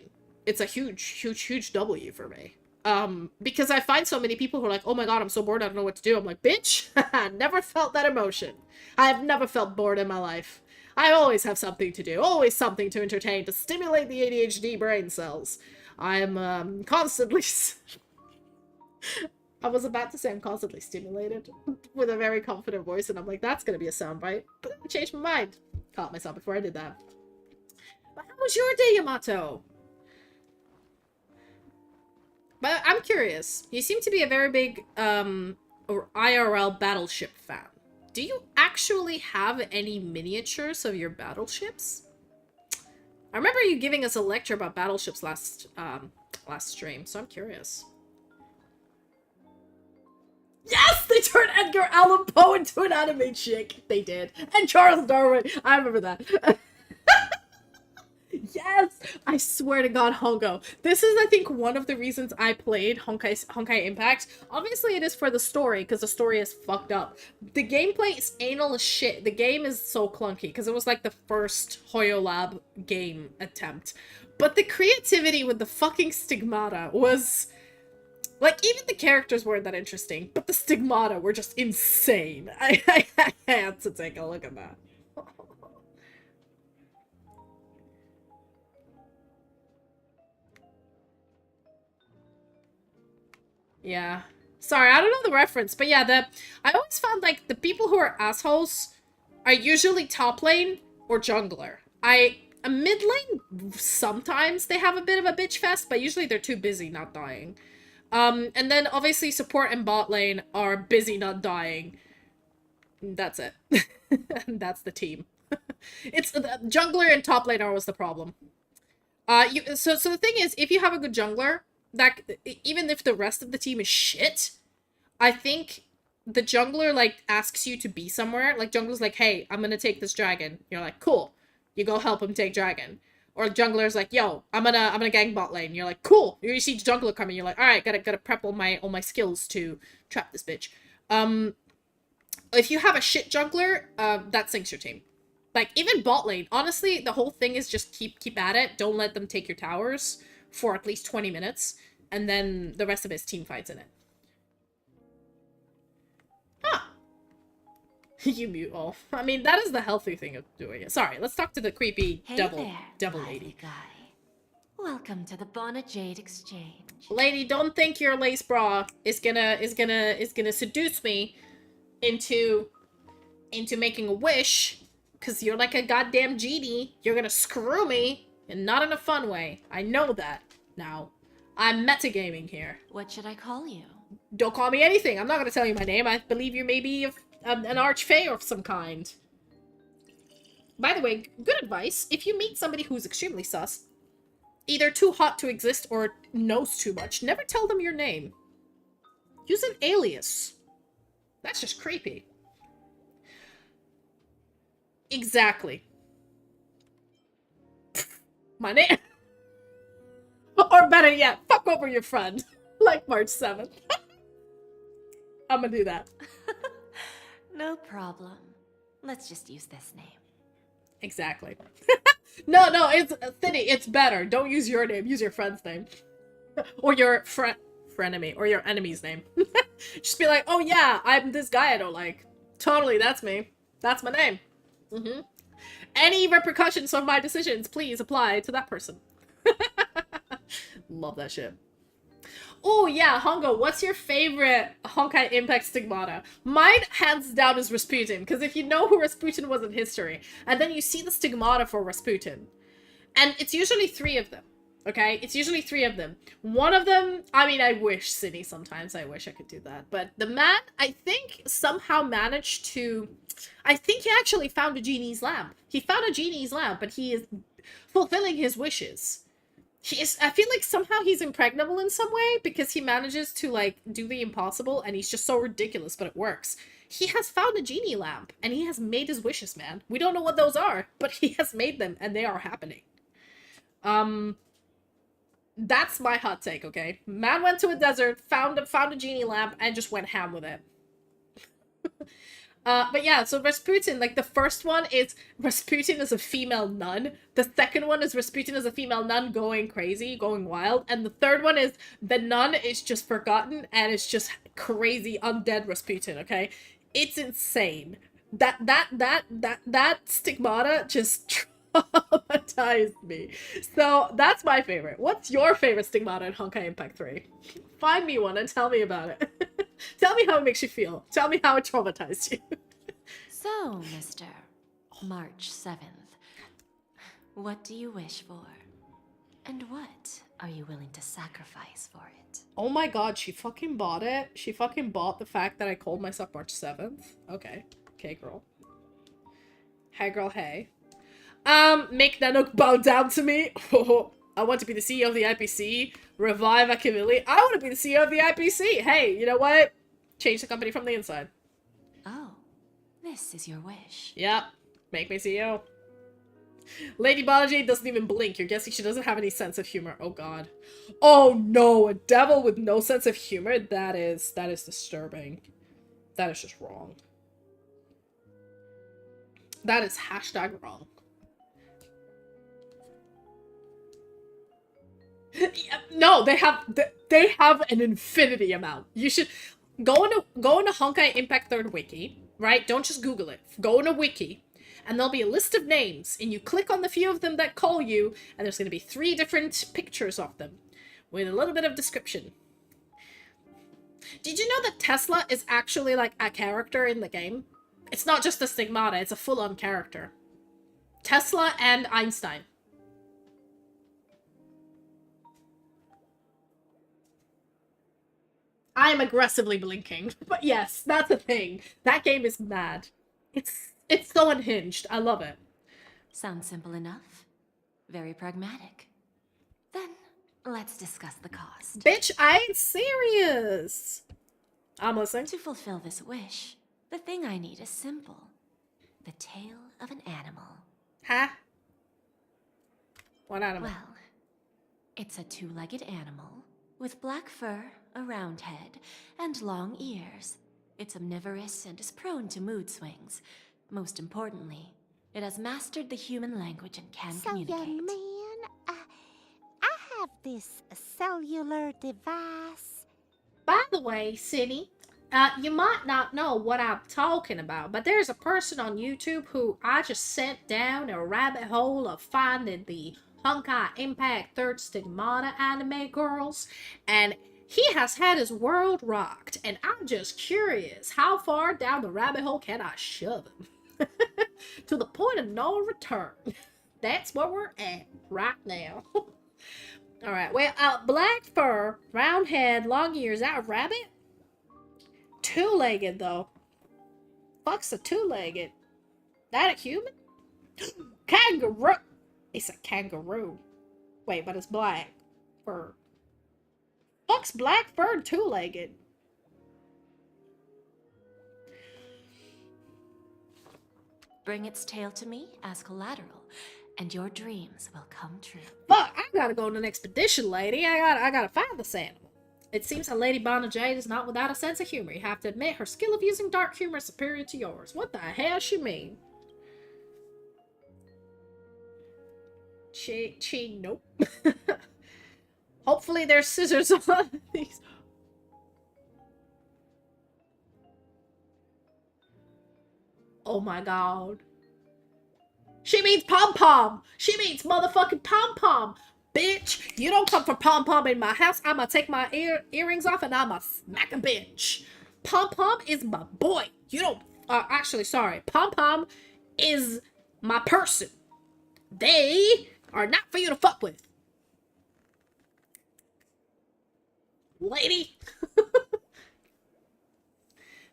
It's a huge W for me. Because I find so many people who are like, oh my god, I'm so bored, I don't know what to do. I'm like, bitch, I never felt that emotion. I have never felt bored in my life. I always have something to do, always something to entertain, to stimulate the ADHD brain cells. I am constantly... I was about to say I'm constantly stimulated with a very confident voice, and I'm like, that's gonna be a soundbite. But I changed my mind. Caught myself before I did that. But how was your day, Yamato? But I'm curious. You seem to be a very big or IRL battleship fan. Do you actually have any miniatures of your battleships? I remember you giving us a lecture about battleships last stream, so I'm curious. Yes! They turned Edgar Allan Poe into an anime chick! They did. And Charles Darwin! I remember that. Yes! I swear to God, Hongo. This is, I think, one of the reasons I played Honkai Impact. Obviously, it is for the story, because the story is fucked up. The gameplay is anal as shit. The game is so clunky, because it was like the first Hoyo Lab game attempt. But the creativity with the fucking stigmata was... Like, even the characters weren't that interesting, but the stigmata were just insane. I had to take a look at that. Yeah. Sorry, I don't know the reference, but yeah, I always found, like, the people who are assholes are usually top lane or jungler. A mid lane, sometimes they have a bit of a bitch fest, but usually they're too busy not dying. And then obviously support and bot lane are busy not dying. That's it. That's the team. It's jungler and top lane are always the problem. So the thing is, if you have a good jungler, that even if the rest of the team is shit, I think the jungler like asks you to be somewhere. Like jungler's like, "Hey, I'm gonna take this dragon." You're like, "Cool." You go help him take dragon. Or jungler's like, "Yo, I'm gonna gang bot lane." You're like, "Cool." You see jungler coming. You're like, "All right, gotta prep all my skills to trap this bitch." If you have a shit jungler, that sinks your team. Like even bot lane. Honestly, the whole thing is just keep at it. Don't let them take your towers for at least 20 minutes, and then the rest of his team fights in it. Ah. You mute all. I mean, that is the healthy thing of doing it. Sorry, let's talk to the creepy devil lady. Guy. Welcome to the Bona Jade Exchange. Lady, don't think your lace bra is gonna seduce me into making a wish, cause you're like a goddamn genie. You're gonna screw me, and not in a fun way. I know that now. I'm metagaming here. What should I call you? Don't call me anything. I'm not gonna tell you my name. I believe you may be an archfey of some kind. By the way, good advice. If you meet somebody who's extremely sus, either too hot to exist or knows too much, never tell them your name. Use an alias. That's just creepy. Exactly. My name. Or better yet, fuck over your friend. Like March 7th. I'm gonna do that. No problem. Let's just use this name. Exactly. No, it's Thinny, it's better. Don't use your name, use your friend's name. Or your frenemy, or your enemy's name. Just be like, "Oh yeah, I'm this guy I don't like." Totally, that's me. That's my name. Any repercussions of my decisions, please apply to that person. Love that shit. Oh yeah, Hongo, what's your favorite Honkai Impact stigmata? Mine, hands down, is Rasputin, because if you know who Rasputin was in history, and then you see the stigmata for Rasputin, and it's usually 3 of them, okay? It's usually 3 of them. One of them, I mean, I wish, City, sometimes I wish I could do that, but the man, I think, somehow managed to... I think he actually found a genie's lamp. He found a genie's lamp, and he is fulfilling his wishes. I feel like somehow he's impregnable in some way, because he manages to, like, do the impossible, and he's just so ridiculous, but it works. He has found a genie lamp, and he has made his wishes, man. We don't know what those are, but he has made them, and they are happening. That's my hot take, okay? Man went to a desert, found a genie lamp, and just went ham with it. But yeah, so Rasputin, like, the first one is Rasputin as a female nun. The second one is Rasputin as a female nun going crazy, going wild. And the third one is the nun is just forgotten and it's just crazy undead Rasputin, okay? It's insane. That stigmata just traumatized me. So that's my favorite. What's your favorite stigmata in Honkai Impact 3? Find me one and tell me about it. Tell me how it makes you feel. Tell me how it traumatized you. So, Mr. March 7th, what do you wish for? And what are you willing to sacrifice for it? Oh my god, she fucking bought it. She fucking bought the fact that I called myself March 7th. Okay. Okay, girl. Hey, girl, hey. Make Nanook bow down to me. I want to be the CEO of the IPC. Revive Akivili. I want to be the CEO of the IPC. Hey, you know what? Change the company from the inside. Oh, this is your wish. Yep. Make me CEO. Lady Balaji doesn't even blink. You're guessing she doesn't have any sense of humor. Oh god. Oh no, a devil with no sense of humor? That is disturbing. That is just wrong. That is hashtag wrong. Yeah, no, they have an infinity amount. You should go into Honkai Impact 3rd wiki, right? Don't just Google it. Go in a wiki, and there'll be a list of names, and you click on the few of them that call you, and there's going to be 3 different pictures of them with a little bit of description. Did you know that Tesla is actually like a character in the game? It's not just a stigmata, it's a full-on character. Tesla and Einstein. I am aggressively blinking, but yes, that's a thing. That game is mad. It's so unhinged. I love it. Sounds simple enough. Very pragmatic. Then, let's discuss the cost. Bitch, I ain't serious. I'm listening. To fulfill this wish, the thing I need is simple. The tail of an animal. Huh? What animal? Well, it's a 2-legged animal with black fur, a round head, and long ears. It's omnivorous and is prone to mood swings. Most importantly, it has mastered the human language and can communicate. Young man, I have this cellular device. By the way, Cindy, you might not know what I'm talking about, but there's a person on YouTube who I just sent down a rabbit hole of finding the Honkai Impact 3rd Stigmata anime girls, and he has had his world rocked, and I'm just curious, how far down the rabbit hole can I shove him? To the point of no return. That's where we're at right now. Alright, well, black fur, round head, long ears, that a rabbit? 2-legged, though. Fuck's a 2-legged? That a human? Kangaroo! It's a kangaroo. Wait, but it's black fur. Fuck's black fur and 2-legged? Bring its tail to me as collateral, and your dreams will come true. Fuck, I gotta go on an expedition, lady. I gotta find this animal. It seems that Lady Bonna Jade is not without a sense of humor. You have to admit, her skill of using dark humor is superior to yours. What the hell she mean? Nope. Hopefully there's scissors on these. Oh my god. She means pom-pom. She means motherfucking pom-pom. Bitch, you don't come for pom-pom in my house. I'ma take my earrings off and I'ma smack a bitch. Pom-pom is my boy. You don't... actually, sorry. Pom-pom is my person. They are not for you to fuck with. Lady.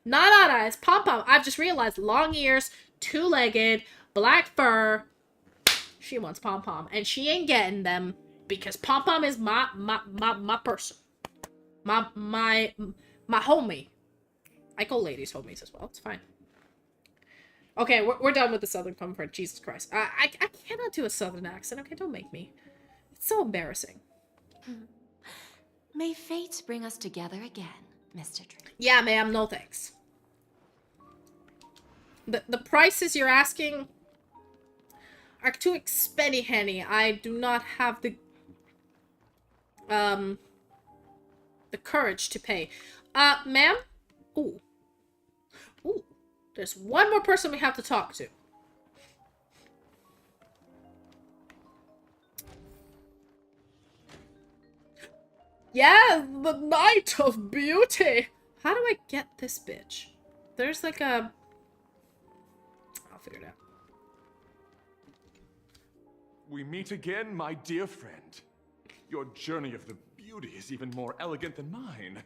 Nah, it's pom-pom. I've just realized long ears, 2-legged, black fur. She wants pom-pom, and she ain't getting them because pom-pom is my person. My homie. I call ladies homies as well. It's fine. Okay, we're done with the Southern Comfort. Jesus Christ. I cannot do a Southern accent. Okay, don't make me. It's so embarrassing. May fate bring us together again, Mr. Drake. Yeah, ma'am. No thanks. The prices you're asking are too expensive, honey. I do not have the courage to pay. Ma'am? Ooh. There's one more person we have to talk to. Yeah, the Night of Beauty. How do I get this bitch? There's like a... I'll figure it out. We meet again, my dear friend. your journey of the beauty is even more elegant than mine.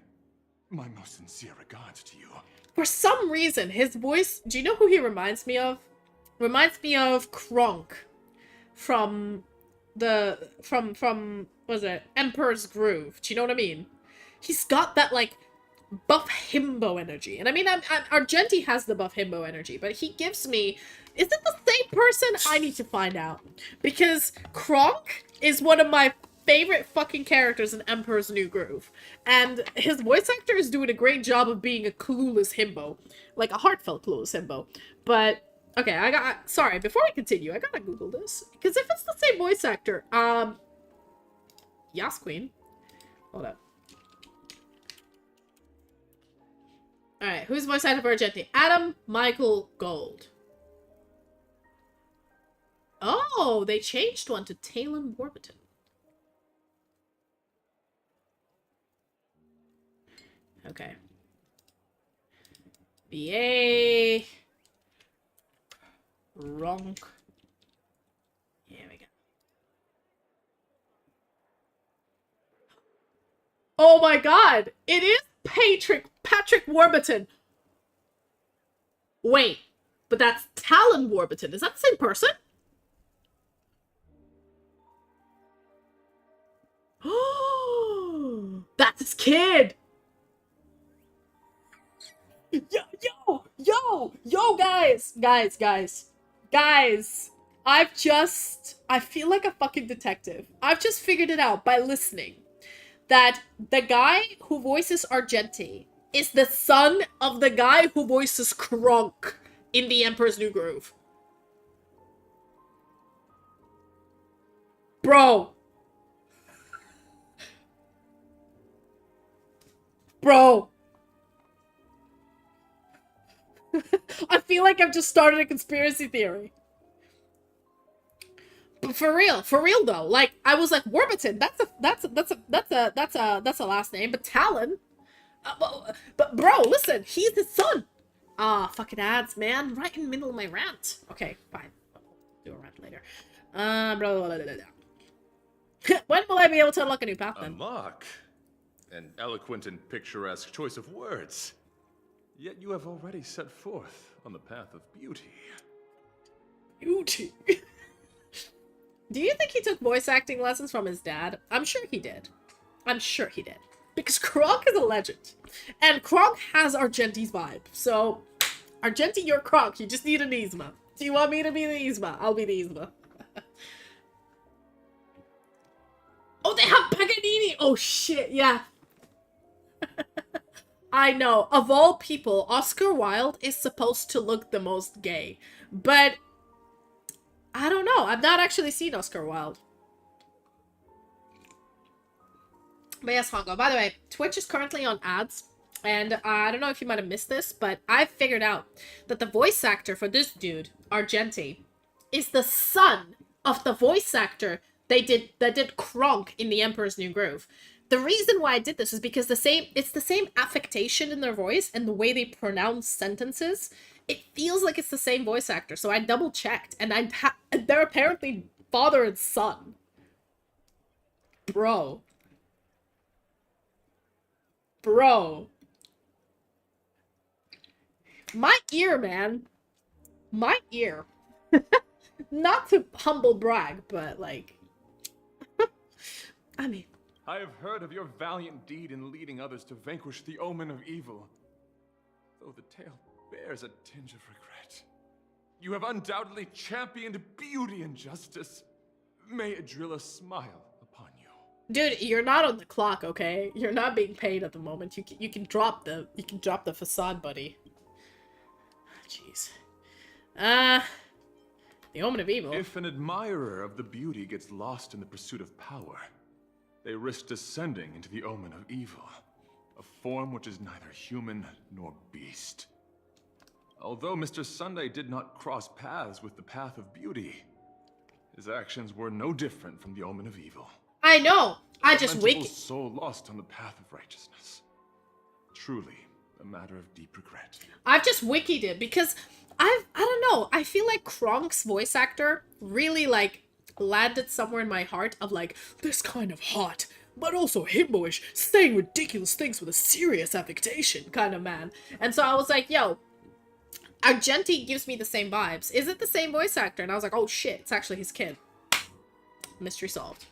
My most sincere regards to you. For some reason, his voice... Do you know who he reminds me of? Reminds me of Kronk from the... From was it? Emperor's Groove. Do you know what I mean? He's got that, like, buff himbo energy. And I mean, Argenti has the buff himbo energy, but he gives me... Is it the same person? I need to find out. Because Kronk is one of my favorite fucking characters in Emperor's New Groove. And his voice actor is doing a great job of being a clueless himbo. Like a heartfelt clueless himbo. But, okay, sorry, before I continue, I gotta Google this. Because if it's the same voice actor, Yas Queen. Hold up. Alright, who's voice actor for Argenti? Adam Michael Gold. Oh, they changed one to Talon Warburton. Okay. BA. Ronk. Here we go. Oh my god! It is Patrick Warburton. Wait, but that's Talon Warburton. Is that the same person? Oh, that's his kid. Yo, guys. I feel like a fucking detective. I've just figured it out by listening that the guy who voices Argenti is the son of the guy who voices Kronk in The Emperor's New Groove. Bro. I feel like I've just started a conspiracy theory. But for real though, like I was like Warburton. That's a last name, but Talon. But bro, listen, he's his son. Fucking ads, man, right in the middle of my rant. Okay, fine. I'll do a rant later. When will I be able to unlock a new path then? Unlock? An eloquent and picturesque choice of words. Yet you have already set forth on the path of beauty. Beauty? Do you think he took voice acting lessons from his dad? I'm sure he did. Because Kronk is a legend. And Kronk has Argenti's vibe. So, Argenti, you're Kronk. You just need an Yzma. Do you want me to be the Yzma? I'll be the Yzma. Oh, they have Paganini! Oh, shit, yeah. I know. Of all people, Oscar Wilde is supposed to look the most gay. But I don't know. I've not actually seen Oscar Wilde. But yes, Hongo. By the way, Twitch is currently on ads. And I don't know if you might have missed this, but I figured out that the voice actor for this dude, Argenti, is the son of the voice actor that did Kronk in The Emperor's New Groove. The reason why I did this is because it's the same affectation in their voice and the way they pronounce sentences. It feels like it's the same voice actor, so I double checked, and they're apparently father and son. Bro. My ear, man. My ear. Not to humble brag, but like... I mean... I have heard of your valiant deed in leading others to vanquish the omen of evil. Though the tale bears a tinge of regret. You have undoubtedly championed beauty and justice. May Adrilla smile upon you. Dude, you're not on the clock, okay? You're not being paid at the moment. You can drop the facade, buddy. Jeez. The omen of evil. If an admirer of the beauty gets lost in the pursuit of power, they risk descending into the omen of evil, a form which is neither human nor beast. Although Mr. Sunday did not cross paths with the path of beauty, his actions were no different from the omen of evil. I know. I just wiki. Soul lost on the path of righteousness. Truly a matter of deep regret. I've just wikied it because I don't know. I feel like Kronk's voice actor really like landed somewhere in my heart of like, this kind of hot, but also himboish, saying ridiculous things with a serious affectation kind of man. And so I was like, yo, Argenti gives me the same vibes. Is it the same voice actor? And I was like, oh shit, it's actually his kid. Mystery solved.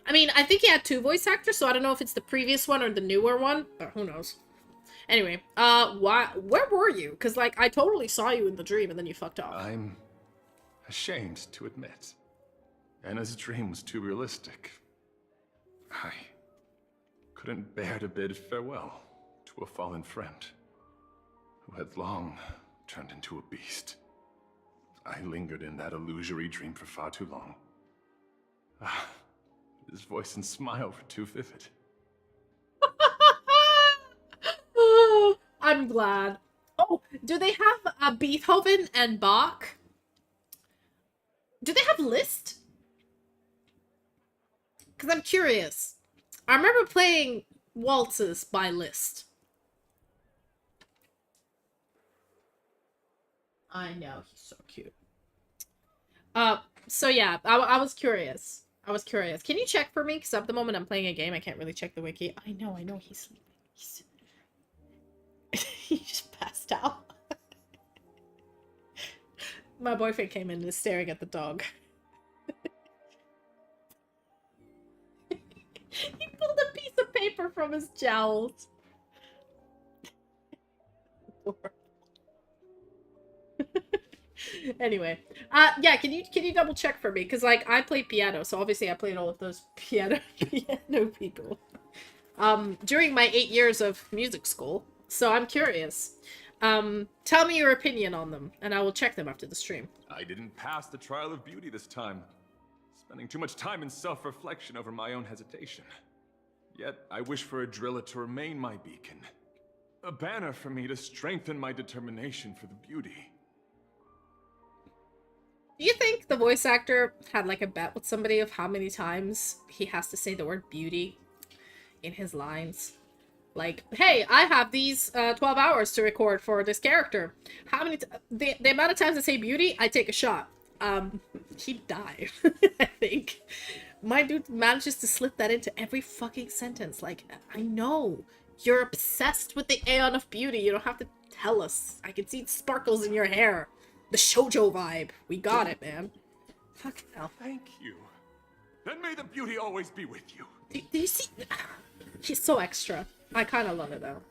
I mean, I think he had 2 voice actors, so I don't know if it's the previous one or the newer one, but who knows. Anyway, where were you? Because, like, I totally saw you in the dream and then you fucked off. I'm ashamed to admit. Anna's dream was too realistic. I couldn't bear to bid farewell to a fallen friend who had long turned into a beast. I lingered in that illusory dream for far too long. His voice and smile were too vivid. I'm glad. Oh, do they have Beethoven and Bach? Do they have Liszt? Because I'm curious. I remember playing waltzes by Liszt. I know, he's so cute. So yeah, I was curious. I was curious. Can you check for me? Because at the moment I'm playing a game, I can't really check the wiki. I know, he's sleeping. He just passed out. My boyfriend came in and is staring at the dog. He pulled a piece of paper from his jowls. Anyway, yeah, can you double check for me? Because, like, I play piano, so obviously I played all of those piano people during my 8 years of music school. So I'm curious. Tell me your opinion on them, and I will check them after the stream. I didn't pass the trial of beauty this time, spending too much time in self-reflection over my own hesitation. Yet I wish for Adrilla to remain my beacon, a banner for me to strengthen my determination for the beauty. Do you think the voice actor had like a bet with somebody of how many times he has to say the word beauty in his lines? Like, hey, I have these 12 hours to record for this character. How many the amount of times I say beauty, I take a shot. He'd die, I think. My dude manages to slip that into every fucking sentence. Like, I know. You're obsessed with the Aeon of Beauty. You don't have to tell us. I can see sparkles in your hair. The shoujo vibe. We got it, man. Fuck hell. Thank you. Then may the beauty always be with you. Do you see? He's so extra. I kind of love it though.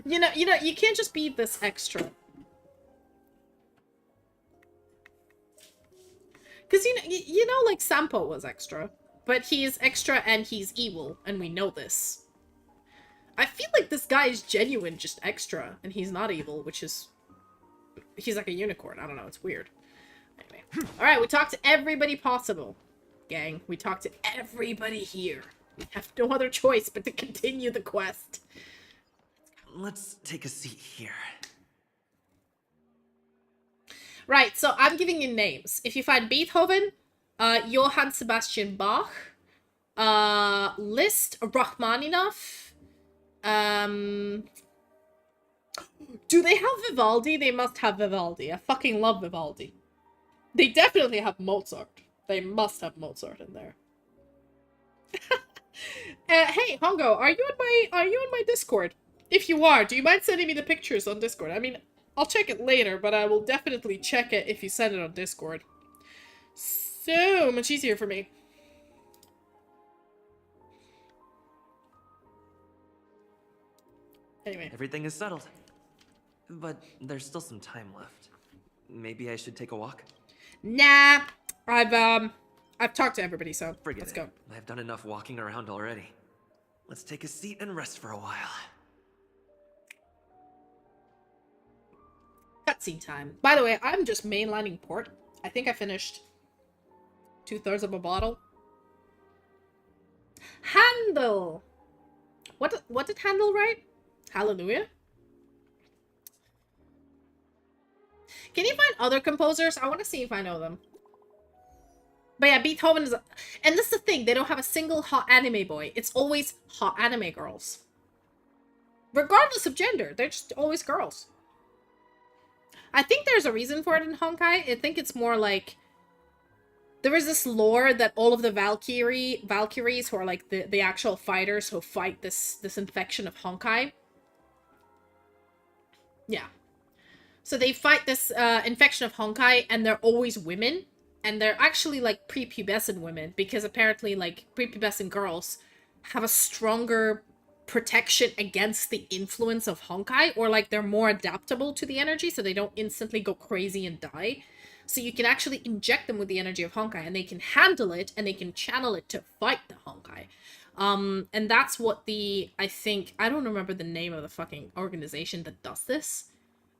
you know, you can't just be this extra. Because you know, like Sampo was extra, but he is extra and he's evil, and we know this. I feel like this guy is genuine, just extra, and he's not evil, which is he's like a unicorn. I don't know. It's weird. Anyway, all right, we talked to everybody possible, gang. We talked to everybody here. We have no other choice but to continue the quest. Let's take a seat here. Right, so I'm giving you names. If you find Beethoven, Johann Sebastian Bach, Liszt, Rachmaninoff, do they have Vivaldi? They must have Vivaldi. I fucking love Vivaldi. They definitely have Mozart. They must have Mozart in there. Hey, Hongo, are you on my Discord? If you are, do you mind sending me the pictures on Discord? I mean, I'll check it later, but I will definitely check it if you send it on Discord. So much easier for me. Anyway. Everything is settled. But there's still some time left. Maybe I should take a walk? Nah. I've talked to everybody, so let's go. I've done enough walking around already. Let's take a seat and rest for a while. Cutscene time. By the way, I'm just mainlining port. I think I finished 2/3 of a bottle. Handel! What did Handel write? Hallelujah? Can you find other composers? I want to see if I know them. But yeah, Beethoven is... And this is the thing, they don't have a single hot anime boy. It's always hot anime girls. Regardless of gender, they're just always girls. I think there's a reason for it in Honkai. I think it's more like... there is this lore that all of the Valkyries who are like the actual fighters who fight this infection of Honkai. Yeah. So they fight this infection of Honkai, and they're always women. And they're actually like prepubescent women, because apparently like prepubescent girls have a stronger protection against the influence of Honkai, or like they're more adaptable to the energy, so they don't instantly go crazy and die. So you can actually inject them with the energy of Honkai, and they can handle it, and they can channel it to fight the Honkai. And that's what I don't remember the name of the fucking organization that does this.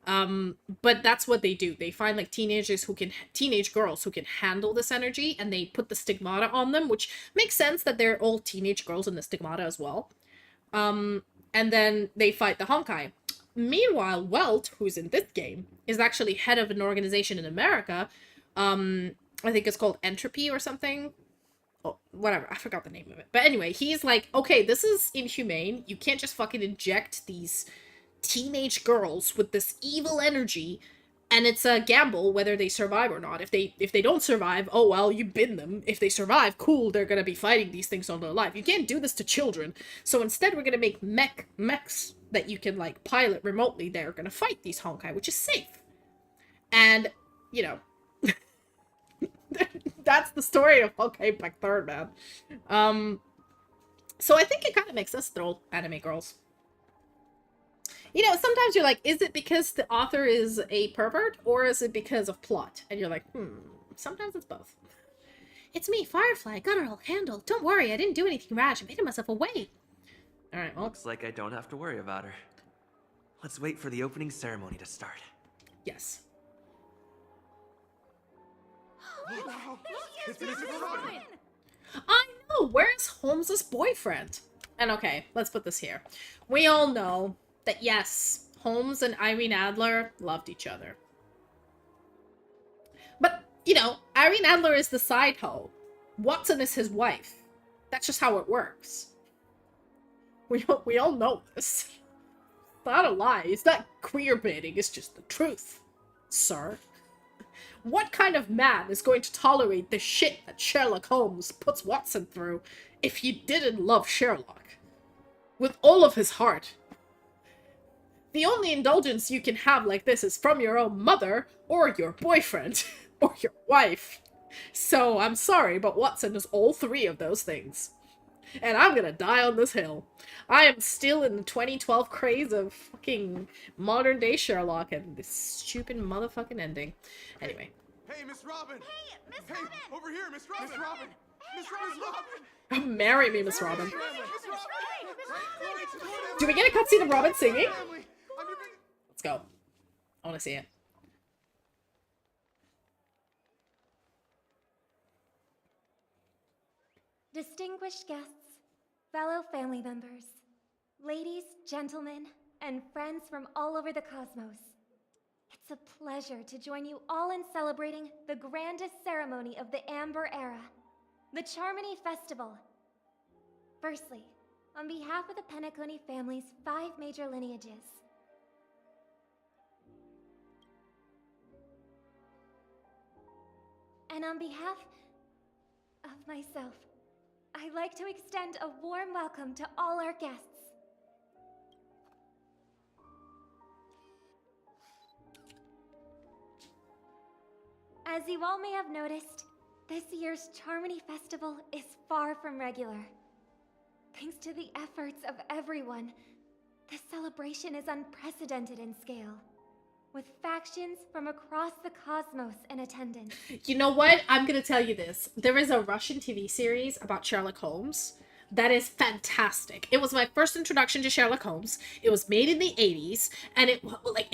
But that's what they do. They find like teenage girls who can handle this energy, and they put the stigmata on them, which makes sense that they're all teenage girls in the stigmata as well. And then they fight the Honkai. Meanwhile, Welt, who's in this game, is actually head of an organization in America. I think it's called Entropy or something. Oh, whatever. I forgot the name of it. But anyway, he's like, okay, this is inhumane. You can't just fucking inject these teenage girls with this evil energy, and it's a gamble whether they survive or not. If they don't survive, oh well, you bin them. If they survive, cool, they're gonna be fighting these things all their life. You can't do this to children. So instead we're gonna make mechs that you can like pilot remotely. They're gonna fight these Honkai, which is safe. And, you know, that's the story of Honkai Black Third, man. So I think it kind of makes us throw anime girls. You know, sometimes you're like, is it because the author is a pervert, or is it because of plot? And you're like, sometimes it's both. It's me, Firefly. Got it all handled. Don't worry, I didn't do anything rash. I made myself away. Alright, well. Looks like I don't have to worry about her. Let's wait for the opening ceremony to start. Yes. It's Mr. Robin! I know! Where's Holmes's boyfriend? And okay, let's put this here. We all know that yes, Holmes and Irene Adler loved each other. But, you know, Irene Adler is the side hoe. Watson is his wife. That's just how it works. We all know this. It's not a lie. It's not queerbaiting. It's just the truth, sir. What kind of man is going to tolerate the shit that Sherlock Holmes puts Watson through if he didn't love Sherlock? With all of his heart. The only indulgence you can have like this is from your own mother, or your boyfriend, or your wife. So, I'm sorry, but Watson is all three of those things. And I'm gonna die on this hill. I am still in the 2012 craze of fucking modern day Sherlock and this stupid motherfucking ending. Anyway. Hey, Miss Robin! Hey, Miss Robin! Over here, Miss Robin! Miss Robin! Miss Robin! Marry me, Miss Robin. Do we get a cutscene of Robin singing? Let's go. I want to see it. Distinguished guests, fellow family members, ladies, gentlemen, and friends from all over the cosmos. It's a pleasure to join you all in celebrating the grandest ceremony of the Amber Era, the Charmony Festival. Firstly, on behalf of the Penacony family's 5 major lineages, and on behalf of myself, I'd like to extend a warm welcome to all our guests. As you all may have noticed, this year's Charmony Festival is far from regular. Thanks to the efforts of everyone, this celebration is unprecedented in scale, with factions from across the cosmos in attendance. You know what? I'm gonna tell you this. There is a Russian TV series about Sherlock Holmes that is fantastic. It was my first introduction to Sherlock Holmes. It was made in the 80s, and it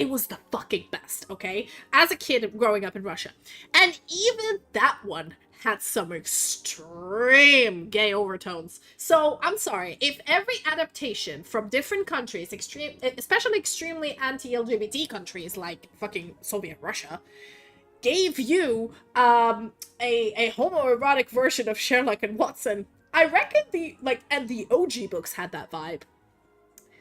was the fucking best, okay? As a kid growing up in Russia. And even that one had some extreme gay overtones. So, I'm sorry, if every adaptation from different countries, especially extremely anti-LGBT countries like fucking Soviet Russia, gave you a homoerotic version of Sherlock and Watson, I reckon the OG books had that vibe.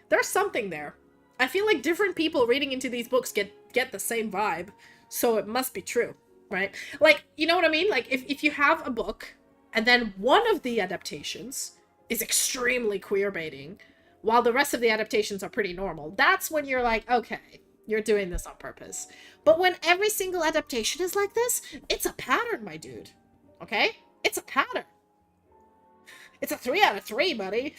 There's something there. I feel like different people reading into these books get the same vibe, so it must be true. right? Like, you know what I mean? Like, if you have a book, and then one of the adaptations is extremely queer-baiting, while the rest of the adaptations are pretty normal, that's when you're like, okay, you're doing this on purpose. But when every single adaptation is like this, it's a pattern, my dude. Okay? It's a pattern. It's a 3 out of 3, buddy.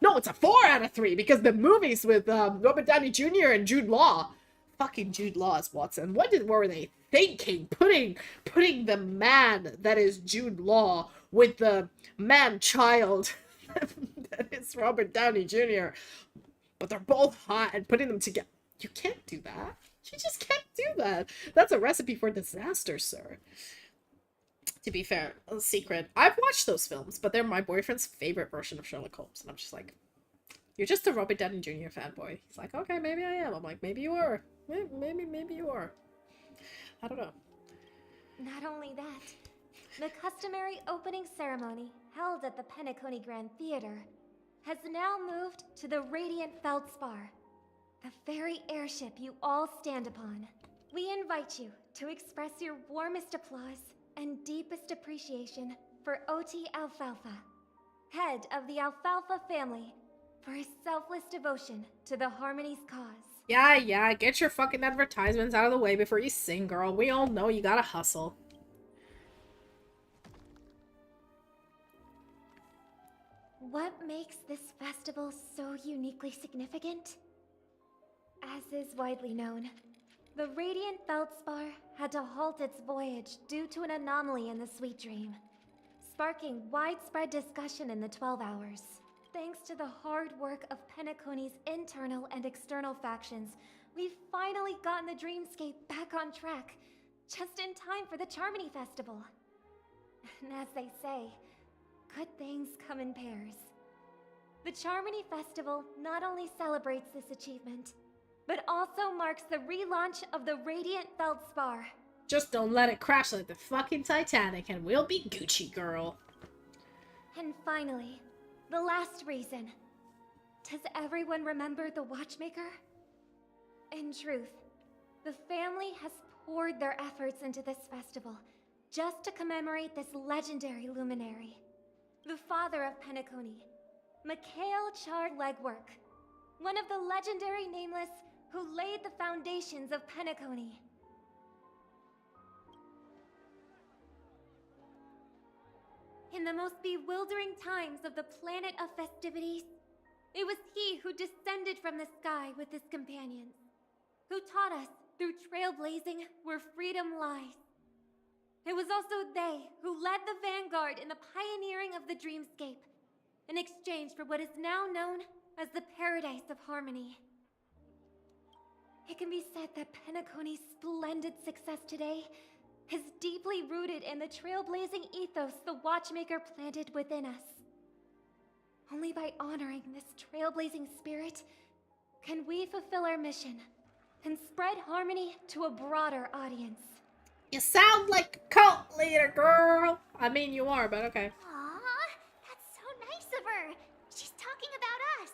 No, it's a 4 out of 3, because the movies with Robert Downey Jr. and Jude Law. Fucking Jude Law as Watson. What were they thinking? Putting the man that is Jude Law with the man-child that is Robert Downey Jr. But they're both hot, and putting them together. You can't do that. You just can't do that. That's a recipe for disaster, sir. To be fair, a secret. I've watched those films, but they're my boyfriend's favorite version of Sherlock Holmes. And I'm just like, you're just a Robert Downey Jr. fanboy. He's like, okay, maybe I am. I'm like, maybe you are. Maybe you are. I don't know. Not only that, the customary opening ceremony held at the Penacony Grand Theater has now moved to the Radiant Feldspar, the very airship you all stand upon. We invite you to express your warmest applause and deepest appreciation for Oti Alfalfa, head of the Alfalfa family, for his selfless devotion to the Harmony's cause. Yeah, get your fucking advertisements out of the way before you sing, girl. We all know you gotta hustle. What makes this festival so uniquely significant? As is widely known, the Radiant Feldspar had to halt its voyage due to an anomaly in the Sweet Dream, sparking widespread discussion in the 12 Hours. Thanks to the hard work of Penacony's internal and external factions, we've finally gotten the dreamscape back on track, just in time for the Charmony Festival. And as they say, good things come in pairs. The Charmony Festival not only celebrates this achievement, but also marks the relaunch of the Radiant Feldspar. Just don't let it crash like the fucking Titanic and we'll be Gucci, girl. And finally, the last reason. Does everyone remember the Watchmaker? In truth, the family has poured their efforts into this festival just to commemorate this legendary luminary. The father of Penacony, Mikhail Chard Legwork, one of the legendary Nameless who laid the foundations of Penacony. In the most bewildering times of the planet of festivities, it was he who descended from the sky with his companions, who taught us through trailblazing where freedom lies. It was also they who led the vanguard in the pioneering of the dreamscape, in exchange for what is now known as the Paradise of Harmony. It can be said that Penacony's splendid success today is deeply rooted in the trailblazing ethos the Watchmaker planted within us. Only by honoring this trailblazing spirit can we fulfill our mission and spread harmony to a broader audience. You sound like a cult leader, girl. I mean, you are, but okay. Aww, that's so nice of her. She's talking about us.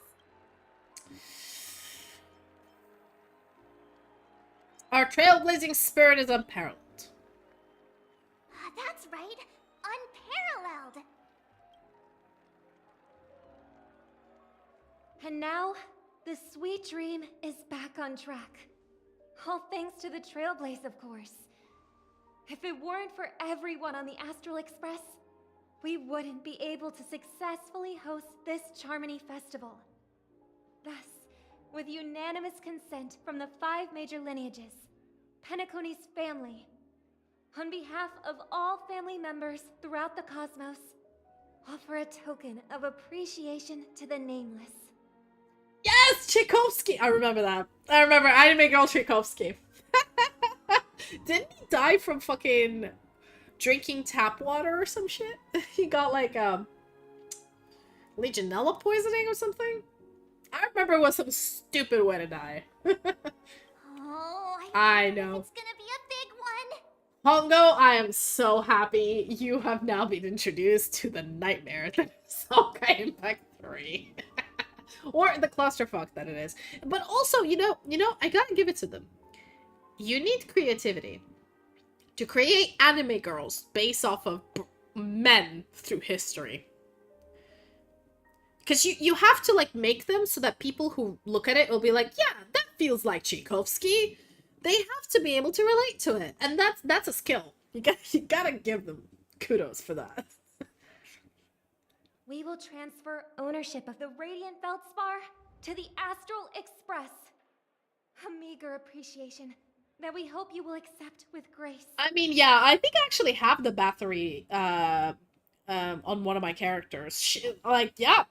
Our trailblazing spirit is unparalleled. That's right, unparalleled. And now, the Sweet Dream is back on track. All thanks to the Trailblaze, of course. If it weren't for everyone on the Astral Express, we wouldn't be able to successfully host this Charmony Festival. Thus, with unanimous consent from the 5 major lineages, Penacony's family, on behalf of all family members throughout the cosmos, offer a token of appreciation to the Nameless. Yes, Tchaikovsky! I remember that. I remember Anime Girl Tchaikovsky. Didn't he die from fucking drinking tap water or some shit? He got like Legionella poisoning or something? I remember it was some stupid way to die. Oh, I know. It's gonna be a big one. Hongo, I am so happy you have now been introduced to the nightmare that is Honkai Impact 3. Or the clusterfuck that it is. But also, you know, I gotta give it to them. You need creativity to create anime girls based off of men through history. Because you have to, like, make them so that people who look at it will be like, yeah, that feels like Tchaikovsky. They have to be able to relate to it. And that's a skill. You gotta give them kudos for that. We will transfer ownership of the Radiant Feldspar to the Astral Express. A meager appreciation that we hope you will accept with grace. I mean, yeah, I think I actually have the battery on one of my characters. Like, yeah,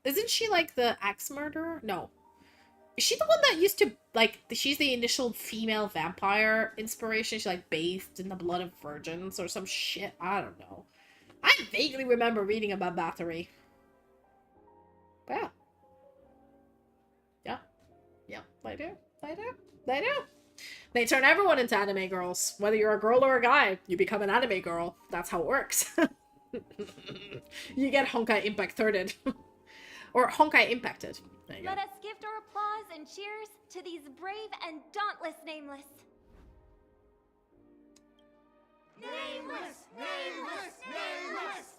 isn't she like the axe murderer? No. Is she the one that used to, like, she's the initial female vampire inspiration? She, like, bathed in the blood of virgins or some shit? I don't know. I vaguely remember reading about Bathory. But yeah. Yeah. Yeah, I do. I do. I do. They turn everyone into anime girls. Whether you're a girl or a guy, you become an anime girl. That's how it works. You get Honkai Impact thirded. Or Honkai Impacted. There you Let go. us gift our applause and cheers to these brave and dauntless nameless. Nameless! Nameless! Nameless!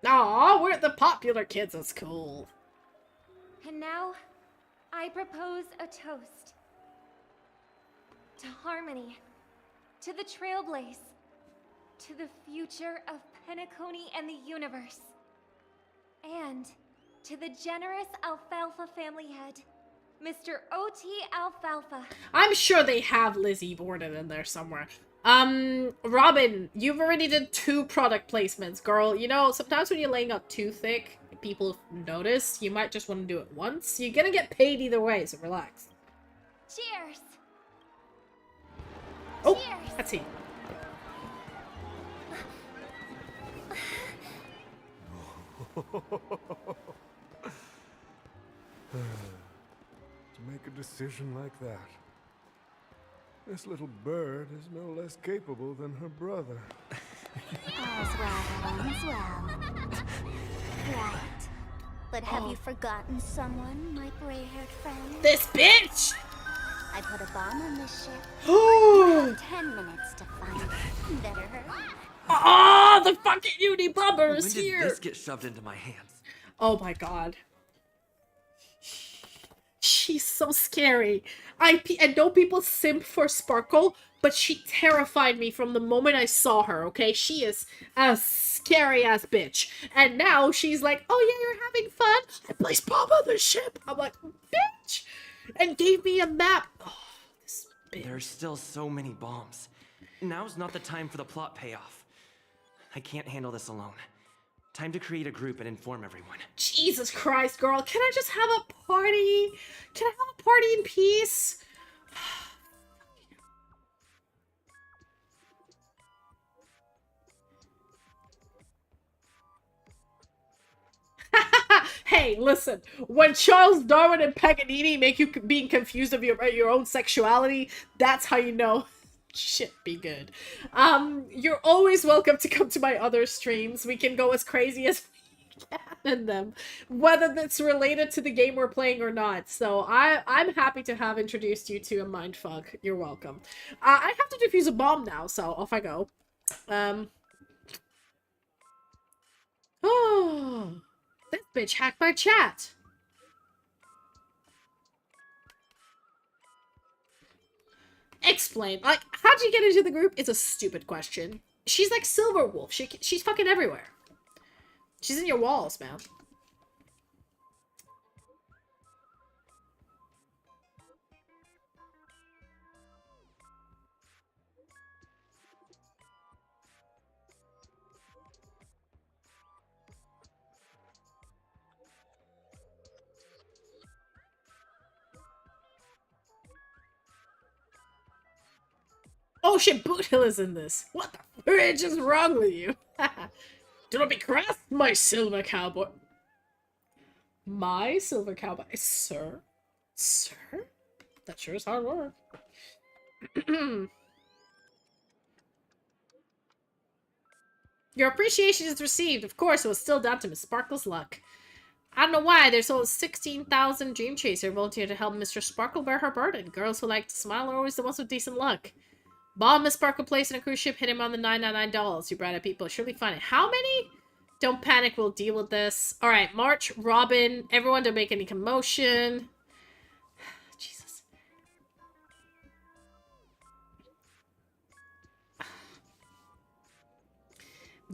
Aw, we're the popular kids at school. And now, I propose a toast. To harmony. To the trailblaze. To the future of Penacony and the universe. And to the generous Alfalfa family head, Mr. O.T. Alfalfa. I'm sure they have Lizzie Borden in there somewhere. Robin, you've already did 2 product placements, girl. You know, sometimes when you're laying out too thick, people notice. You might just want to do it once. You're gonna get paid either way, so relax. Cheers! Oh, Cheers. let's see. To make a decision like that. This little bird is no less capable than her brother. All's well, all's well. Right. But have you forgotten someone, my gray-haired friend? This bitch! I put a bomb on this ship. You have 10 minutes to find it. Better hurry. Oh, the fucking uni bummer is When did here! this get shoved into my hands? Oh my god. She's so scary. I know people simp for Sparkle, but she terrified me from the moment I saw her, okay? She is a scary-ass bitch. And now she's like, oh yeah, you're having fun? I placed bomb on the ship. I'm like, bitch! And gave me a map. Oh, this bitch. There's still so many bombs. Now's not the time for the plot payoff. I can't handle this alone. Time to create a group and inform everyone. Jesus Christ, girl. Can I just have a party? Can I have a party in peace? Hey, listen. When Charles Darwin and Paganini make you being confused of your own sexuality, that's how you know shit be good. You're always welcome to come to my other streams. We can go as crazy as we can in them, whether that's related to the game we're playing or not. So I'm happy to have introduced you to a mindfuck. You're welcome. I have to defuse a bomb now, so off I go. Oh, this bitch hacked my chat. Explain. Like, how'd you get into the group? It's a stupid question. She's like Silverwolf. She's fucking everywhere. She's in your walls, man. Oh shit, Boot Hill is in this. What the fridge is wrong with you? Do not be crass, my silver cowboy. My silver cowboy, sir? Sir? That sure is hard work. Your appreciation is received. Of course, it was still down to Miss Sparkle's luck. I don't know why. There's only 16,000 Dream Chaser volunteer to help Mr. Sparkle bear her burden. Girls who like to smile are always the ones with decent luck. Bomb Miss Sparkle placed in a cruise ship, hit him on the $999. You bright-eyed people surely find it. How many? Don't panic, we'll deal with this. Alright, March, Robin. Everyone don't make any commotion. Jesus.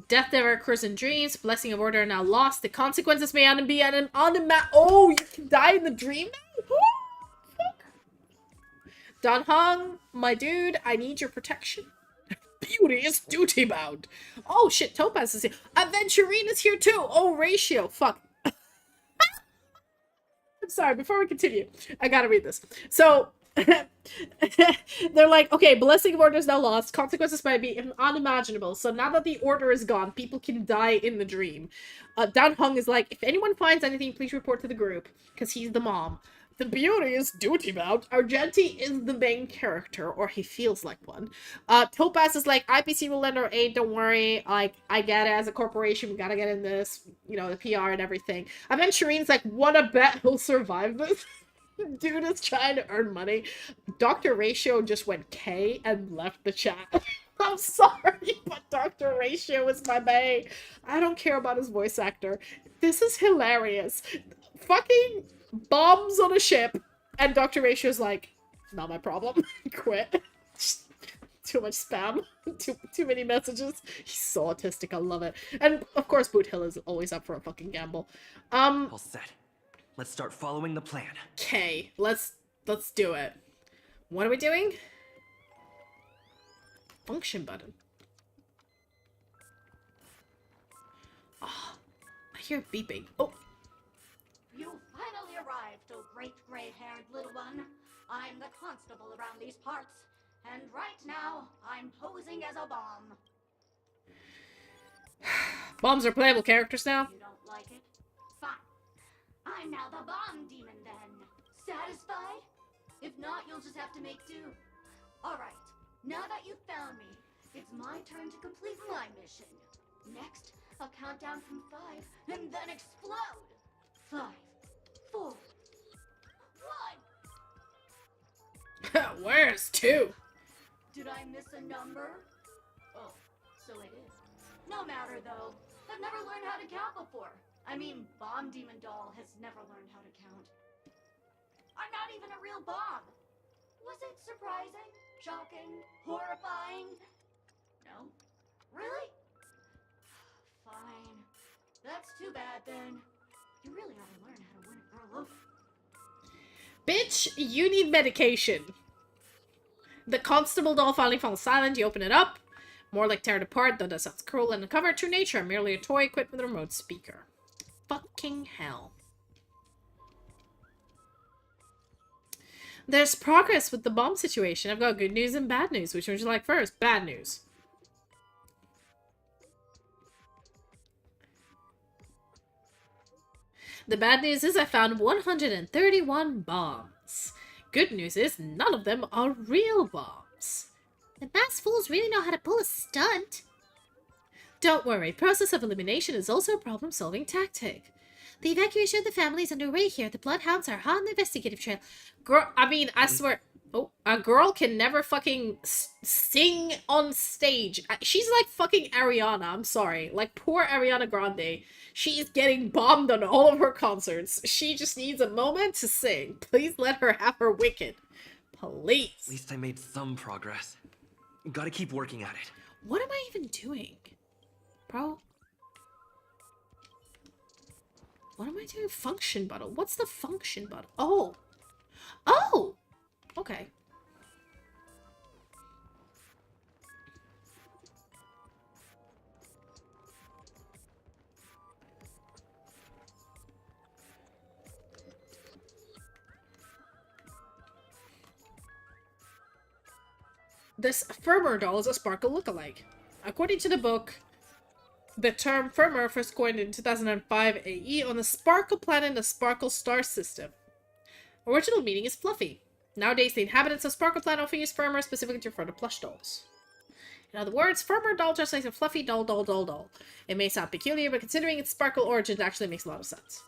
Death never occurs in dreams. Blessing of order are now lost. The consequences may be on the map. Oh, you can die in the dream now? Don Hong, my dude, I need your protection. Beauty is duty bound. Oh shit, Topaz is here. Aventurine is here too. Oh, Ratio. Fuck. I'm sorry, before we continue, I gotta read this. So, they're like, okay, Blessing of Order is now lost. Consequences might be unimaginable. So now that the order is gone, people can die in the dream. Dan Hung is like, if anyone finds anything, please report to the group. Because he's the mom. The beauty is duty-bound. Argenti is the main character, or he feels like one. Topaz is like, IPC will lend our aid, don't worry. Like, I get it, as a corporation, we gotta get in this. You know, the PR and everything. And then Shireen's like, wanna bet he'll survive this? Dude is trying to earn money. Dr. Ratio just went K and left the chat. I'm sorry, but Dr. Ratio is my bae. I don't care about his voice actor. This is hilarious. Fucking bombs on a ship, and Dr. Ratio's like, not my problem. Quit. Too much spam. Too many messages. He's so autistic, I love it. And of course Boot Hill is always up for a fucking gamble. All set. Let's start following the plan. Okay, let's do it. What are we doing? Function button. Oh, I hear beeping. Oh. You finally arrived, oh great gray-haired little one. I'm the constable around these parts, and right now, I'm posing as a bomb. Bombs are playable characters now? You don't like it? Fine. I'm now the bomb demon then. Satisfied? If not, you'll just have to make do. Alright, now that you've found me, it's my turn to complete my mission. Next, I'll count down from 5, and then explode. 5, 4, 1. Where's 2? Did I miss a number? Oh, so it is. No matter though. I've never learned how to count before. I mean, Bomb Demon Doll has never learned how to count. I'm not even a real bomb. Was it surprising? Shocking? Horrifying? No? Really? Fine. That's too bad then. You really ought to learn how to win a girl over. Bitch, you need medication. The constable doll finally falls silent. You open it up. More like tear it apart, though that sounds cruel and uncovered. True nature, merely a toy equipped with a remote speaker. Fucking hell. There's progress with the bomb situation. I've got good news and bad news. Which one would you like first? Bad news. The bad news is I found 131 bombs. Good news is none of them are real bombs. The masked fools really know how to pull a stunt. Don't worry, process of elimination is also a problem-solving tactic. The evacuation of the family is underway here. The Bloodhounds are hot on the investigative trail. Girl, I mean, I swear. Oh, a girl can never fucking sing on stage. She's like fucking Ariana, I'm sorry. Like, poor Ariana Grande. She's getting bombed on all of her concerts. She just needs a moment to sing. Please let her have her wicked. Please. At least I made some progress. Gotta keep working at it. What am I even doing? Bro? What am I doing? Function button. What's the function button? Oh. Oh! Okay. This Firmer doll is a Sparkle lookalike. According to the book, the term Firmer first coined in 2005 AE on the Sparkle planet in the Sparkle star system. Original meaning is fluffy. Nowadays, the inhabitants of Sparkle planet often use Firmer specifically to refer to plush dolls. In other words, Firmer doll translates to fluffy doll. It may sound peculiar, but considering its Sparkle origin, it actually makes a lot of sense.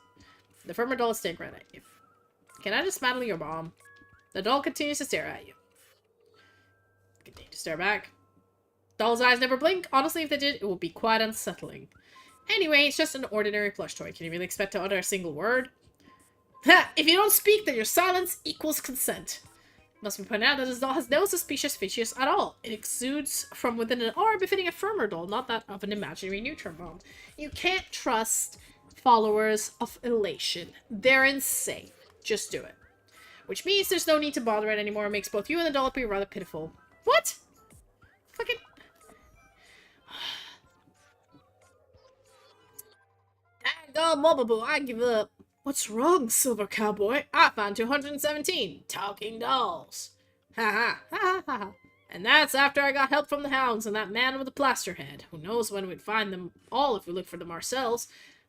The firmer doll is staring right at you. Can I dismantle your bomb? The doll continues to stare at you. Continue to stare back. Doll's eyes never blink. Honestly, if they did, it would be quite unsettling. Anyway, it's just an ordinary plush toy. Can you really expect to utter a single word? Ha! If you don't speak, then your silence equals consent. Must be pointed out that this doll has no suspicious features at all. It exudes from within an aura befitting a firmer doll, not that of an imaginary neutron bomb. You can't trust followers of Elation. They're insane. Just do it. Which means there's no need to bother it anymore. It makes both you and the doll appear rather pitiful. What? Fucking... Dang, Mobile, I give up. What's wrong, Silver Cowboy? I found 217 talking dolls. Ha ha ha ha ha. And that's after I got help from the hounds and that man with the plaster head. Who knows when we'd find them all if we look for them ourselves.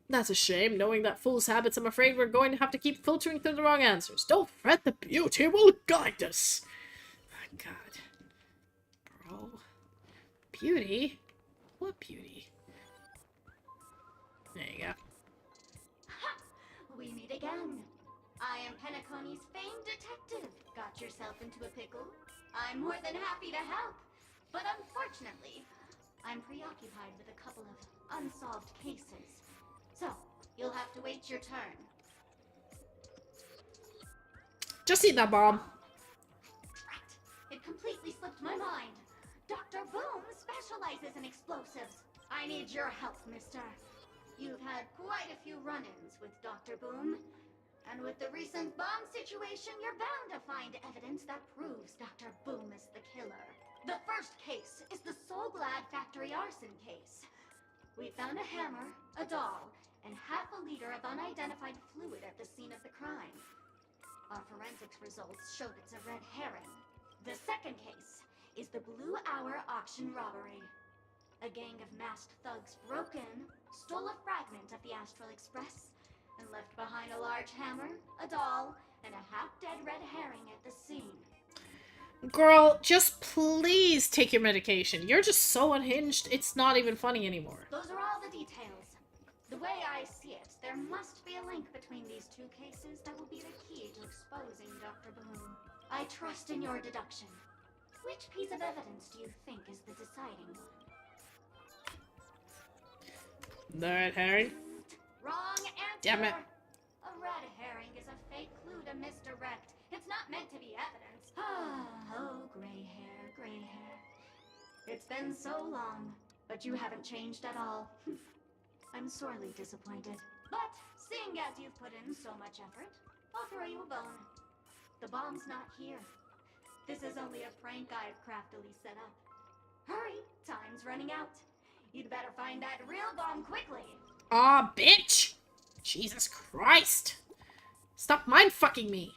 That's a shame. Knowing that fool's habits, I'm afraid we're going to have to keep filtering through the wrong answers. Don't fret, the beauty will guide us. Oh, God. Bro. Beauty? What beauty? There you go. We meet again. I am Penacony's famed detective. Got yourself into a pickle? I'm more than happy to help. But unfortunately, I'm preoccupied with a couple of unsolved cases. So, you'll have to wait your turn. Just eat that bomb. Drat. It completely slipped my mind. Dr. Boom specializes in explosives. I need your help, mister. You've had quite a few run-ins with Dr. Boom. And with the recent bomb situation, you're bound to find evidence that proves Dr. Boom is the killer. The first case is the Soulglad factory arson case. We found a hammer, a doll, and half a liter of unidentified fluid at the scene of the crime. Our forensics results showed it's a red herring. The second case is the Blue Hour auction robbery. A gang of masked thugs broke in, stole a fragment of the Astral Express, and left behind a large hammer, a doll, and a half-dead red herring at the scene. Girl, just please take your medication. You're just so unhinged, it's not even funny anymore. Those are all the details. The way I see it, there must be a link between these two cases that will be the key to exposing Dr. Boom. I trust in your deduction. Which piece of evidence do you think is the deciding one? The red herring? Wrong answer! Damn it. A red herring is a fake clue to misdirect. It's not meant to be evidence. Oh, gray hair. It's been so long, but you haven't changed at all. I'm sorely disappointed. But, seeing as you've put in so much effort, I'll throw you a bone. The bomb's not here. This is only a prank I've craftily set up. Hurry, time's running out. You'd better find that real bomb quickly. Aw, bitch! Jesus Christ! Stop mind-fucking me!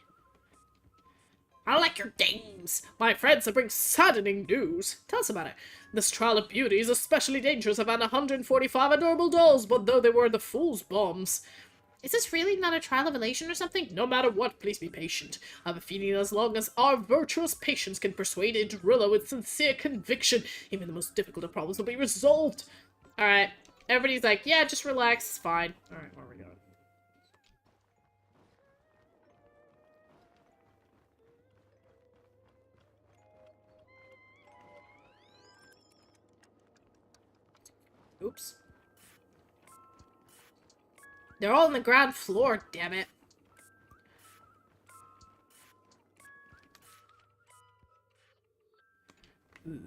I don't like your games! My friends, I bring saddening news. Tell us about it. This trial of beauty is especially dangerous. I've had 145 adorable dolls, but though they were the fool's bombs. Is this really not a trial of elation or something? No matter what, please be patient. I have a feeling as long as our virtuous patience can persuade Interilla with sincere conviction, even the most difficult of problems will be resolved. Alright. Everybody's like, yeah, just relax, it's fine. Alright, where are we going? Oops. They're all on the ground floor, damn it. Ooh.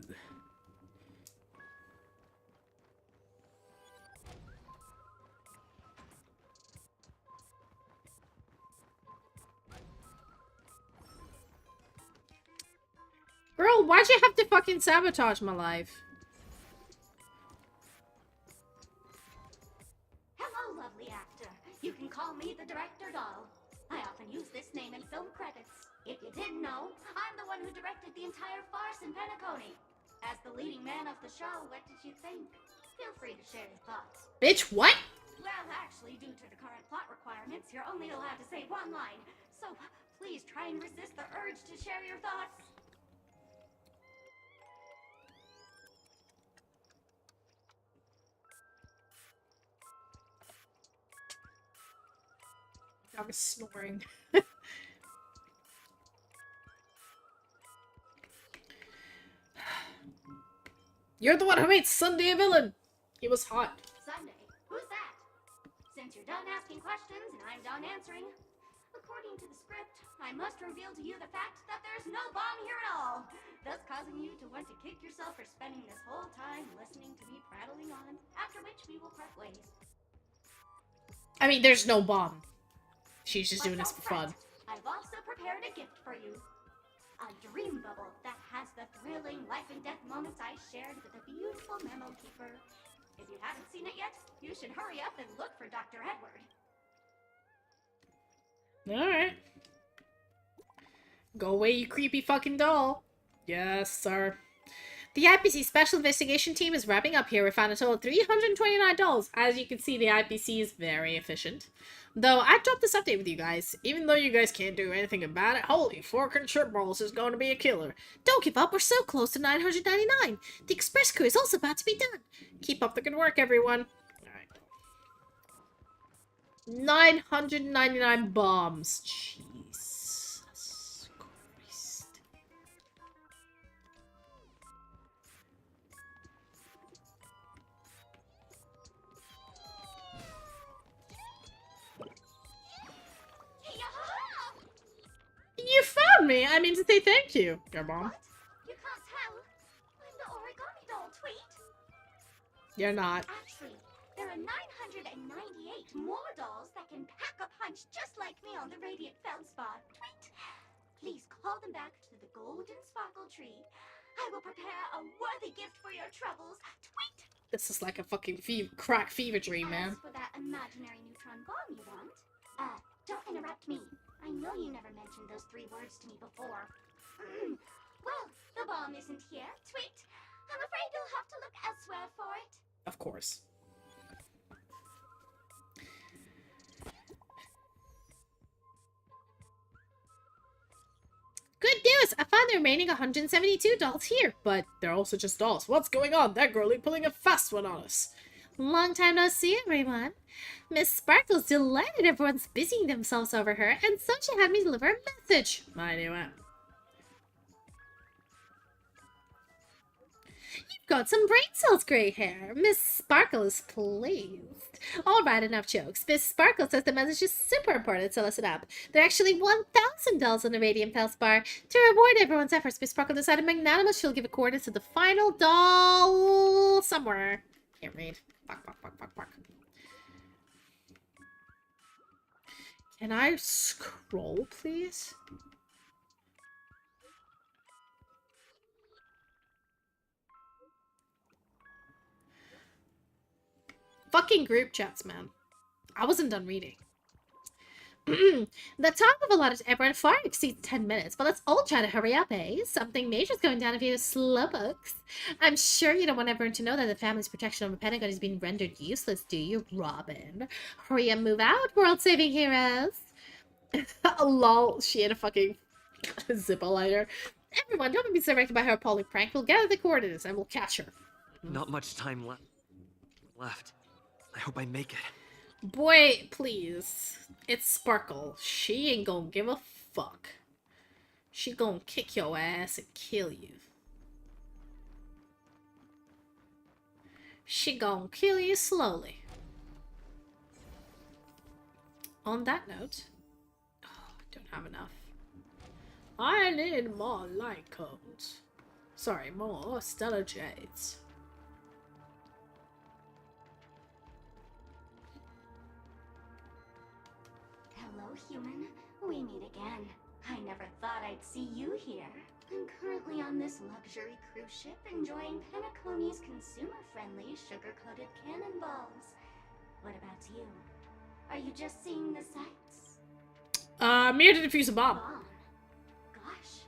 Girl, why'd you have to fucking sabotage my life? Hello, lovely actor. You can call me the director doll. I often use this name in film credits. If you didn't know, I'm the one who directed the entire farce in Penacony. As the leading man of the show, what did you think? Feel free to share your thoughts. Bitch, what? Well, actually, due to the current plot requirements, you're only allowed to say one line. So, please try and resist the urge to share your thoughts. I was snoring. You're the one who made Sunday a villain! He was hot. Sunday? Who's that? Since you're done asking questions and I'm done answering, according to the script, I must reveal to you the fact that there's no bomb here at all, thus causing you to want to kick yourself for spending this whole time listening to me prattling on, after which we will part ways. I mean, there's no bomb. She's just doing this for fun. I've also prepared a gift for you. A dream bubble that has the thrilling life and death moments I shared with the beautiful memo keeper. If you haven't seen it yet, you should hurry up and look for Dr. Edward. Alright. Go away, you creepy fucking doll. Yes, sir. The IPC Special Investigation Team is wrapping up here. We found a total of $329. As you can see, the IPC is very efficient. Though, I dropped this update with you guys. Even though you guys can't do anything about it, holy, forking trip balls is going to be a killer. Don't give up, we're so close to $999. The express queue is also about to be done. Keep up the good work, everyone. Alright. 999 bombs. Jesus Christ. You found me! I mean to say thank you, your mom. You can't tell. I'm the origami doll, Tweet. You're not. Actually, there are 998 more dolls that can pack a punch just like me on the Radiant Feldspar. Tweet. Please call them back to the Golden Sparkle Tree. I will prepare a worthy gift for your troubles. Tweet. This is like a fucking crack fever dream, man. As for that imaginary neutron bomb you want, don't interrupt me. I know you never mentioned those 3 words to me before. Well, the bomb isn't here. Tweet. I'm afraid you'll have to look elsewhere for it. Of course. Good news! I found the remaining 172 dolls here, but they're also just dolls. What's going on? That girlie pulling a fast one on us. Long time no see, everyone. Miss Sparkle's delighted everyone's busying themselves over her, and so she had me deliver a message. I knew it. You've got some brain cells gray hair. Miss Sparkle is pleased. All right, enough jokes. Miss Sparkle says the message is super important, so listen up. There are actually 1,000 dolls on the Radiant Feldspar. To reward everyone's efforts, Miss Sparkle decided magnanimous she'll give a coordinates to the final doll somewhere. Can't read. Fuck. Can I scroll, please? Fucking group chats, man. I wasn't done reading. The time of allotted to everyone far exceeds 10 minutes, but let's all try to hurry up, eh? Something major's going down if you slow books. I'm sure you don't want everyone to know that the family's protection over penacony has been rendered useless, do you, Robin? Hurry up, move out, world-saving heroes! Lol, she had a fucking Zippo lighter. Everyone, don't be directed by her appalling prank. We'll gather the coordinates and we'll catch her. Not much time left. I hope I make it. Boy, please. It's Sparkle. She ain't gonna give a fuck. She gonna kick your ass and kill you. She gonna kill you slowly. On that note, I don't have enough. I need more light cones. Sorry, more stellar jades. Hello, human. We meet again. I never thought I'd see you here. I'm currently on this luxury cruise ship enjoying Penacony's consumer-friendly sugar-coated cannonballs. What about you? Are you just seeing the sights? I'm here to defuse a bomb. Gosh.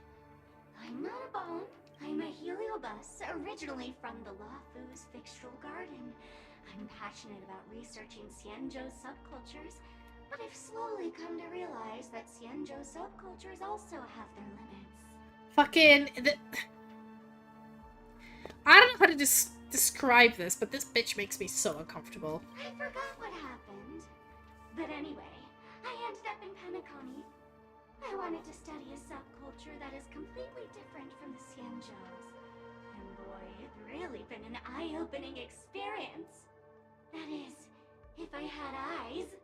I'm not a bomb. I'm a heliobus, originally from the Lafu's Fictional Garden. I'm passionate about researching Xianzhou's subcultures, but I've slowly come to realize that Xianzhou subcultures also have their limits. Fucking... I don't know how to describe this, but this bitch makes me so uncomfortable. I forgot what happened. But anyway, I ended up in penacony. I wanted to study a subculture that is completely different from the Xianzhous. And boy, it's really been an eye-opening experience. That is, if I had eyes.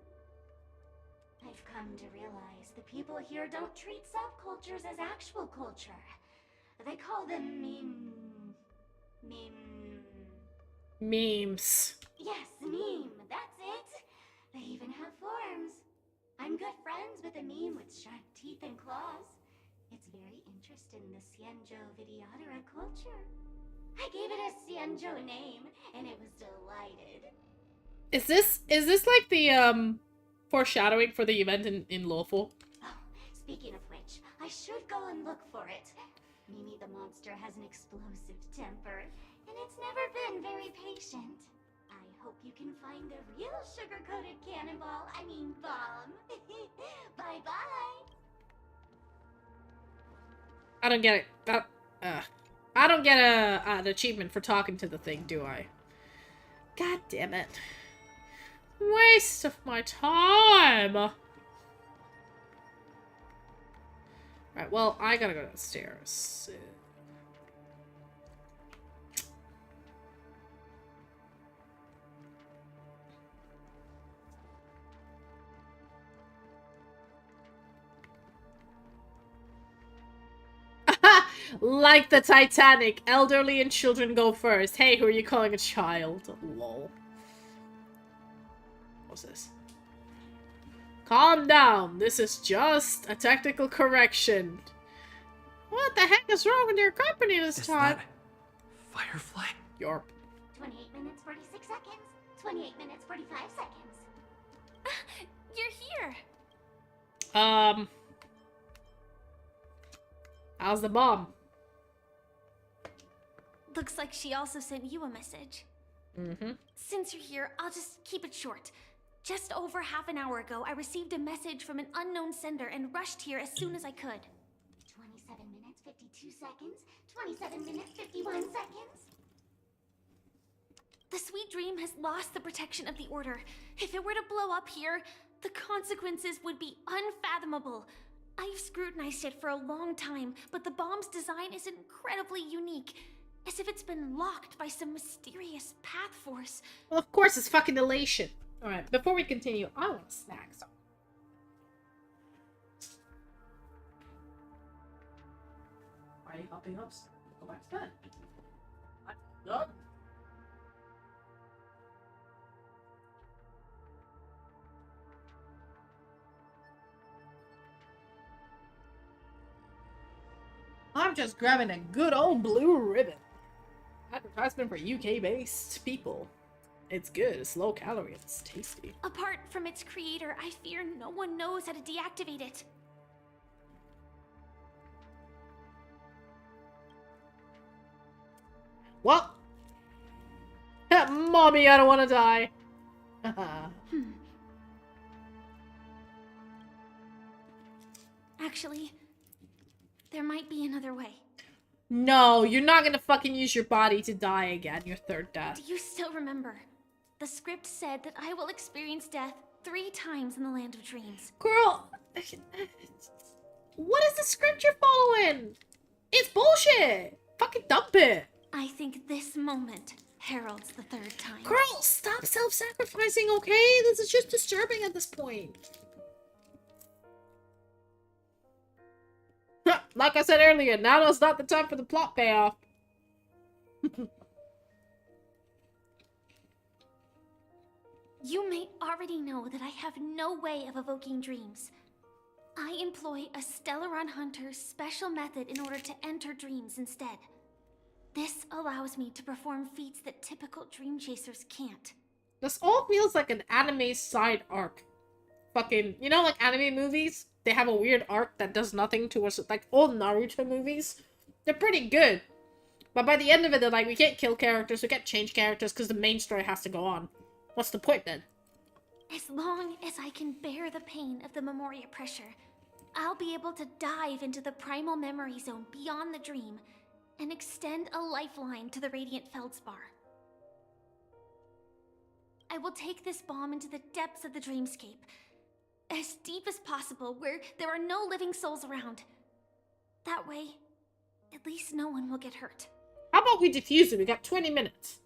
I've come to realize the people here don't treat subcultures as actual culture. They call them Memes. Yes, meme, that's it. They even have forms. I'm good friends with a meme with sharp teeth and claws. It's very interested in the Xianzhou Videodera culture. I gave it a Xianzhou name, and it was delighted. Is this like the foreshadowing for the event in Lawful? Oh, speaking of which, I should go and look for it. Mimi the monster has an explosive temper, and it's never been very patient. I hope you can find the real sugar-coated cannonball, bomb. Bye-bye. I don't get it. I don't get an achievement for talking to the thing, do I? God damn it. Waste of my time. Right, well, I gotta go downstairs. Like the Titanic, elderly and children go first. Hey, who are you calling a child? Lol. What's this? Calm down. This is just a technical correction. What the heck is wrong with your company this time? That Firefly? Yorp. 28 minutes, 46 seconds. 28 minutes, 45 seconds. You're here. How's the bomb? Looks like she also sent you a message. Mm-hmm. Since you're here, I'll just keep it short. Just over half an hour ago, I received a message from an unknown sender and rushed here as soon as I could. 27 minutes, 52 seconds. 27 minutes, 51 seconds. The Sweet Dream has lost the protection of the Order. If it were to blow up here, the consequences would be unfathomable. I've scrutinized it for a long time, but the bomb's design is incredibly unique. As if it's been locked by some mysterious path force. Well, of course, it's fucking elation. Alright, before we continue, I want a snack. So. Why are you hopping up? Go back to bed. I'm done. I'm just grabbing a good old blue ribbon. Advertisement for UK-based people. It's good, it's low calorie, it's tasty. Apart from its creator, I fear no one knows how to deactivate it. Well, mommy, I don't want to die. Actually, there might be another way. No, you're not gonna fucking use your body to die again, your third death. Do you still remember? The script said that I will experience death 3 times in the Land of Dreams. Girl, what is the script you're following? It's bullshit. Fucking dump it. I think this moment heralds the 3rd time. Girl, stop self-sacrificing, okay? This is just disturbing at this point. Like I said earlier, now is not the time for the plot payoff. You may already know that I have no way of evoking dreams. I employ a Stellaron Hunter's special method in order to enter dreams instead. This allows me to perform feats that typical dream chasers can't. This all feels like an anime side arc. Fucking, you know, like anime movies? They have a weird arc that does nothing to us. Like old Naruto movies. They're pretty good. But by the end of it, they're like, we can't kill characters, we can't change characters because the main story has to go on. What's the point then? As long as I can bear the pain of the Memoria pressure, I'll be able to dive into the primal memory zone beyond the dream and extend a lifeline to the Radiant Feldspar. I will take this bomb into the depths of the dreamscape. as deep as possible, where there are no living souls around. That way, at least no one will get hurt. How about we defuse it? We got 20 minutes.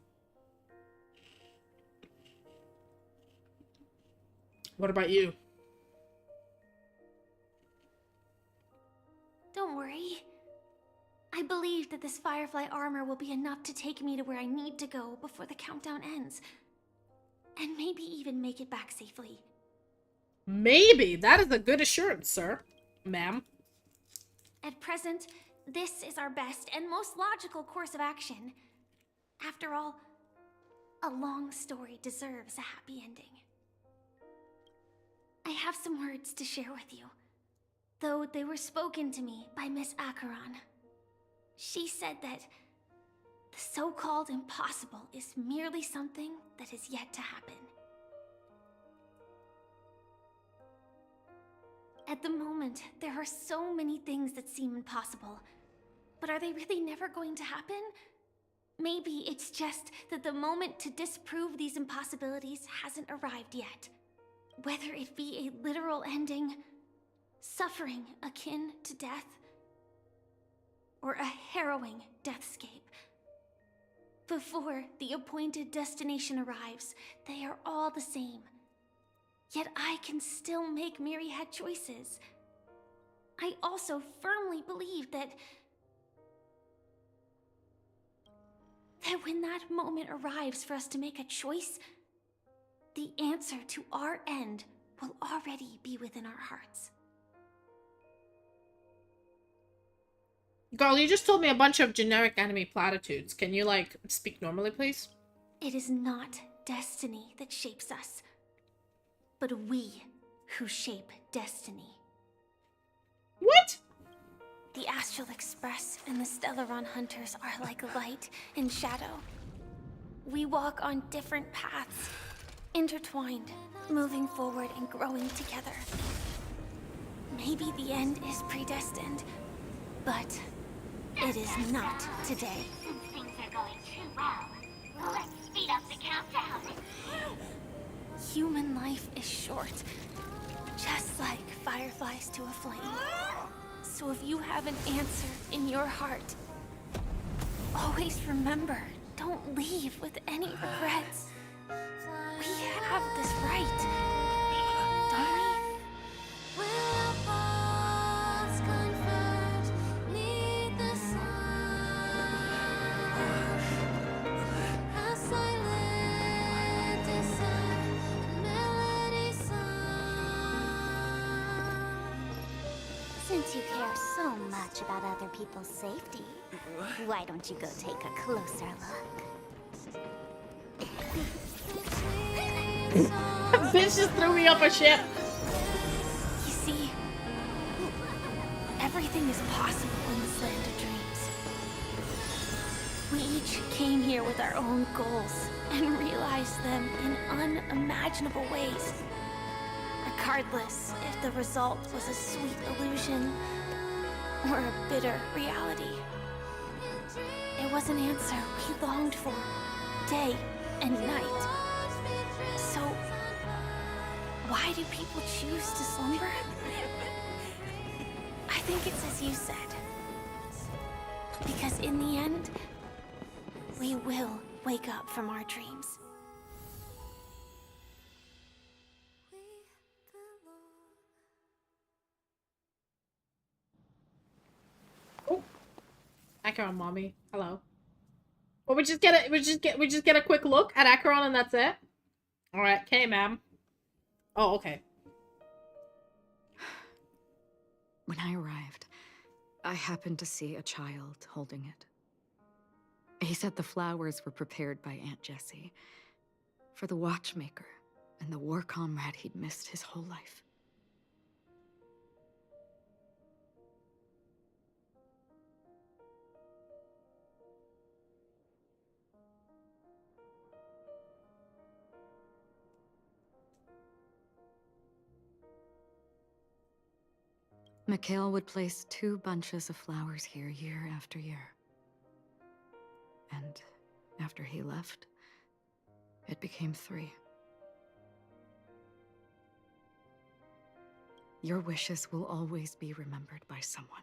What about you? Don't worry. I believe that this Firefly armor will be enough to take me to where I need to go before the countdown ends. And maybe even make it back safely. Maybe. That is a good assurance, sir. Ma'am. At present, this is our best and most logical course of action. After all, a long story deserves a happy ending. I have some words to share with you, though they were spoken to me by Miss Acheron. She said that the so-called impossible is merely something that is yet to happen. At the moment, there are so many things that seem impossible, but are they really never going to happen? Maybe it's just that the moment to disprove these impossibilities hasn't arrived yet. Whether it be a literal ending, suffering akin to death, or a harrowing deathscape. Before the appointed destination arrives, they are all the same. Yet I can still make myriad choices. I also firmly believe that when that moment arrives for us to make a choice, the answer to our end will already be within our hearts. Girl, you just told me a bunch of generic anime platitudes. Can you, like, speak normally, please? It is not destiny that shapes us, but we who shape destiny. What? The Astral Express and the Stellaron Hunters are like light and shadow. We walk on different paths, intertwined, moving forward and growing together. Maybe the end is predestined, but it is not today. Since things are going too well, let's speed up the countdown. Human life is short, just like fireflies to a flame. So if you have an answer in your heart, always remember, don't leave with any regrets. We have this right, don't we? Since you care so much about other people's safety, why don't you go take a closer look? Bitch just threw me off a ship. You see, everything is possible in this land of dreams. We each came here with our own goals and realized them in unimaginable ways. Regardless if the result was a sweet illusion or a bitter reality. It was an answer we longed for, day and night. So, why do people choose to slumber? I think it's as you said. Because in the end, we will wake up from our dreams. Acheron, mommy. Hello. Well, we just get a quick look at Acheron and that's it. All right, okay, ma'am. Oh, okay. When I arrived, I happened to see a child holding it. He said the flowers were prepared by Aunt Jessie for the watchmaker and the war comrade he'd missed his whole life. Mikhail would place 2 bunches of flowers here year after year. And after he left, it became 3. Your wishes will always be remembered by someone.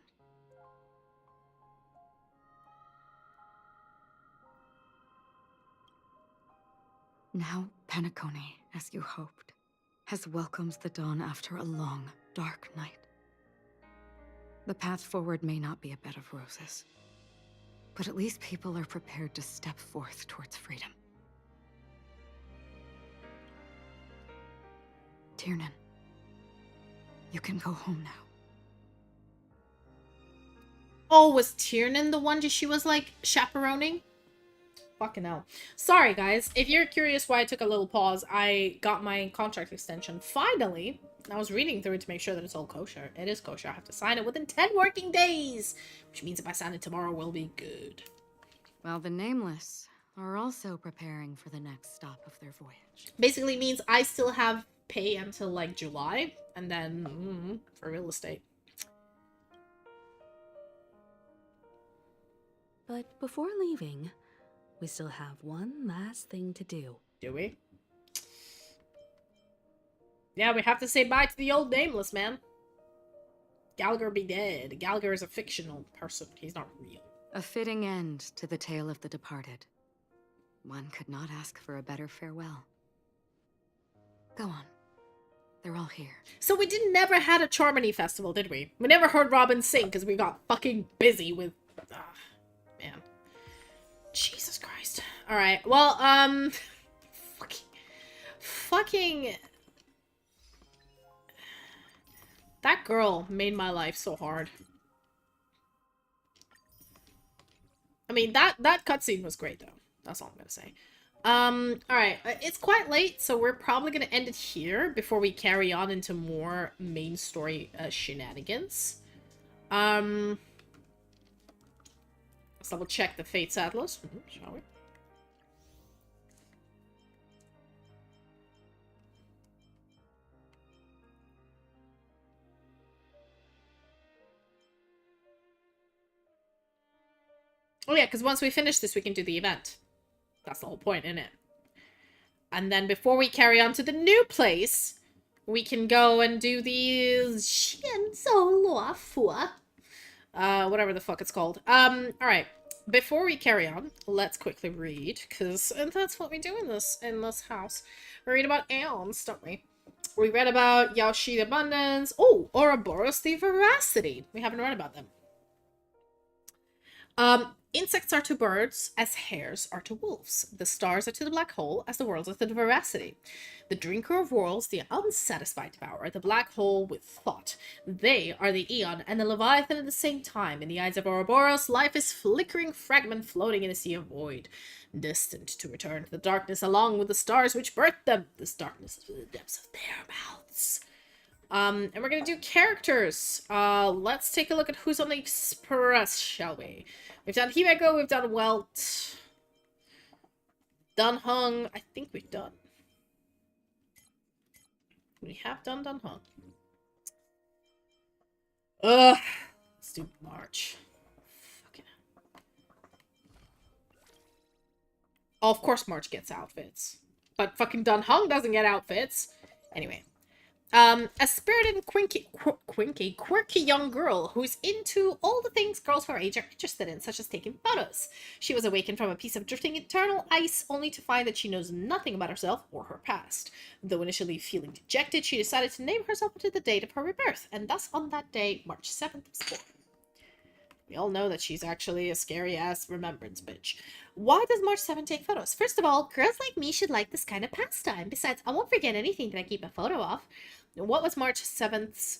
Now, Penacony, as you hoped, has welcomed the dawn after a long, dark night. The path forward may not be a bed of roses, but at least people are prepared to step forth towards freedom. Tiernan, you can go home now. Oh, was Tiernan the one she was, like, chaperoning? Fucking hell. Sorry, guys. If you're curious why I took a little pause, I got my contract extension. Finally. I was reading through it to make sure that it's all kosher. It is kosher. I have to sign it within 10 working days. Which means if I sign it tomorrow, we'll be good. While the Nameless are also preparing for the next stop of their voyage. Basically means I still have pay until, like, July. And then, for real estate. But before leaving, we still have one last thing to do. Do we? Yeah, we have to say bye to the old Nameless, man. Gallagher be dead. Gallagher is a fictional person. He's not real. A fitting end to the tale of the departed. One could not ask for a better farewell. Go on. They're all here. So we never had a Charmony festival, did we? We never heard Robin sing because we got fucking busy with... man. Jesus Christ. Alright, well, Fucking... That girl made my life so hard. I mean, that cutscene was great, though. That's all I'm gonna say. Alright, it's quite late, so we're probably gonna end it here before we carry on into more main story shenanigans. Let's double check the Fate's Atlas, shall we? Oh yeah, because once we finish this, we can do the event. That's the whole point, isn't it? And then before we carry on to the new place, we can go and do the whatever the fuck it's called. Alright. Before we carry on, let's quickly read, because that's what we do in this house. We read about aeons, don't we? We read about Yaoshi the Abundance. Oh, Ouroboros the Veracity. We haven't read about them. Insects are to birds as hares are to wolves. The stars are to the black hole as the worlds are to the veracity. The drinker of worlds, the unsatisfied devourer, the black hole with thought. They are the Aeon and the Leviathan at the same time. In the eyes of Ouroboros, life is flickering fragment floating in a sea of void, destined to return to the darkness along with the stars which birthed them. This darkness is the depths of their mouths. And we're gonna do characters. Let's take a look at who's on the Express, shall we? We've done Himeko, we've done Welt. Dunhung, I think we've done. We have done Dunhung. Let's do March. Fucking hell. Oh, of course March gets outfits. But fucking Dunhung doesn't get outfits. Anyway. A spirited and quirky young girl who's into all the things girls her age are interested in, such as taking photos. She was awakened from a piece of drifting eternal ice, only to find that she knows nothing about herself or her past. Though initially feeling dejected, she decided to name herself to the date of her rebirth, and thus on that day, March 7th, was born. We all know that she's actually a scary-ass remembrance bitch. Why does March 7th take photos? First of all, girls like me should like this kind of pastime. Besides, I won't forget anything that I keep a photo of. What has March 7th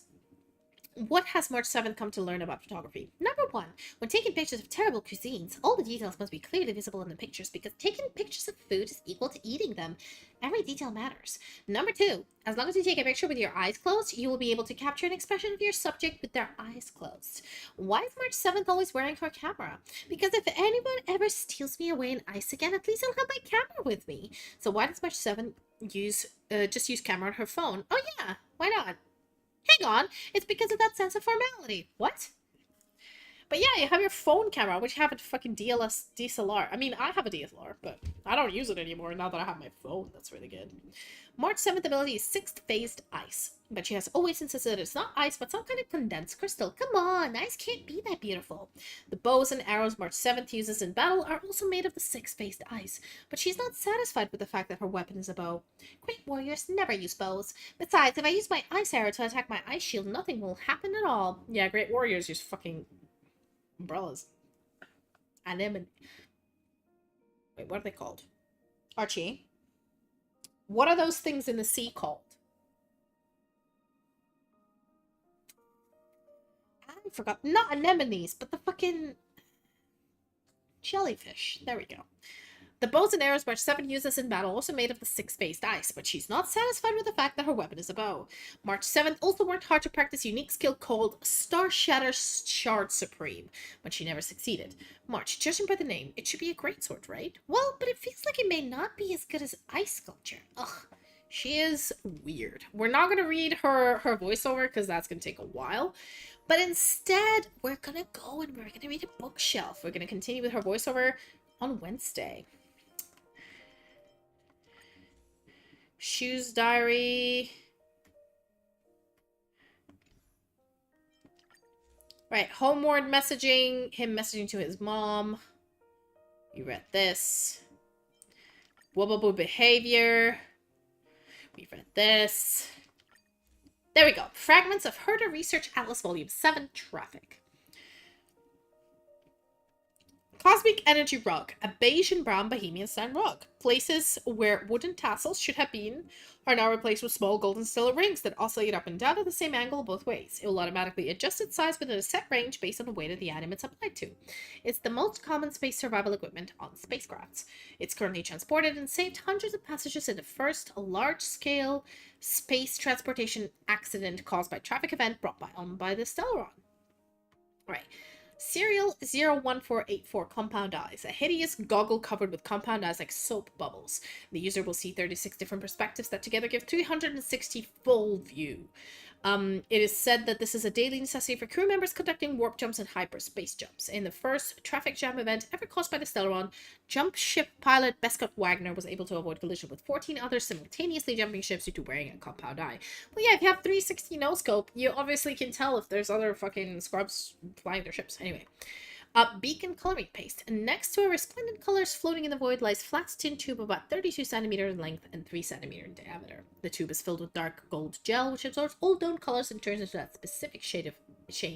come to learn about photography? Number 1, when taking pictures of terrible cuisines, all the details must be clearly visible in the pictures because taking pictures of food is equal to eating them. Every detail matters. Number 2, as long as you take a picture with your eyes closed, you will be able to capture an expression of your subject with their eyes closed. Why is March 7th always wearing her camera? Because if anyone ever steals me away in ice again, at least I'll have my camera with me. So why does March 7th just use camera on her phone? Oh yeah, why not? Hang on, it's because of that sense of formality. What? But yeah, you have your phone camera, which have a fucking DSLR. I mean, I have a DSLR, but I don't use it anymore now that I have my phone. That's really good. March 7th ability is 6th Phased Ice. but she has always insisted that it's not ice, but some kind of condensed crystal. Come on, ice can't be that beautiful. The bows and arrows March 7th uses in battle are also made of the six-faced ice, but she's not satisfied with the fact that her weapon is a bow. Great warriors never use bows. Besides, if I use my ice arrow to attack my ice shield, nothing will happen at all. Yeah, great warriors use fucking umbrellas. Anemone. Wait, what are they called? Archie? What are those things in the sea called? I forgot. Not anemones, but the fucking jellyfish. There we go. The bows and arrows March 7 uses in battle also made of the six-faced ice, but she's not satisfied with the fact that her weapon is a bow. March 7th also worked hard to practice a unique skill called Star Shatter Shard Supreme, but she never succeeded. March, judging by the name, it should be a greatsword, right? Well, but it feels like it may not be as good as ice sculpture. Ugh. She is weird. We're not going to read her voiceover because that's going to take a while. But instead, we're going to go and we're going to read a bookshelf. We're going to continue with her voiceover on Wednesday. Shoes diary. Right, homeward messaging. Him messaging to his mom. You read this. Wubble behavior. We read this. There we go. Fragments of Herder Research Atlas Volume 7, Traffic. Cosmic Energy Rug. A beige and brown Bohemian style rug. Places where wooden tassels should have been are now replaced with small gold and silver rings that oscillate up and down at the same angle both ways. It will automatically adjust its size within a set range based on the weight of the item it's applied to. It's the most common space survival equipment on spacecrafts. It's currently transported and saved hundreds of passengers in the first large-scale space transportation accident caused by a traffic event brought on by the Stellaron. Right. Serial 01484 Compound Eyes. A hideous goggle covered with compound eyes like soap bubbles. The user will see 36 different perspectives that together give 360 full view. It is said that this is a daily necessity for crew members conducting warp jumps and hyperspace jumps. In the first traffic jam event ever caused by the Stellaron, jump ship pilot Beskot Wagner was able to avoid collision with 14 others simultaneously jumping ships due to wearing a compound eye. Well, yeah, if you have 360 no-scope, you obviously can tell if there's other fucking scrubs flying their ships. Anyway. Beacon coloring paste. Next to a resplendent colors floating in the void lies flat tin tube about 32 centimeters in length and 3 centimeters in diameter. The tube is filled with dark gold gel, which absorbs all known colors and turns into that specific shade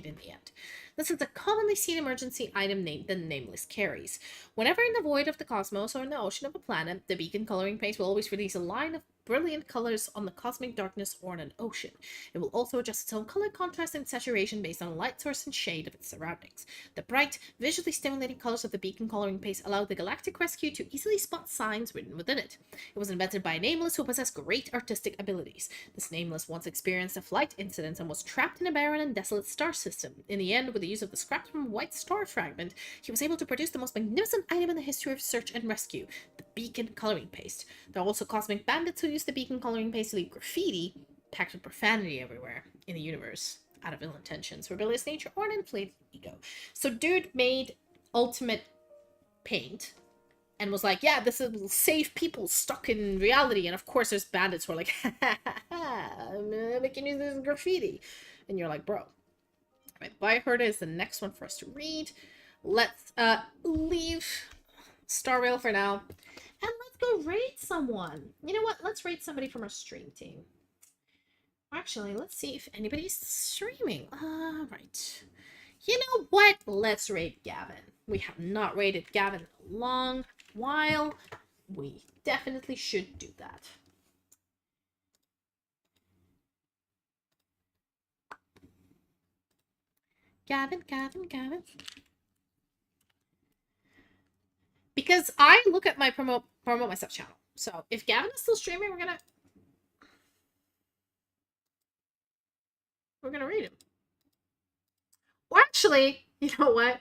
in the end. This is a commonly seen emergency item named the Nameless carries. Whenever in the void of the cosmos or in the ocean of a planet, the beacon coloring paste will always release a line of brilliant colors on the cosmic darkness or in an ocean. It will also adjust its own color contrast and saturation based on the light source and shade of its surroundings. The bright, visually stimulating colors of the beacon coloring paste allow the Galactic Rescue to easily spot signs written within it. It was invented by a Nameless who possessed great artistic abilities. This Nameless once experienced a flight incident and was trapped in a barren and desolate star system. In the end, with the use of the scraps from a white star fragment, he was able to produce the most magnificent item in the history of search and rescue, the beacon coloring paste. There are also cosmic bandits who use the beacon coloring paste to leave graffiti packed with profanity everywhere in the universe out of ill intentions, rebellious nature, or an inflated ego. So dude made ultimate paint and was like, yeah, this will save people stuck in reality. And of course there's bandits who are like, ha ha ha ha, I'm making use of this graffiti. And you're like, bro. Right, Byherda is the next one for us to read. Let's leave Star Rail for now. And let's go raid someone. You know what? Let's raid somebody from our stream team. Actually, let's see if anybody's streaming. Right. You know what? Let's raid Gavin. We have not raided Gavin in a long while. We definitely should do that. Gavin. Because I look at my promote myself channel. So if Gavin is still streaming, we're gonna read him. Or actually, you know what?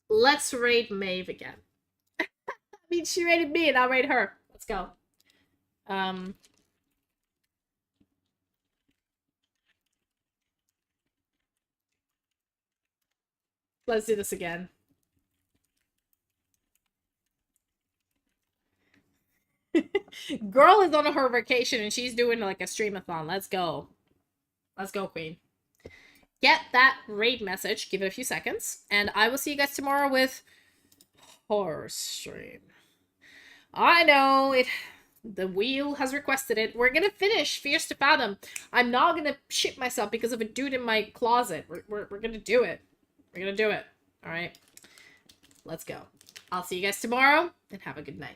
Let's raid Maeve again. I mean, she raided me and I'll raid her. Let's go. Let's do this again. Girl is on her vacation and she's doing like a streamathon. Let's go. Let's go, queen. Get that raid message. Give it a few seconds. And I will see you guys tomorrow with horror stream. I know it. The wheel has requested it. We're gonna finish Fierce to Fathom. I'm not gonna shit myself because of a dude in my closet. We're gonna do it. We're gonna do it. Alright. Let's go. I'll see you guys tomorrow and have a good night.